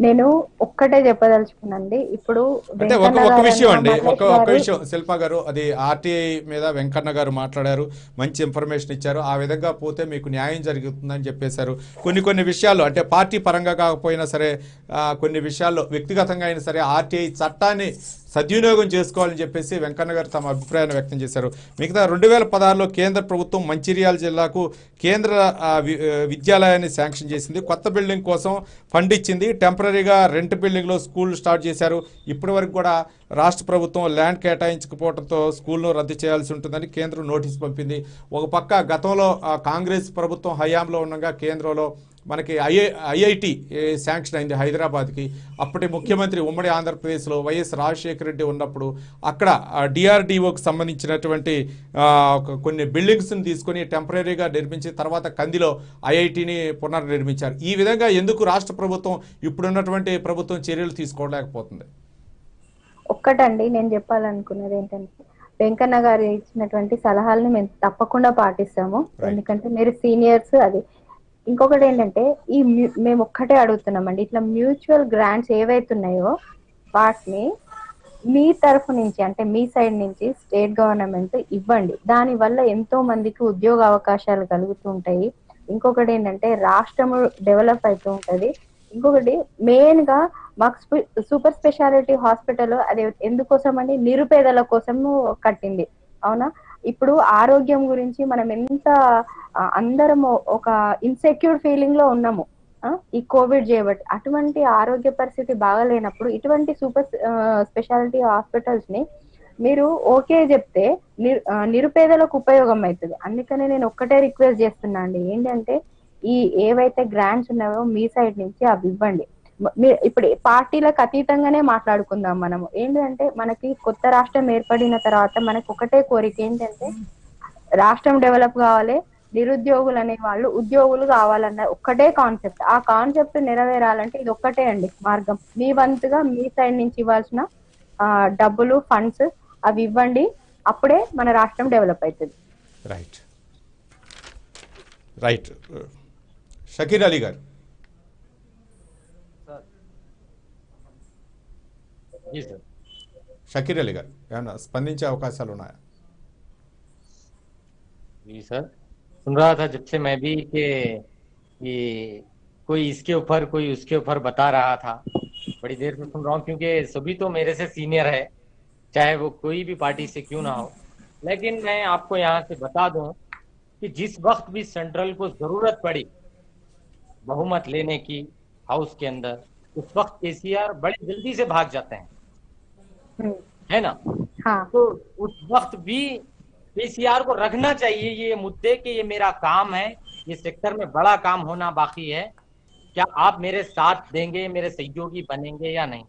నేను ఒక్కటే చెప్పదలుచుకున్నాండి. ఇప్పుడు అంటే ఒక విషయం అండి, ఒక విషయం శిల్పా గారు, అది ఆర్టీఐ మీద వెంకన్న గారు మాట్లాడారు, మంచి ఇన్ఫర్మేషన్ ఇచ్చారు. ఆ విధంగా పోతే మీకు న్యాయం జరుగుతుందని చెప్పేశారు. కొన్ని విషయాల్లో అంటే పార్టీ పరంగా కాకపోయినా సరే, కొన్ని విషయాల్లో వ్యక్తిగతంగా అయినా సరే ఆర్టీఐ చట్టాన్ని సద్వినియోగం చేసుకోవాలని చెప్పేసి వెంకన్న గారు తమ అభిప్రాయాన్ని వ్యక్తం చేశారు. మిగతా 2016లో కేంద్ర ప్రభుత్వం మంచిర్యాల జిల్లాకు కేంద్ర విద్యాలయాన్ని శాంక్షన్ చేసింది. కొత్త బిల్డింగ్ కోసం ఫండ్ ఇచ్చింది. టెంపరీగా రెంట్ బిల్డింగ్లో స్కూల్ స్టార్ట్ చేశారు. ఇప్పటి వరకు కూడా రాష్ట్ర ప్రభుత్వం ల్యాండ్ కేటాయించకపోవడంతో స్కూల్ను రద్దు చేయాల్సి ఉంటుందని కేంద్రం నోటీసు పంపింది. ఒక పక్క గతంలో కాంగ్రెస్ ప్రభుత్వం హయాంలో ఉండగా కేంద్రంలో మనకి ఐఐటి శాంక్షన్ అయింది హైదరాబాద్కి. అప్పటి ముఖ్యమంత్రి ఉమ్మడి ఆంధ్రప్రదేశ్లో వైఎస్ రాజశేఖర రెడ్డి ఉన్నప్పుడు అక్కడ డిఆర్డిఓకి సంబంధించినటువంటి కొన్ని బిల్డింగ్స్ని తీసుకొని టెంపరీగా నిర్మించి తర్వాత కందిలో ఐఐటిని పునర్నిర్మించారు. ఈ విధంగా ఎందుకు రాష్ట్ర ప్రభుత్వం ఇప్పుడున్నటువంటి ప్రభుత్వం చర్యలు తీసుకోలేకపోతుంది? ఒక్కటండి నేను చెప్పాలనుకున్నది ఏంటంటే వెంకన్న గారు ఇచ్చినటువంటి సలహాలను మేము తప్పకుండా పాటిస్తాము. ఎందుకంటే మీరు సీనియర్స్. అది ఇంకొకటి ఏంటంటే మేము ఒక్కటే అడుగుతున్నామండి, ఇట్లా మ్యూచువల్ గ్రాంట్స్ ఏవైతున్నాయో వాటిని మీ తరఫు నుంచి, అంటే మీ సైడ్ నుంచి స్టేట్ గవర్నమెంట్ ఇవ్వండి. దాని వల్ల ఎంతో మందికి ఉద్యోగ అవకాశాలు కలుగుతూ ఉంటాయి. ఇంకొకటి ఏంటంటే రాష్ట్రము డెవలప్ అవుతూ ఉంటది. ఇంకొకటి మెయిన్ గా మాకు సూపర్ స్పెషాలిటీ హాస్పిటల్ అది ఎందుకోసం అండి, నిరుపేదల కోసము కట్టింది. అవునా? ఇప్పుడు ఆరోగ్యం గురించి మనం ఎంత అందరము ఒక ఇన్సెక్యూర్ ఫీలింగ్ లో ఉన్నాము ఈ కోవిడ్ చేయబట్టి. అటువంటి ఆరోగ్య పరిస్థితి బాగాలేనప్పుడు ఇటువంటి సూపర్ స్పెషాలిటీ హాస్పిటల్స్ ని మీరు ఓకే చెప్తే నిరుపేదలకు ఉపయోగం అవుతుంది. అందుకనే నేను ఒక్కటే రిక్వెస్ట్ చేస్తున్నా అండి, ఏంటంటే ఈ ఏవైతే గ్రాంట్స్ ఉన్నాయో మీ సైడ్ నుంచి అవి ఇవ్వండి. ఇప్పుడు పార్టీలకు అతీతంగానే మాట్లాడుకుందాం మనము. ఏంటంటే మనకి కొత్త రాష్ట్రం ఏర్పడిన తర్వాత మనకు ఒకటే కోరిక ఏంటంటే రాష్ట్రం డెవలప్ కావాలి, నిరుద్యోగులు అనే వాళ్ళు ఉద్యోగులు కావాలన్న ఒక్కటే కాన్సెప్ట్. ఆ కాన్సెప్ట్ నెరవేరాలంటే ఇది ఒక్కటే అండి మార్గం. మీ వంతుగా మీ సైడ్ నుంచి ఇవ్వాల్సిన డబ్బులు, ఫండ్స్ అవి ఇవ్వండి. అప్పుడే మన రాష్ట్రం డెవలప్ అవుతుంది. Right right. షకీర్ అలీ గారు. షకీర్ అలీ గారు ఏమన్నా స్పందించే అవకాశాలు ఉన్నాయా? जी सर, सुन रहा था जब से मैं भी कि कोई इसके ऊपर कोई उसके ऊपर बता रहा था। बड़ी देर से सुन रहा हूँ क्योंकि सभी तो मेरे से सीनियर है, चाहे वो कोई भी पार्टी से क्यों ना हो। लेकिन मैं आपको यहाँ से बता दूं कि जिस वक्त भी सेंट्रल को जरूरत पड़ी बहुमत लेने की हाउस के अंदर, उस वक्त केसीआर बड़ी जल्दी से भाग जाते हैं, है ना? हाँ। तो उस वक्त भी केसीआर को रखना चाहिए ये मुद्दे कि ये मेरा काम है, ये सेक्टर में बड़ा काम होना बाकी है, क्या आप मेरे साथ देंगे, मेरे सहयोगी बनेंगे या नहीं?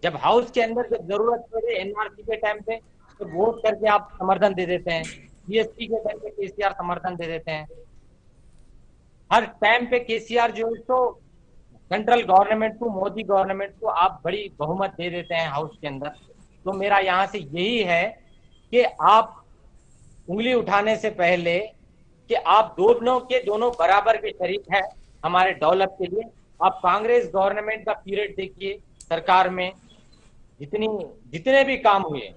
जब हाउस के अंदर जब जरूरत पड़े एनआरसी के टाइम पे तो वोट करके आप समर्थन दे देते हैं, जीएसटी के टाइम पे केसीआर समर्थन दे देते हैं। हर टाइम पे केसीआर जो है तो सेंट्रल गवर्नमेंट को, मोदी गवर्नमेंट को आप बड़ी बहुमत दे देते हैं हाउस के अंदर। तो मेरा यहाँ से यही है कि आप उंगली उठाने से पहले कि आप दोनों बराबर के शरीक है हमारे डेवलप के लिए। आप कांग्रेस गवर्नमेंट का पीरियड देखिए, सरकार में जितने भी काम हुए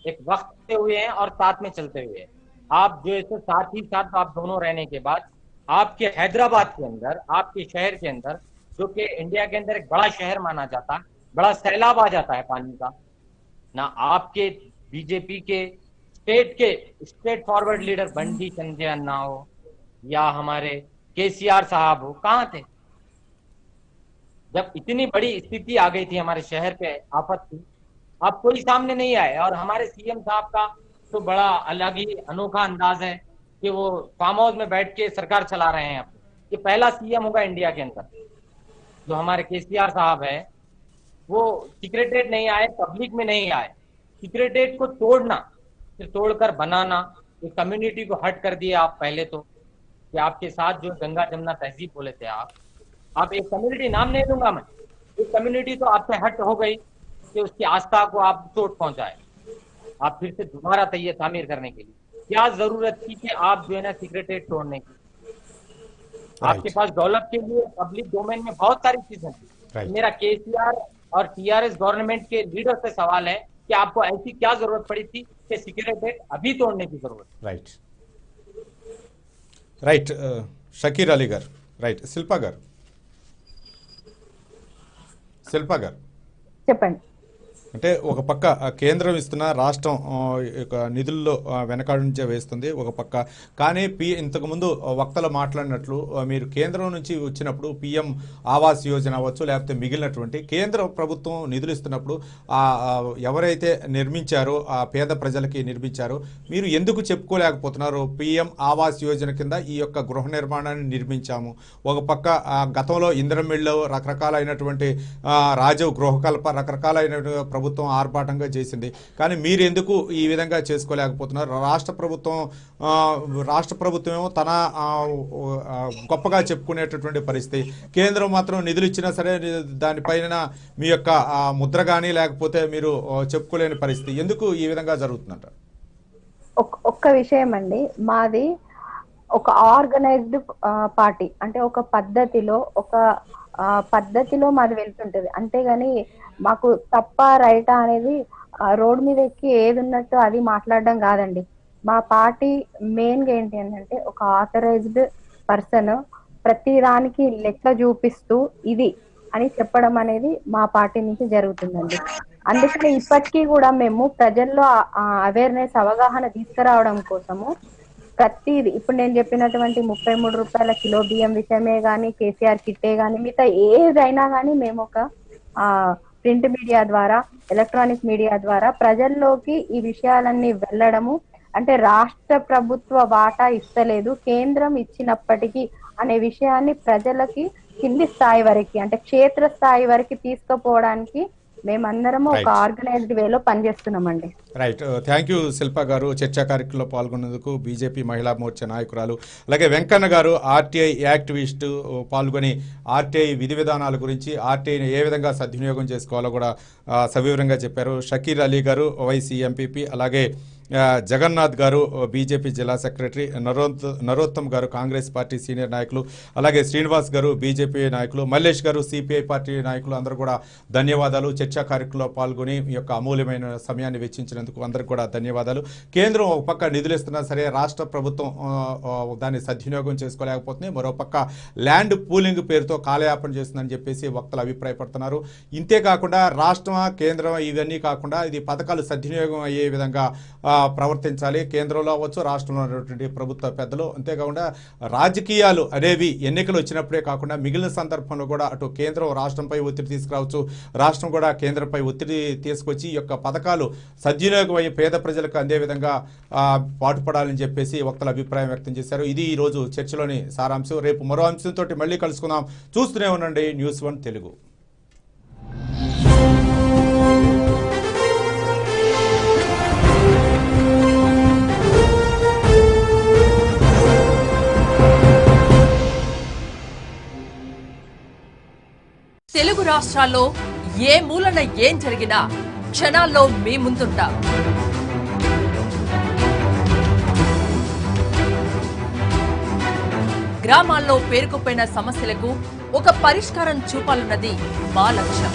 एक वक्त से हुए हैं और साथ में चलते हुए। आप जो है साथ ही साथ आप दोनों रहने के बाद आपके हैदराबाद के अंदर, आपके शहर के अंदर, जो कि इंडिया के अंदर एक बड़ा शहर माना जाता है, बड़ा सैलाब आ जाता है पानी का, ना आपके बीजेपी के state forward leader Bunty Sanjay Anna हो या हमारे केसीआर साहब हो, कहाँ थे जब इतनी बड़ी स्थिति आ गई थी हमारे शहर पे, आफत थी? अब कोई सामने नहीं आए। और हमारे सीएम साहब का तो बड़ा अलग ही अनोखा अंदाज है कि वो फार्म हाउस में बैठ के सरकार चला रहे हैं। ये पहला सीएम होगा इंडिया के अंदर। जो हमारे केसीआर साहब है वो सिक्रेटरीट नहीं आए, पब्लिक में नहीं आए। सिक्रेटरीट को तोड़ना, फिर तोड़कर बनाना, एक कम्युनिटी को हट कर दिया आप पहले तो, कि आपके साथ जो गंगा जमुना तहजीब बोले थे आप एक कम्युनिटी, नाम नहीं लूंगा मैं, एक कम्युनिटी तो आपसे हट हो गई कि उसकी आस्था को आप चोट पहुंचाए। आप फिर से दोबारा तामीर करने के लिए क्या जरूरत थी कि आप जो है ना सिक्रेटरीट तोड़ने की? आपके पास डेवलप के लिए पब्लिक डोमेन में बहुत सारी चीजें थी। मेरा केसीआर और टीआरएस गवर्नमेंट के लीडर से सवाल है कि आपको ऐसी क्या जरूरत पड़ी थी कि सिक्रेटरीट अभी तोड़ने की जरूरत? Right right. షకీర్ అలీ గారు. రైట్. శిల్ప గారు. చెప్పండి. అంటే ఒక పక్క కేంద్రం ఇస్తున్న రాష్ట్రం నిధుల్లో వెనకాడ నుంచే వేస్తుంది ఒక పక్క. కానీ ఇంతకుముందు వక్తలు మాట్లాడినట్లు మీరు కేంద్రం నుంచి వచ్చినప్పుడు పిఎం ఆవాస్ యోజన అవ్వచ్చు, లేకపోతే మిగిలినటువంటి కేంద్ర ప్రభుత్వం నిధులు ఇస్తున్నప్పుడు ఎవరైతే నిర్మించారో ఆ పేద ప్రజలకి నిర్మించారో మీరు ఎందుకు చెప్పుకోలేకపోతున్నారు? పిఎం ఆవాస్ యోజన కింద ఈ యొక్క గృహ నిర్మాణాన్ని నిర్మించాము. ఒక పక్క గతంలో ఇంద్రమిళ్ళు రకరకాలైనటువంటి రాజీవ్ గృహకల్ప రకరకాలైన ప్రభుత్వం ఆర్భాటంగా చేసింది. కానీ మీరు ఎందుకు ఈ విధంగా చేసుకోలేకపోతున్నారు? రాష్ట్ర ప్రభుత్వం ఏమో తన గొప్పగా చెప్పుకునేటటువంటి పరిస్థితి, కేంద్రం మాత్రం నిధులు ఇచ్చినా సరే దానిపైన మీ యొక్క ముద్ర కానీ లేకపోతే మీరు చెప్పుకోలేని పరిస్థితి. ఎందుకు ఈ విధంగా జరుగుతుందంట? ఒక్క విషయం అండి, మాది ఒక ఆర్గనైజ్డ్ పార్టీ, అంటే ఒక పద్ధతిలో మాది వెళ్తుంటది. అంతేగాని మాకు తప్ప రైటా అనేది రోడ్ మీద ఎక్కి ఏది ఉన్నట్టు అది మాట్లాడడం కాదండి. మా పార్టీ మెయిన్ గా ఏంటి అంటే ఒక ఆథరైజ్డ్ పర్సన్ ప్రతి దానికి లెక్క చూపిస్తూ ఇది అని చెప్పడం అనేది మా పార్టీ నుంచి జరుగుతుందండి. అందుకని ఇప్పటికీ కూడా మేము ప్రజల్లో అవేర్నెస్, అవగాహన తీసుకురావడం కోసము ప్రతిది ఇప్పుడు నేను చెప్పినటువంటి 33 రూపాయల కిలో బియ్యం విషయమే గానీ, కేసీఆర్ కిట్టే గానీ, మిగతా ఏదైనా కానీ మేము ఒక ప్రింట్ మీడియా ద్వారా, ఎలక్ట్రానిక్ మీడియా ద్వారా ప్రజల్లోకి ఈ విషయాలన్నీ వెళ్ళడము, అంటే రాష్ట్ర ప్రభుత్వ వాటా ఇస్తలేదు, కేంద్రం ఇచ్చినప్పటికీ అనే విషయాన్ని ప్రజలకి కింది స్థాయి వరకు, అంటే క్షేత్ర స్థాయి వరకు తీసుకుపోవడానికి మేమందరము ఒక ఆర్గనైజ్డ్ వేలో పనిచేస్తున్నామండి. రైట్, థ్యాంక్ యూ శిల్ప గారు చర్చా కార్యక్రమంలో పాల్గొన్నందుకు. బీజేపీ మహిళా మోర్చా నాయకురాలు, అలాగే వెంకన్న గారు ఆర్టీఐ యాక్టివిస్ట్ పాల్గొని ఆర్టీఐ విధి విధానాల గురించి, ఆర్టీఐని ఏ విధంగా సద్వినియోగం చేసుకోవాలో కూడా సవివరంగా చెప్పారు. షకీర్ అలీ గారు వైసీ ఎంపీపీ, అలాగే జగన్నాథ్ గారు బీజేపీ జిల్లా సెక్రటరీ, నరోత్తమ్ గారు కాంగ్రెస్ పార్టీ సీనియర్ నాయకులు, అలాగే శ్రీనివాస్ గారు బీజేపీ నాయకులు, మల్లేష్ గారు సిపిఐ పార్టీ నాయకులు, అందరూ కూడా ధన్యవాదాలు. చర్చా కార్యక్రమంలో పాల్గొని ఈ యొక్క అమూల్యమైన సమయాన్ని వెచ్చించినందుకు అందరికీ కూడా ధన్యవాదాలు. కేంద్రం ఒక పక్క నిధులు ఇస్తున్నా సరే రాష్ట్ర ప్రభుత్వం దాన్ని సద్వినియోగం చేసుకోలేకపోతుంది, మరోపక్క ల్యాండ్ పూలింగ్ పేరుతో కాలయాపన చేస్తుందని చెప్పేసి వక్తలు అభిప్రాయపడుతున్నారు. ఇంతేకాకుండా రాష్ట్రం, కేంద్రం ఇవన్నీ కాకుండా ఇది పథకాలు సద్వినియోగం అయ్యే విధంగా ప్రవర్తించాలి కేంద్రంలో అవ్వచ్చు, రాష్ట్రంలో ఉన్నటువంటి ప్రభుత్వ పెద్దలు. అంతేకాకుండా రాజకీయాలు అనేవి ఎన్నికలు వచ్చినప్పుడే కాకుండా మిగిలిన సందర్భంలో కూడా అటు కేంద్రం రాష్ట్రంపై ఒత్తిడి తీసుకురావచ్చు, రాష్ట్రం కూడా కేంద్రంపై ఒత్తిడి తీసుకొచ్చి ఈ యొక్క పథకాలు సద్వినియోగం అయ్యే పేద ప్రజలకు అందే విధంగా పాటుపడాలని చెప్పేసి వక్తలు అభిప్రాయం వ్యక్తం చేశారు. ఇది ఈరోజు చర్చలోని సారాంశం. రేపు మరో అంశంతో మళ్ళీ కలుసుకుందాం. చూస్తూనే ఉండండి న్యూస్1 తెలుగు. తెలుగు రాష్ట్రాల్లో ఏ మూలన ఏం జరిగినా క్షణాల్లో మీ ముందుంటాం. గ్రామాల్లో పేరుకుపోయిన సమస్యలకు ఒక పరిష్కారం చూపాలన్నది మా లక్ష్యం.